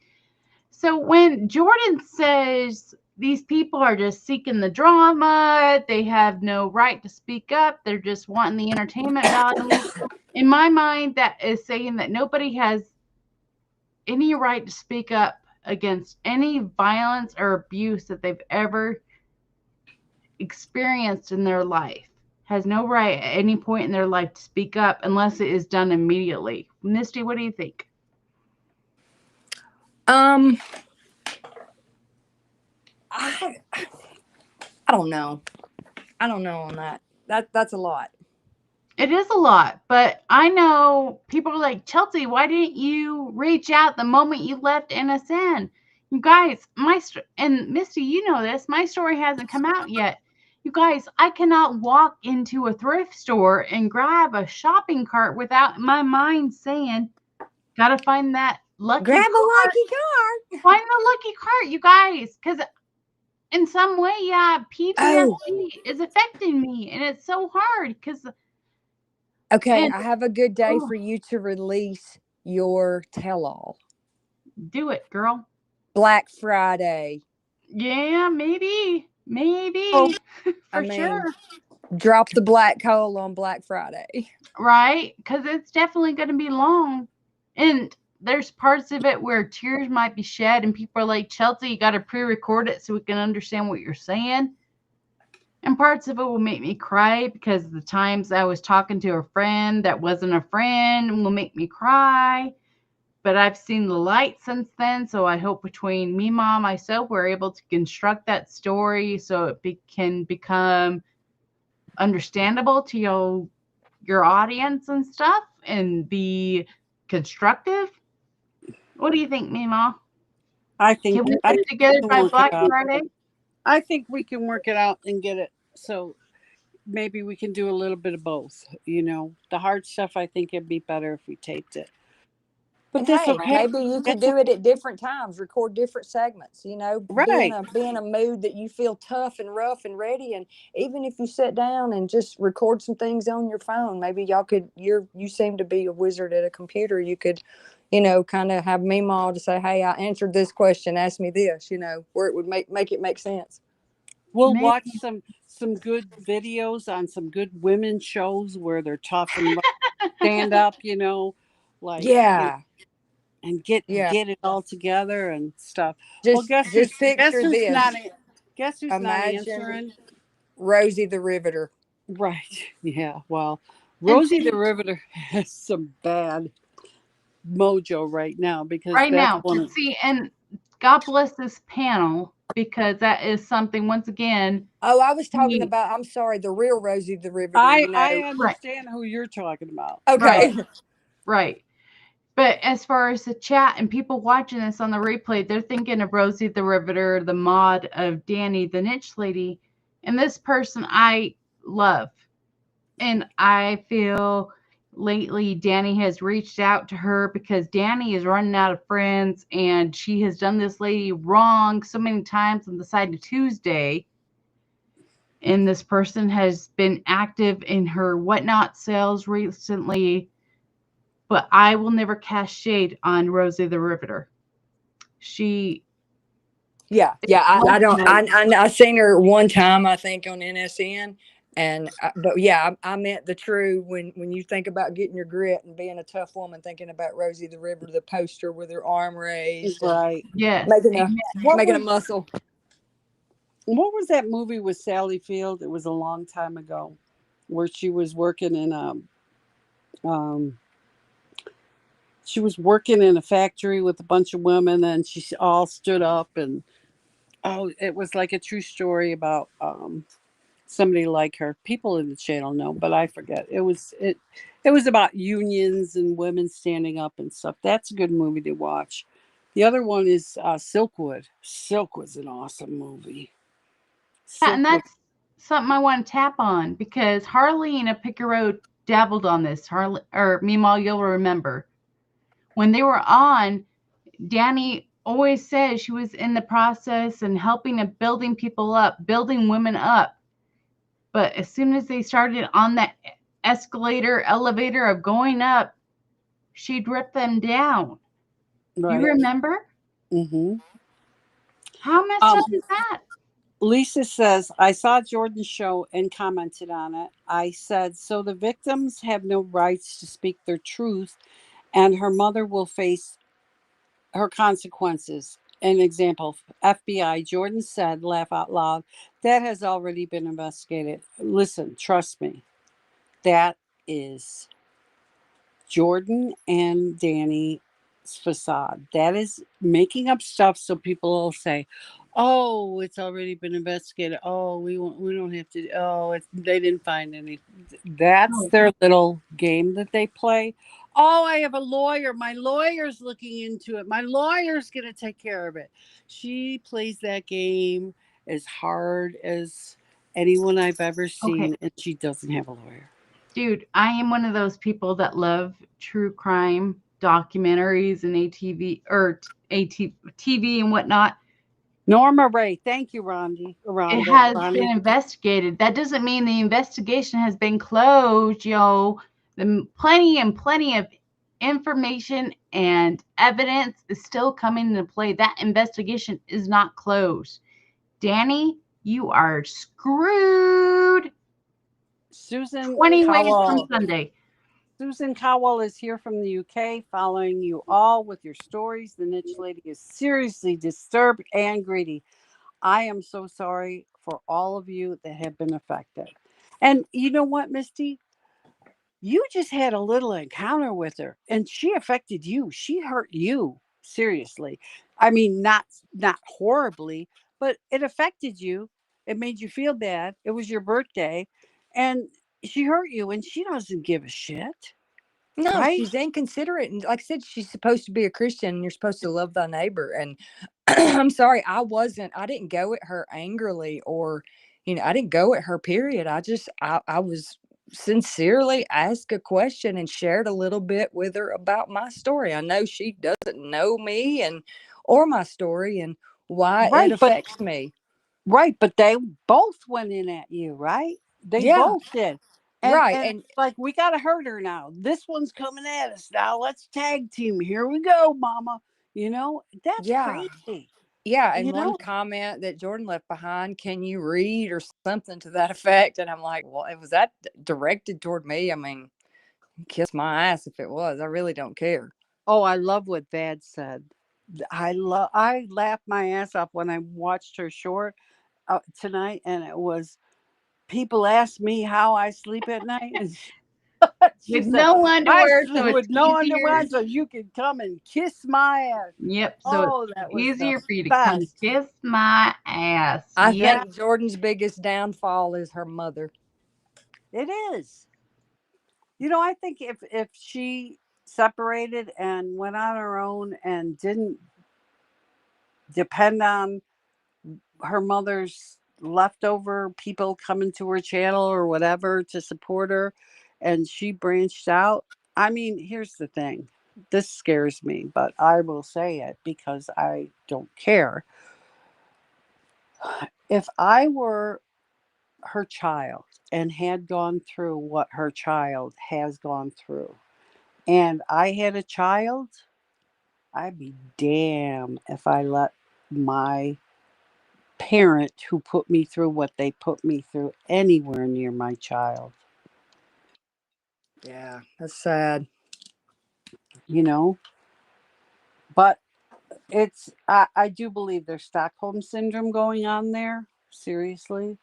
B: So when Jordan says these people are just seeking the drama, they have no right to speak up, they're just wanting the entertainment value. In my mind, that is saying that nobody has any right to speak up against any violence or abuse that they've ever experienced in their life. Has no right at any point in their life to speak up unless it is done immediately. Misty, what do you think?
G: I don't know. I don't know on that. That's a lot.
B: It is a lot, but I know people are like, Chelsea, why didn't you reach out the moment you left NSN? You guys, and Misty, you know this, my story hasn't come out yet. You guys, I cannot walk into a thrift store and grab a shopping cart without my mind saying, gotta find that lucky
G: Grab a
B: cart.
G: lucky card.
B: Find the lucky cart, you guys, because in some way, yeah, PTSD is affecting me, and it's so hard because.
G: Okay,
B: And
G: I have a good day for you to release your tell-all.
B: do it, girl.
G: Black Friday.
B: Yeah, maybe.
G: Oh,
B: For sure.
G: Drop the black coal on Black Friday.
B: Right? Because it's definitely going to be long. And there's parts of it where tears might be shed, and people are like, Chelsea, you got to pre record it so we can understand what you're saying. And parts of it will make me cry because the times I was talking to a friend that wasn't a friend will make me cry. But I've seen the light since then, so I hope between me, mom, myself, we're able to construct that story so it can become understandable to your audience and stuff, and be constructive. What do you think, Mima?
C: I think
B: Can we
C: I
B: put it together
C: can
B: by
C: work
B: Black
C: it out.
B: Friday?
C: I think we can work it out and get it. So maybe we can do a little bit of both. You know, the hard stuff, I think it'd be better if we taped it. But
G: And
C: that's
G: hey,
C: okay.
G: maybe you could do it at different times, record different segments, you know,
C: Right.
G: be in a mood that you feel tough and rough and ready. And even if you sit down and just record some things on your phone, maybe y'all could, you seem to be a wizard at a computer. You could, you know, kind of have Mima to say, hey, I answered this question, ask me this, you know, where it would make it make sense.
C: We'll
B: Maybe.
C: watch some good videos on some good women shows where they're tough and stand up, you know, like
G: Yeah.
C: and get
G: Yeah.
C: it all together and stuff. Well,
G: Just picture this.
C: Guess who's not
G: Imagine
C: answering?
G: Rosie the Riveter.
C: Right. Yeah. Well, Rosie the Riveter has some bad mojo right now because
B: Right
C: that's
B: now,
C: one of
B: see, and God bless this panel because that is something, once again.
G: Oh, I was talking about, I'm sorry, the real Rosie the Riveter, you know.
C: I understand who you're talking about.
G: Okay.
B: Right. But as far as the chat and people watching this on the replay, they're thinking of Rosie the Riveter, the mod of Danny the Niche Lady. And this person I love. And I feel lately Danny has reached out to her because Danny is running out of friends, and she has done this lady wrong so many times on the side of Tuesday. And this person has been active in her whatnot sales recently. But I will never cast shade on Rosie the Riveter.
G: I seen her one time, I think, on NSN, and but yeah, I meant the true when you think about getting your grit and being a tough woman, thinking about Rosie the Riveter, the poster with her arm raised,
C: right?
B: Yes,
G: making a muscle.
C: What was that movie with Sally Field? It was a long time ago, where she was working in she was working in a factory with a bunch of women, and she all stood up, and it was like a true story about somebody like her. People in the channel know, but I forget. It It was about unions and women standing up and stuff. That's a good movie to watch. The other one is Silkwood. Silkwood's an awesome movie.
B: Yeah, and
C: Silkwood.
B: that's something I want to tap on because Harley and a Picker Road dabbled on this. Harley or Meemaw, you'll remember when they were on. Danny always says she was in the process and helping and building people up, building women up. But as soon as they started on that escalator, elevator of going up, she'd rip them down.
C: Right.
B: You remember?
C: Mm-hmm.
B: How messed up is that?
C: Lisa says, I saw Jordan's show and commented on it. I said, so the victims have no rights to speak their truth, and her mother will face her consequences. An example, FBI, Jordan said, laugh out loud, that has already been investigated. Listen, trust me, that is Jordan and Danny's facade. That is making up stuff so people will say, "Oh, it's already been investigated. Oh, we don't have to. Oh, they didn't find any." That's their little game that they play. Oh, I have a lawyer. My lawyer's looking into it. My lawyer's gonna take care of it. She plays that game as hard as anyone I've ever seen, and she doesn't have a lawyer.
B: Dude, I am one of those people that love true crime documentaries and TV and whatnot.
C: Norma Ray, thank you, Rhonda.
B: It has been investigated. That doesn't mean the investigation has been closed, yo. Plenty and plenty of information and evidence is still coming into play. That investigation is not closed. Danny, you are screwed.
C: Susan
B: 20 ways
C: Cowell.
B: from Sunday.
C: Susan Cowell is here from the UK, following you all with your stories. The niche lady is seriously disturbed and greedy. I am so sorry for all of you that have been affected. And you know what, Misty? You just had a little encounter with her, and she affected you. She hurt you seriously. I mean, not horribly, but it affected you. It made you feel bad. It was your birthday, and she hurt you, and she doesn't give a shit.
G: No,
C: Right?
G: she's inconsiderate. And like I said, she's supposed to be a Christian and you're supposed to love thy neighbor. And I'm sorry, I didn't go at her angrily or, I didn't go at her, period. I was sincerely asked a question and shared a little bit with her about my story. I know she doesn't know me or my story and why it affects me.
C: Right, but they both went in at you, right? They
G: Yeah.
C: both did.
G: Right.
C: And it's like, we got to hurt her now. This one's coming at us now. Let's tag team. Here we go, mama. That's
G: Yeah.
C: crazy.
G: Yeah, and one comment that Jordan left behind, can you read or something to that effect? And I'm like, well, was that directed toward me? I mean, kiss my ass if it was. I really don't care.
C: Oh, I love what Dad said. I laughed my ass off when I watched her short tonight, and it was, people ask me how I sleep at night, and she
B: With
C: said,
B: no underwear,
C: I
B: so
C: sleep
B: it's
C: with no
B: easier.
C: underwear, so you can come and kiss my ass.
B: Yep. So
C: that
B: it's
C: was
B: easier
C: the
B: for you to come
C: best.
B: kiss my ass.
G: I
B: Yep.
G: think Jordan's biggest downfall is her mother.
C: It is. I think if she separated and went on her own and didn't depend on her mother's leftover people coming to her channel or whatever to support her, and she branched out. I mean, here's the thing. This scares me, but I will say it because I don't care. If I were her child and had gone through what her child has gone through, and I had a child, I'd be damn if I let my parent who put me through what they put me through anywhere near my child.
G: Yeah, that's sad.
C: But I do believe there's Stockholm syndrome going on there. Seriously.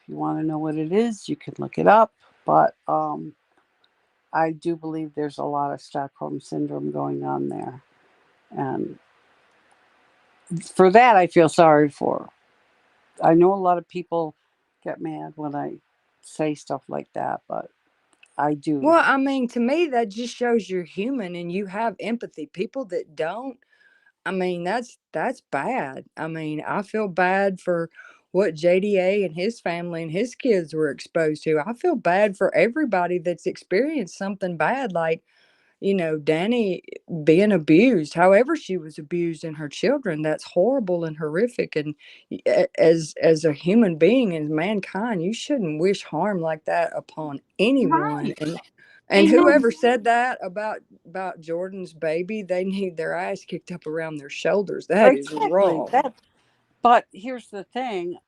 C: If you want to know what it is, you can look it up. But I do believe there's a lot of Stockholm syndrome going on there. And for that, I feel sorry for her. I know a lot of people get mad when I say stuff like that, but I do.
G: Well, I mean, to me, that just shows you're human and you have empathy. People that don't, I mean, that's bad. I mean, I feel bad for what JDA and his family and his kids were exposed to. I feel bad for everybody that's experienced something bad, like, Danny being abused, however she was abused, and her children. That's horrible and horrific. And as a human being and mankind, you shouldn't wish harm like that upon anyone.
B: Right.
G: And
B: You know,
G: whoever said that about Jordan's baby, they need their ass kicked up around their shoulders. That is
C: Exactly.
G: wrong.
C: But here's the thing,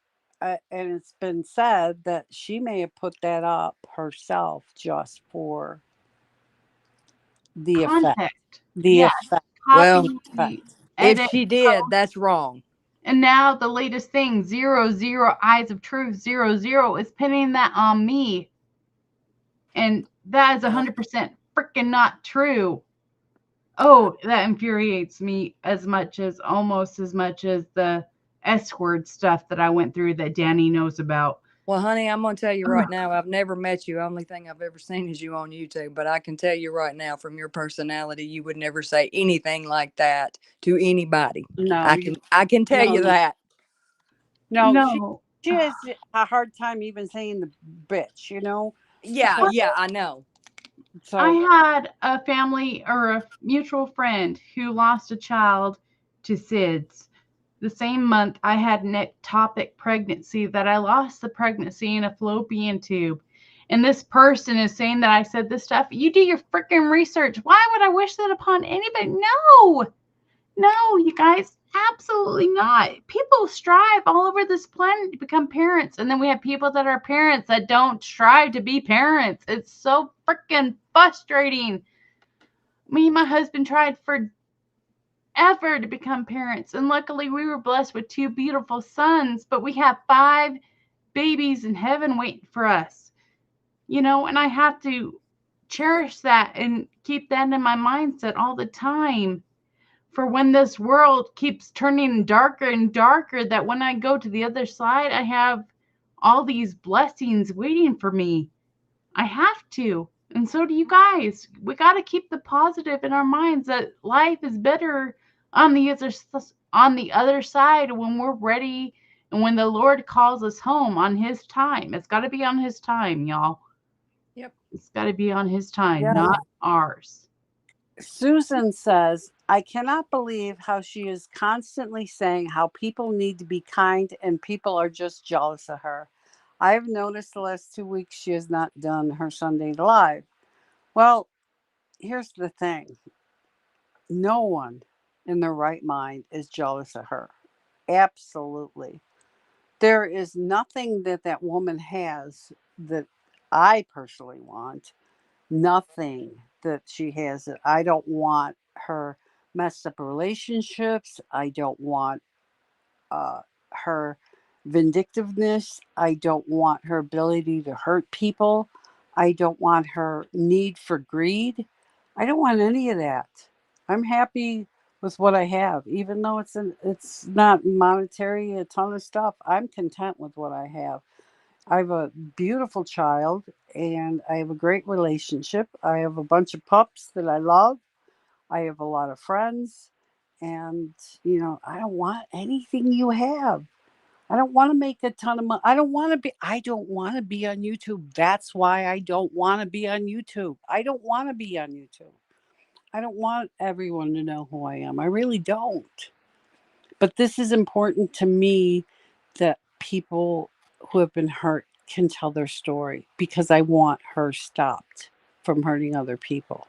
C: and it's been said that she may have put that up herself just for the effect.
B: context.
C: The
B: Yes.
C: effect.
G: Well,
B: Copy,
G: if
B: edit,
G: she did, that's wrong.
B: and now the latest thing, 00 Eyes of Truth 00 is pinning that on me. And that is 100% freaking not true. Oh, that infuriates me almost as much as the S-word stuff that I went through that Danny knows about.
G: Well, honey, I'm going to tell you right now, I've never met you. Only thing I've ever seen is you on YouTube. But I can tell you right now, from your personality, you would never say anything like that to anybody.
C: No,
G: I can tell you that.
C: No, she has a hard time even saying the bitch,
G: Yeah, I know.
C: So
B: I had a family or a mutual friend who lost a child to SIDS. The same month I had an ectopic pregnancy that I lost the pregnancy in a fallopian tube. And this person is saying that I said this stuff. You do your freaking research. Why would I wish that upon anybody? No, you guys, absolutely not. People strive all over this planet to become parents. And then we have people that are parents that don't strive to be parents. It's so freaking frustrating. Me and my husband tried forever to become parents. And luckily we were blessed with 2 beautiful sons, but we have 5 babies in heaven waiting for us. And I have to cherish that and keep that in my mindset all the time. For when this world keeps turning darker and darker, that when I go to the other side, I have all these blessings waiting for me. I have to. And so do you guys. We got to keep the positive in our minds that life is better on the other side when we're ready and when the Lord calls us home on his time. It's got to be on his time, y'all.
G: Yep.
B: It's got to be on his time,
C: Yeah.
B: not ours.
C: Susan says, I cannot believe how she is constantly saying how people need to be kind and people are just jealous of her. I've noticed the last 2 weeks she has not done her Sunday Live. Well, here's the thing. No one in their right mind is jealous of her. Absolutely. There is nothing that woman has that I personally want. Nothing that she has that I don't want. Her messed up relationships. I don't want her vindictiveness. I don't want her ability to hurt people. I don't want her need for greed. I don't want any of that. I'm happy with what I have, even though it's not monetary, a ton of stuff. I'm content with what I have. I have a beautiful child and I have a great relationship. I have a bunch of pups that I love. I have a lot of friends. And, I don't want anything you have. I don't want to make a ton of money. I don't want to be on YouTube. That's why I don't want to be on YouTube. I don't want to be on YouTube. I don't want everyone to know who I am. I really don't. But this is important to me that people who have been hurt can tell their story because I want her stopped from hurting other people.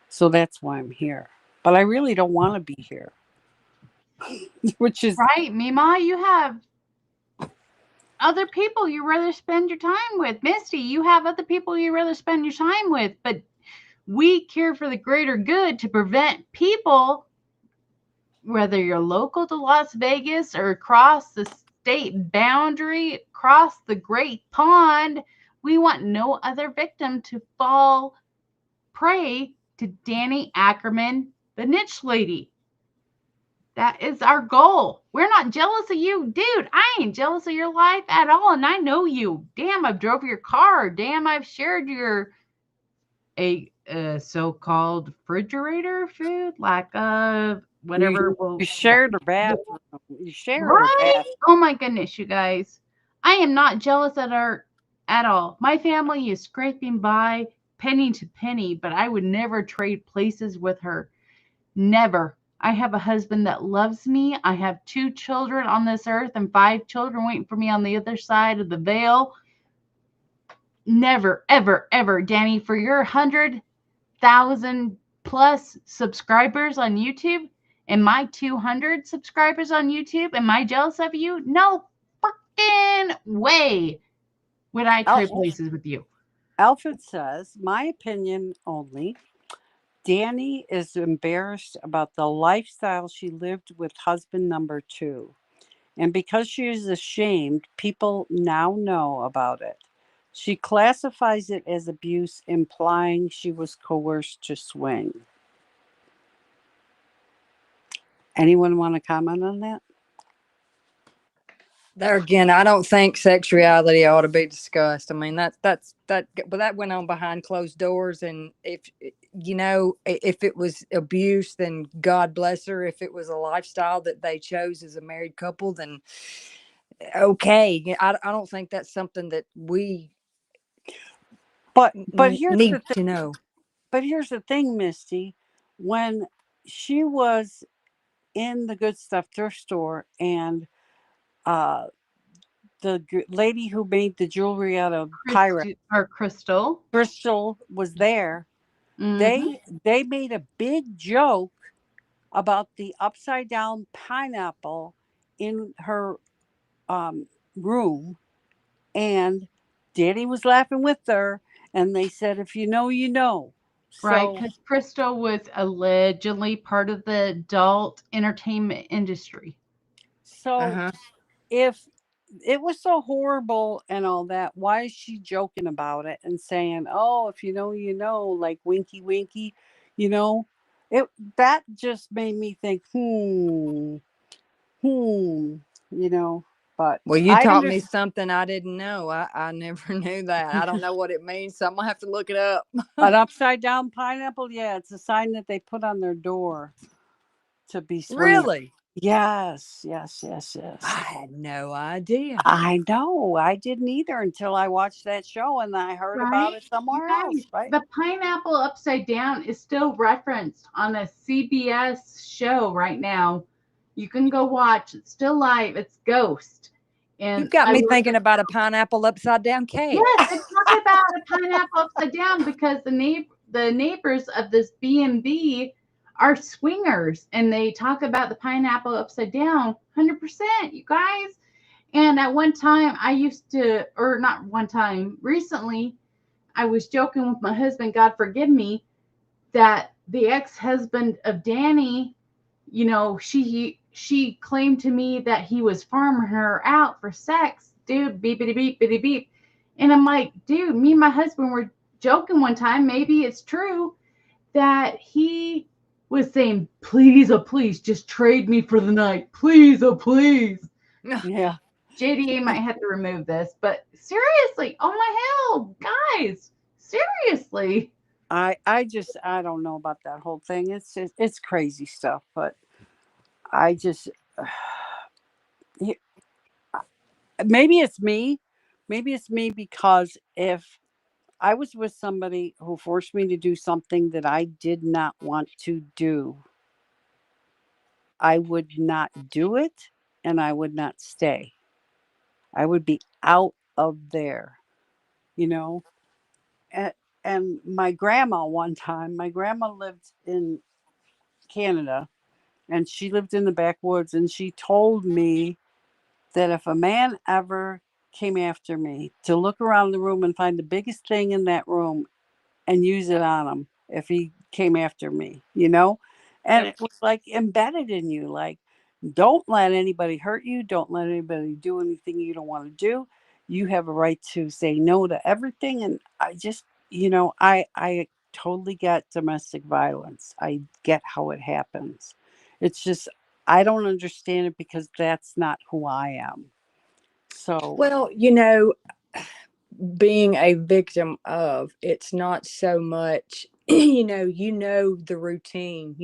C: So that's why I'm here. But I really don't want to be here. Which is
B: right, Mima, you have other people you rather spend your time with. Misty, you have other people you rather spend your time with, but we care for the greater good to prevent people, whether you're local to Las Vegas or across the state boundary, across the great pond. We want no other victim to fall prey to Danny Ackerman, the niche lady. That is our goal. We're not jealous of you. Dude, I ain't jealous of your life at all. And I know you. Damn, I've drove your car. Damn, I've shared your a so-called refrigerator food, like whatever will
C: You shared her bathroom. You shared her
B: right?
C: bathroom.
B: Oh my goodness, you guys. I am not jealous at all. My family is scraping by penny to penny, but I would never trade places with her. Never. I have a husband that loves me. I have 2 children on this earth and 5 children waiting for me on the other side of the veil. Never, ever, ever, Danny, for your 100,000 plus subscribers on YouTube and my 200 subscribers on YouTube, am I jealous of you? No fucking way would I trade places with you.
C: Alfred says, my opinion only. Danny is embarrassed about the lifestyle she lived with husband number 2. And because she is ashamed, people now know about it. She classifies it as abuse, implying she was coerced to swing. Anyone want to comment on that?
G: There again, I don't think sexuality ought to be discussed. I mean, but that went on behind closed doors. And if it was abuse, then God bless her. If it was a lifestyle that they chose as a married couple, then okay. I don't think that's something that we
C: But here's
G: need
C: the thing.
G: to know.
C: But here's the thing, Misty. When she was in the Good Stuff thrift store and the lady who made the jewelry out of pirate
B: Crystal
C: was there,
B: Mhm.
C: they made a big joke about the upside down pineapple in her room, and Danny was laughing with her, and they said, if you know, you know.
B: Right,
C: So
B: because Crystal was allegedly part of the adult entertainment industry.
G: Uh-huh.
C: if it was so horrible and all that, why is she joking about it and saying, oh, if you know, you know, like winky winky, you know? That just made me think, you know, but
G: Well, you
C: I
G: taught me
C: understand.
G: something I didn't know. I never knew that. I don't know what it means, so I'm gonna have to look it up.
C: An upside down pineapple, yeah, it's a sign that they put on their door to be swinging.
G: Really?
C: Yes.
G: I had no idea.
C: I know. I didn't either until I watched that show and I heard about
B: Right?
C: it
B: You
C: somewhere else,
B: guys,
C: right?
B: the pineapple upside down is still referenced on a CBS show right now. You can go watch. It's still live. It's Ghost. And
G: You've got
B: I
G: me
B: will,
G: thinking about a pineapple upside down cake.
B: yes, they talk about a pineapple upside down because the neighbors of this B&B are swingers, and they talk about the pineapple upside down 100%, you guys. And at one time, I used to, or not one time, recently, I was joking with my husband, God forgive me, that the ex-husband of Danny, she claimed to me that he was farming her out for sex. Dude, beepity beep, bitty beep. And I'm like, dude, me and my husband were joking one time, maybe it's true, that he was saying, please, oh please, just trade me for the night. Please, oh please.
C: Yeah.
B: JDA might have to remove this, but seriously, oh my hell, guys, seriously.
C: I don't know about that whole thing. It's crazy stuff, but I just maybe it's me. Maybe it's me because if I was with somebody who forced me to do something that I did not want to do, I would not do it and I would not stay. I would be out of there, you know. And, and my grandma, one time, my grandma lived in Canada and she lived in the backwoods, and she told me that if a man ever came after me, to look around the room and find the biggest thing in that room and use it on him if he came after me, you know? And
A: Yep.
C: it was like embedded in you, like, don't let anybody hurt you. Don't let anybody do anything you don't want to do. You have a right to say no to everything. And I just, I totally get domestic violence. I get how it happens. It's just, I don't understand it because that's not who I am. So,
G: Well, being a victim of, it's not so much, you know the routine,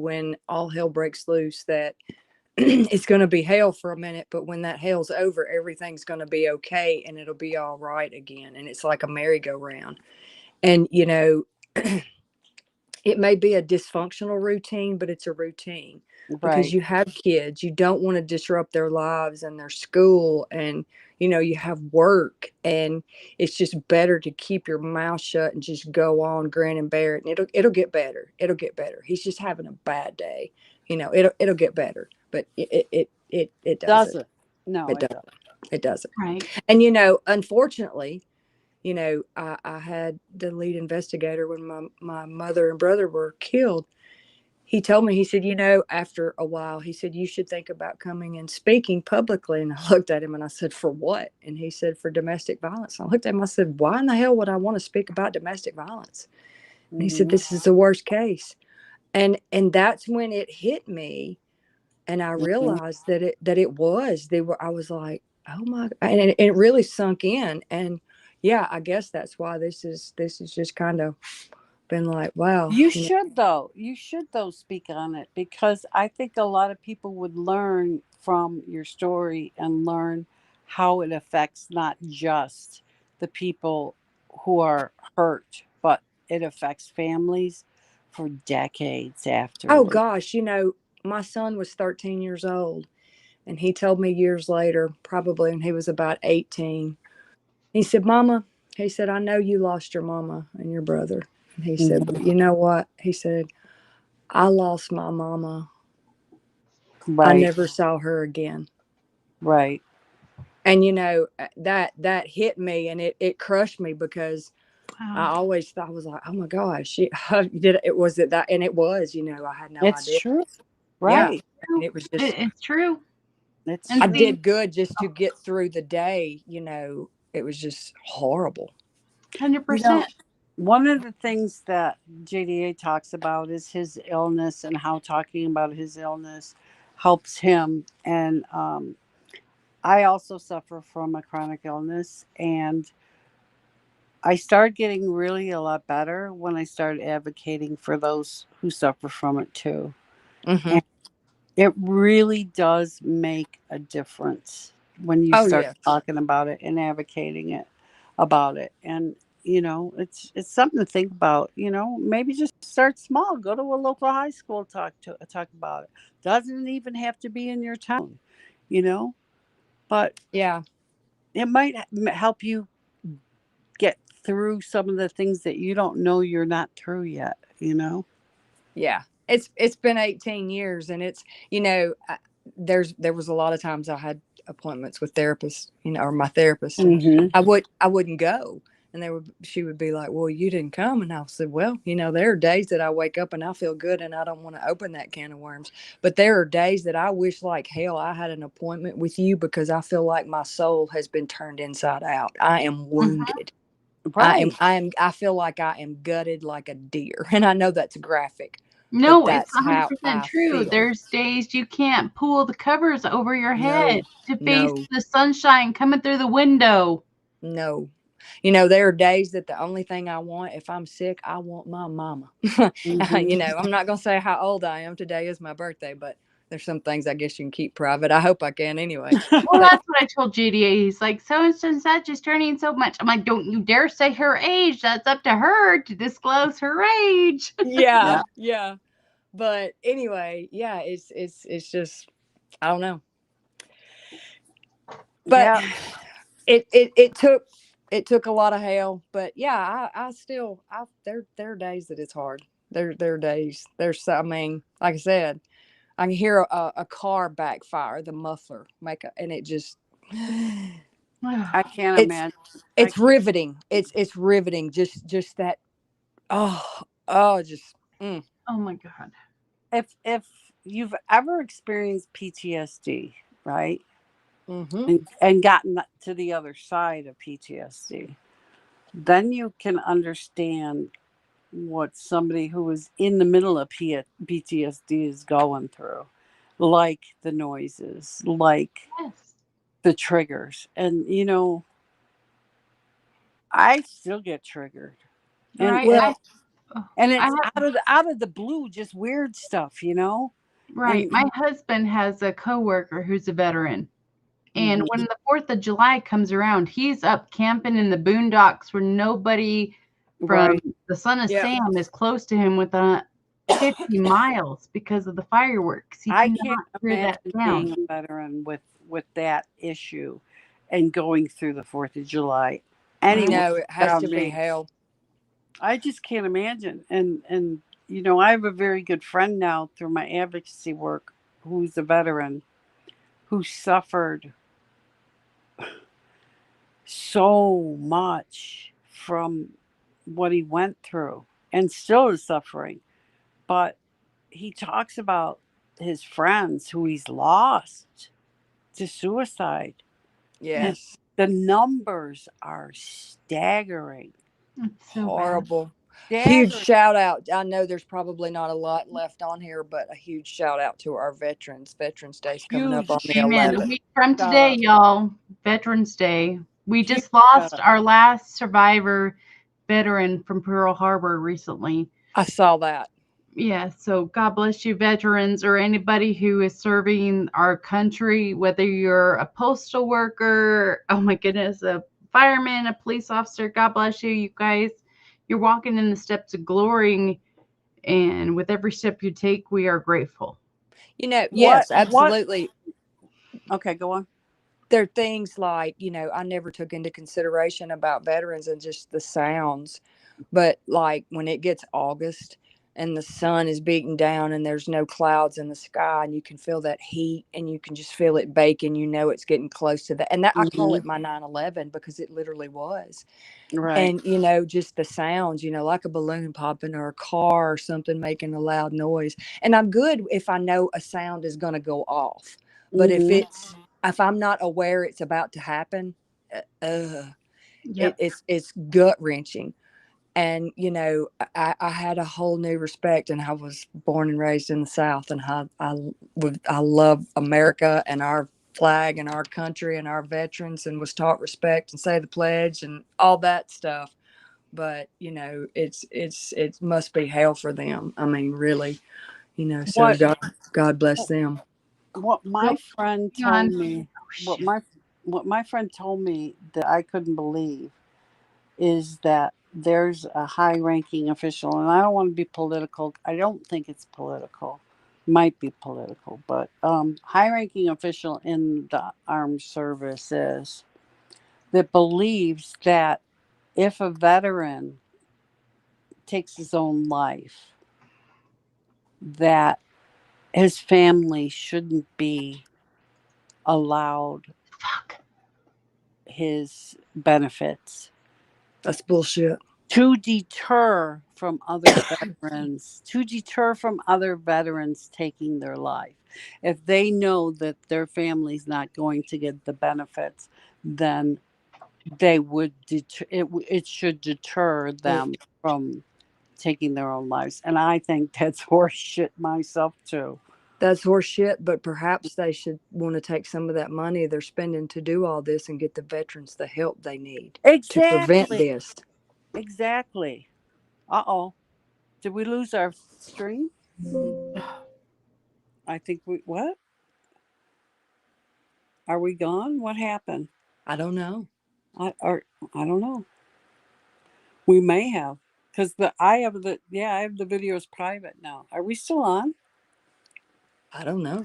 G: when all hell breaks loose, that it's going to be hell for a minute, but when that hell's over, everything's going to be okay and it'll be all right again. And it's like a merry-go-round. And, it may be a dysfunctional routine, but it's a routine because
C: Right.
G: you have kids. You don't want to disrupt their lives and their school, and you have work, and it's just better to keep your mouth shut and just go on, grin and bear it. And it'll get better. It'll get better. He's just having a bad day. It'll get better, but it doesn't.
C: Doesn't. No,
G: It
C: it
G: doesn't.
C: doesn't.
G: It doesn't.
B: Right.
G: And unfortunately, I had the lead investigator when my mother and brother were killed. He told me, he said, after a while, he said, you should think about coming and speaking publicly. And I looked at him and I said, for what? And he said, for domestic violence. I looked at him, I said, why in the hell would I want to speak about domestic violence? And he said,
C: Mhm.
G: this is the worst case. And that's when it hit me. And I
C: Mhm.
G: realized that I was like, oh my, and it really sunk in. And yeah, I guess that's why this is just kind of been like, wow.
C: You should though. You should though speak on it, because I think a lot of people would learn from your story and learn how it affects not just the people who are hurt, but it affects families for decades
G: Oh
C: afterward.
G: gosh, my son was 13 years old, and he told me years later, probably when he was about 18, he said, Mama, he said, I know you lost your mama and your brother. And he said, but
C: Mhm.
G: you know what? He said, I lost my mama. I
C: Right,
G: never saw her again.
C: right.
G: And that hit me, and it crushed me, because I
B: Wow.
G: always thought, I was like, oh my gosh, did it, was it that? And it was, I had no
C: It's
G: idea.
C: true.
G: Yeah.
C: Right.
G: And it was just,
B: It's true.
C: It's
B: And
G: I
C: true.
B: see,
G: did good just to get through the day. It was just horrible.
B: 100%.
C: One of the things that JDA talks about is his illness and how talking about his illness helps him. And I also suffer from a chronic illness, and I started getting really a lot better when I started advocating for those who suffer from it too.
G: Hmm.
C: And it really does make a difference when you
G: Oh
C: start
G: yeah.
C: talking about it and advocating it about it. And it's something to think about. Maybe just start small. Go to a local high school, talk about it. Doesn't even have to be in your town, you know. But
G: Yeah.
C: it might help you get through some of the things that you don't know you're not through yet.
G: Yeah. It's been 18 years, and it's, there was a lot of times I had appointments with therapists, or my therapist, and
C: Mm-hmm.
G: I wouldn't go. And she would be like, well, you didn't come. And I said, well, there are days that I wake up and I feel good and I don't want to open that can of worms. But there are days that I wish like hell I had an appointment with you, because I feel like my soul has been turned inside out. I am wounded.
C: Right.
G: I feel like I am gutted like a deer. And I know that's graphic, but
B: No, it's
G: that's how
B: 100%
G: I
B: true.
G: feel.
B: There's days you can't pull the covers over your head
G: No,
B: to face
G: no,
B: the sunshine coming through the window.
G: no. There are days that the only thing I want, if I'm sick, I want my mama.
C: Mm-hmm.
G: I'm not going to say how old I am. Today is my birthday, but there's some things I guess you can keep private. I hope I can anyway.
B: Well,
G: But
B: that's what I told GDA. He's like, so and such is turning so much. I'm like, don't you dare say her age. That's up to her to disclose her age.
G: yeah,
C: Yeah.
G: yeah. But anyway, yeah, it's just, I don't know. But
C: Yeah.
G: it took a lot of hell. But yeah, I still, there are days that it's hard. There are days. I mean, like I said, I can hear a car backfire, the muffler and it just,
C: I can't
G: it's
C: imagine. I
G: it's
C: can't.
G: riveting. It's riveting. Just that. Just.
B: Oh my God.
C: If you've ever experienced PTSD, right,
G: Mm-hmm.
C: and gotten to the other side of PTSD, then you can understand what somebody who is in the middle of PTSD is going through, like the noises, like
B: Yes.
C: the triggers. And I still get triggered. And
B: Right.
G: Well,
C: and
B: I
C: it's
B: have
C: out of the blue, just weird stuff, you know?
B: right.
C: And
B: My husband has a coworker who's a veteran. And
C: Mhm.
B: when the 4th of July comes around, he's up camping in the boondocks where nobody from
C: Right.
B: the Son of
G: yeah.
B: Sam is close to him with 50 miles because of the fireworks. He
C: I
B: cannot
C: can't
B: hear that
C: imagine
B: sound.
C: being a veteran with that issue and going through the 4th of July.
B: Right.
C: Anyone
G: No, it has
C: around
G: to be
C: me,
G: hell.
C: I just can't imagine. And you know, I have a very good friend now through my advocacy work who's a veteran who suffered so much from what he went through and still is suffering. But he talks about his friends who he's lost to suicide. And
G: Yes.
C: the numbers are staggering.
B: It's so bad.
G: Horrible. Huge
C: Staggering.
G: shout out. I know there's probably not a lot left on here, but a huge shout out to our veterans. Veterans Day's coming up
C: Huge,
G: on the
B: Amen. A
G: 11th.
B: week from today, y'all, Veterans Day. We
C: huge.
B: just lost our last survivor veteran from Pearl Harbor recently.
G: I saw that.
B: Yeah, so God bless you, veterans, or anybody who is serving our country, whether you're a postal worker, oh my goodness, a fireman, a police officer. God bless you, you guys. You're walking in the steps of glory, and with every step you take, we are grateful.
G: You know,
C: What?
G: yes,
C: What?
G: absolutely.
C: Okay, go on.
G: There are things like, I never took into consideration about veterans and just the sounds. But like when it gets August and the sun is beating down and there's no clouds in the sky and you can feel that heat and you can just feel it baking, it's getting close to that. And that I call it my 9/11 because it literally was.
C: Right.
G: And just the sounds, like a balloon popping or a car or something making a loud noise. And I'm good if I know a sound is going to go off. But
C: Mhm.
G: if I'm not aware it's about to happen,
B: Yep.
G: it's gut wrenching. And I had a whole new respect, and I was born and raised in the South, and I love America and our flag and our country and our veterans, and was taught respect and say the pledge and all that stuff. But it must be hell for them. I mean, really, so
C: What
G: God bless them.
C: what my
B: Nope.
C: friend
B: Hang on.
C: told me,
B: Oh,
C: what
B: shit.
C: my friend told me that I couldn't believe is that there's a high-ranking official, and I don't want to be political. I don't think it's political. Might be political, but high-ranking official in the armed services that believes that if a veteran takes his own life, that his family shouldn't be allowed
B: Fuck.
C: his benefits
G: That's bullshit.
C: to deter from other veterans taking their life. If they know that their family's not going to get the benefits, then they would it should deter them from taking their own lives. And I think that's horse shit myself too.
G: That's horse shit, but perhaps they should want to take some of that money they're spending to do all this and get the veterans the help they need to prevent
C: Exactly.
G: this.
C: Exactly. Uh-oh. Did we lose our stream? I think what? Are we gone? What happened?
G: I don't know.
C: I don't know. We may have, because I have the videos private now. Are we still on?
G: I don't know.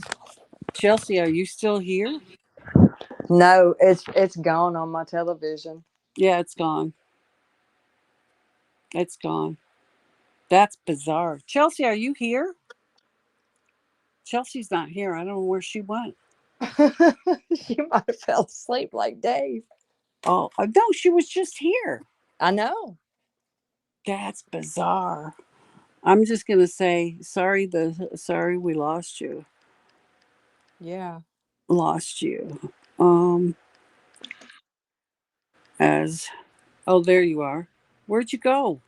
C: Chelsea, are you still here?
G: No, it's gone on my television.
C: Yeah, it's gone. It's gone. That's bizarre. Chelsea, are you here? Chelsea's not here. I don't know where she went.
G: She might have fell asleep like Dave.
C: Oh, no, she was just here.
G: I know.
C: That's bizarre. I'm just gonna say sorry. We lost you.
G: Yeah.
C: Lost you. There you are. Where'd you go?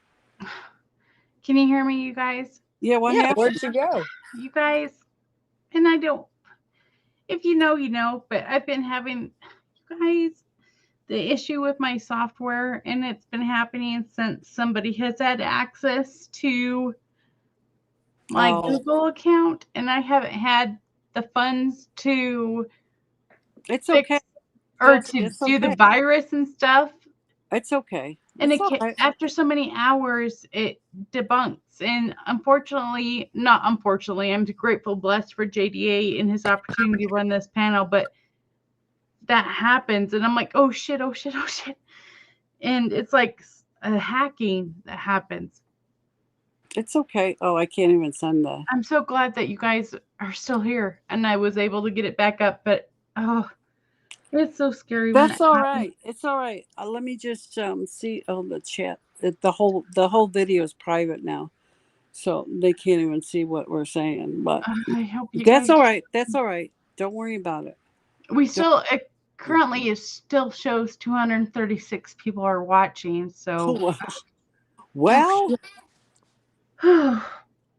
B: Can you hear me, you guys?
C: Yeah, what
G: Yeah,
C: happened?
G: where'd you go?
B: You guys, and I don't, if you know, you know, but I've been having, you guys, the issue with my software, and it's been happening since somebody has had access to my
C: Oh.
B: Google account, and I haven't had the funds to
C: It's
B: fix
C: okay.
B: or
C: It's
B: to
C: it's
B: do the
C: okay.
B: virus and stuff.
C: It's okay.
B: And
C: It's all right.
B: after so many hours, it debunks. And unfortunately, not unfortunately, I'm grateful, blessed for JDA and his opportunity to run this panel, but that happens. And I'm like, oh shit, oh shit, oh shit. And it's like a hacking that happens.
C: It's okay. Oh, I can't even send that.
B: I'm so glad that you guys are still here and I was able to get it back up. But oh, it's so scary.
C: That's
B: when
C: all
B: it happens.
C: right. It's all right. Let me just see. Oh, the chat. The whole video is private now, so they can't even see what we're saying. But
B: I hope you
C: that's
B: guys.
C: all right. That's all right. Don't worry about it.
B: We still currently it still shows 236 people are watching. So
C: well,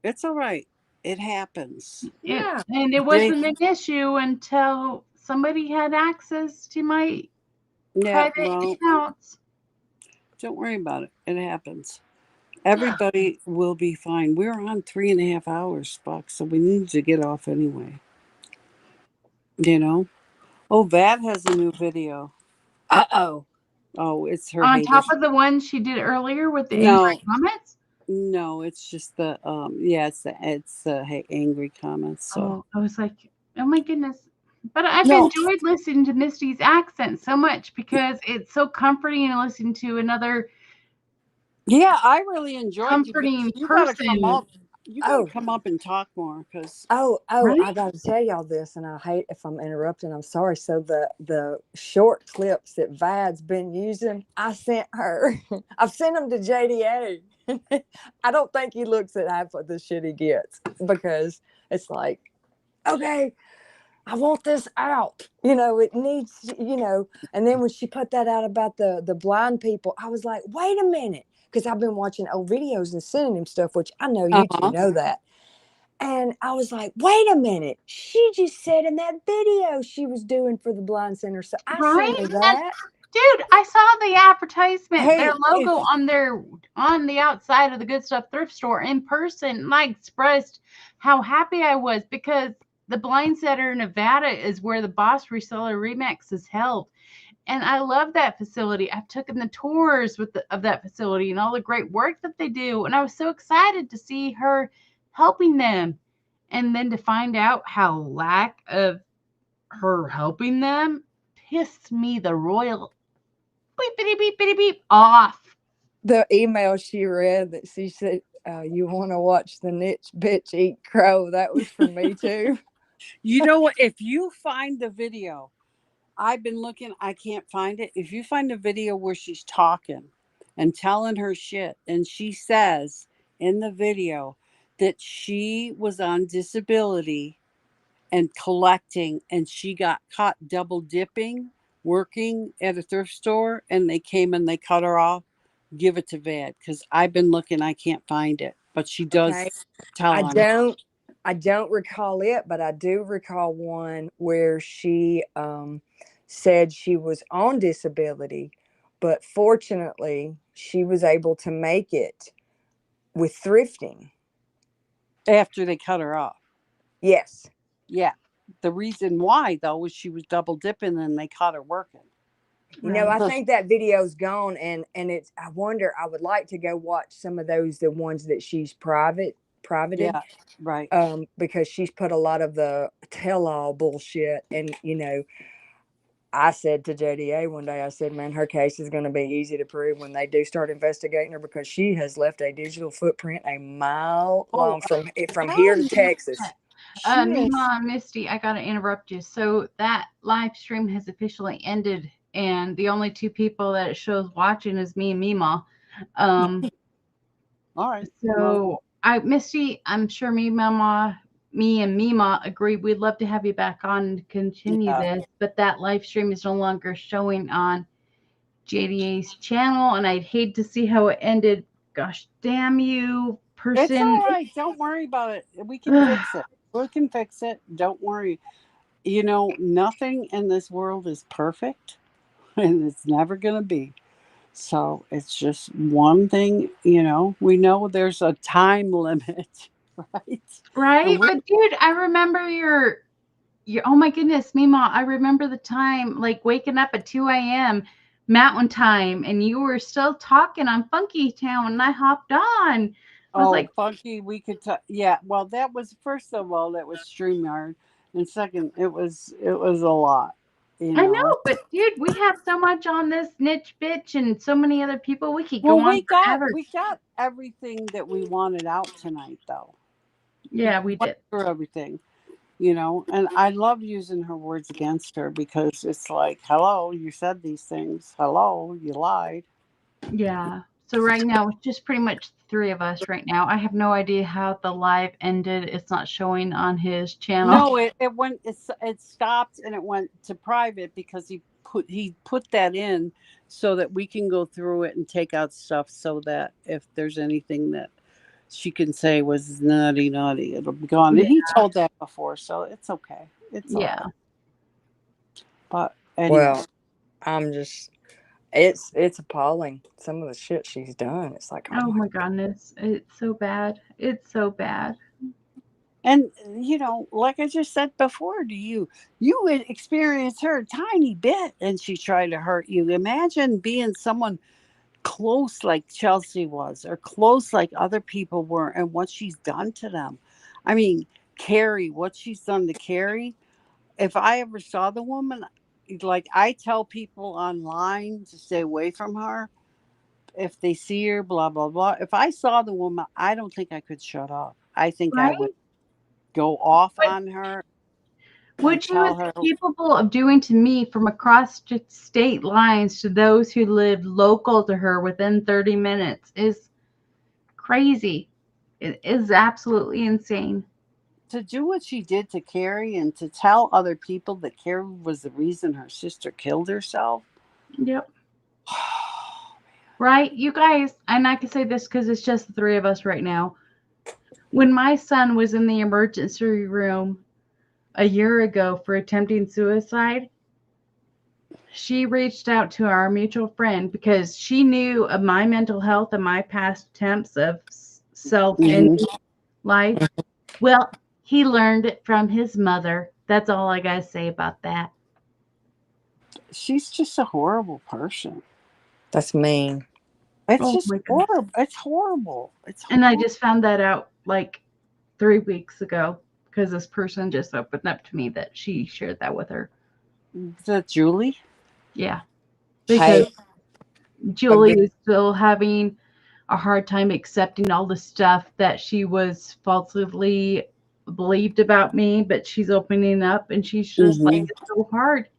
C: it's all right. It happens.
G: Yeah.
B: and it wasn't an issue until somebody had access to my private accounts.
C: Don't worry about it. It happens. Everybody will be fine. We're on 3.5 hours, Spock, so we need to get off anyway. You know? Oh, Vat has a new video.
G: Uh-oh.
C: Oh, it's her
B: On
C: haters.
B: top of the one she did earlier with the
C: No.
B: angry comments?
C: No, it's just the it's the angry comments. So
B: Oh, I was like, oh my goodness. But I've
C: No.
B: enjoyed listening to Misty's accent so much because it's so comforting to listen to another
C: yeah, I really enjoyed
B: comforting
C: you gotta come
B: person.
C: up. You gotta
G: Oh.
C: come up and talk more because
G: Oh,
B: Right?
G: I got to tell y'all this, and I hate if I'm interrupting. I'm sorry. So the short clips that Vad's been using, I sent her. I've sent them to JDA. I don't think he looks at half of the shit he gets because it's like, okay, I want this out. You know, it needs, you know. And then when she put that out about the blind people, I was like, wait a minute. Because I've been watching old videos and sending him stuff, which I know you two know that. And I was like, wait a minute. She just said in that video she was doing for the Blind Center. So I
B: Right?
G: sent her that.
B: Dude, I saw the advertisement,
C: Hey,
B: their logo on the outside of the Good Stuff thrift store in person. And I expressed how happy I was because the Blind Center, Nevada, is where the Boss Reseller Remax is held. And I love that facility. I've taken the tours of that facility and all the great work that they do. And I was so excited to see her helping them. And then to find out how lack of her helping them pissed me the royal beep, beep, beep, beep, off.
G: The email she read that she said, you want to watch the niche bitch eat crow. That was for me too.
C: You know what? If you find the video, I've been looking, I can't find it. If you find a video where she's talking and telling her shit, and she says in the video that she was on disability and collecting, and she got caught double dipping, working at a thrift store, and they came and they cut her off, give it to Vad because I've been looking, I can't find it. But she does
G: Okay.
C: tell
G: I
C: on.
G: I don't recall it, but I do recall one where she said she was on disability, but fortunately she was able to make it with thrifting.
C: After they cut her off.
G: Yes.
C: Yeah. The reason why, though, was she was double dipping and they caught her working.
G: You know, I think that video's gone, and it's, I wonder, I would like to go watch some of those, the ones that she's privated.
C: Yeah, right.
G: Because she's put a lot of the tell-all bullshit, and, you know, I said to JDA one day, I said, man, her case is going to be easy to prove when they do start investigating her because she has left a digital footprint a mile long from here to Texas.
B: Mima and Misty, I got to interrupt you. So that live stream has officially ended, and the only two people that it shows watching is me and Mima.
C: All right.
B: So Misty, I'm sure me and Mima agree. We'd love to have you back on to continue this, but that live stream is no longer showing on JDA's channel, and I'd hate to see how it ended. Gosh damn you, person.
C: It's all right. Don't worry about it. We can fix it. We can fix it. Don't worry. You know, nothing in this world is perfect. and it's never going to be. So it's just one thing, we know there's a time limit, right?
B: Right?
C: And we,
B: But dude, I remember your oh my goodness, Mima, I remember the time like waking up at 2 a.m. Mountain Time and you were still talking on Funky Town and I hopped on. I was like,
C: Funky, we could talk. Yeah, well, that was, first of all, that was StreamYard. And second, it was a lot, you
B: I
C: know.
B: know, but dude, we have so much on this niche bitch and so many other people. We could go
C: Well,
B: on
C: we got
B: forever.
C: we got everything that we wanted out tonight, though.
B: Yeah, we
C: Went
B: did.
C: through everything, and I love using her words against her because it's like, hello, you said these things. Hello, you lied.
B: Yeah. So right now it's just pretty much the three of us right now. I have no idea how the live ended. It's not showing on his channel.
C: No, it went, it stopped and it went to private because he put that in so that we can go through it and take out stuff so that if there's anything that she can say was naughty, it'll be gone.
B: Yeah.
C: And he told that before, so it's okay. It's all
B: Yeah.
C: right. But anyway,
G: Well, I'm just, it's appalling. Some of the shit she's done. It's like, oh
B: Oh
G: my,
B: my goodness. It's so bad. It's so bad.
C: and like I just said before to you, you would experience her a tiny bit and she tried to hurt you. Imagine being someone close like Chelsea was, or close like other people were, and what she's done to them. I mean, Carrie, what she's done to Carrie. If I ever saw the woman, like I tell people online to stay away from her if they see her, blah, blah, blah. If I saw the woman, I don't think I could shut up. I think I would
B: Right?
C: go off
B: But
C: on her and
B: what she was
C: tell her.
B: capable of doing to me from across state lines to those who lived local to her within 30 minutes is crazy. It is absolutely insane.
C: To do what she did to Carrie and to tell other people that Carrie was the reason her sister killed herself.
B: Yep. Right? You guys, and I can say this because it's just the three of us right now. When my son was in the emergency room a year ago for attempting suicide, she reached out to our mutual friend because she knew of my mental health and my past attempts of self-ending life. Well, he learned it from his mother. That's all I got to say about that.
C: She's just a horrible person.
G: that's mean.
C: It's
B: Oh
C: just
B: my God.
C: horrible. It's horrible. It's
B: And I
C: horrible.
B: just found that out like 3 weeks ago because this person just opened up to me that she shared that with her.
C: Is that Julie?
B: Yeah.
G: Hey,
B: Because Julie is still having a hard time accepting all the stuff that she was falsely believed about me, but she's opening up and she's just like, it's so hard.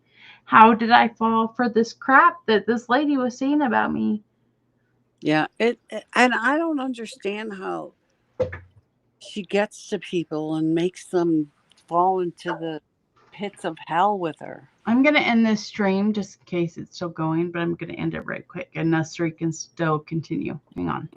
B: How did I fall for this crap that this lady was saying about me?
C: Yeah. And I don't understand how she gets to people and makes them fall into the pits of hell with her.
B: I'm going to end this stream just in case it's still going, but I'm going to end it right quick and Nestor can still continue. Hang on.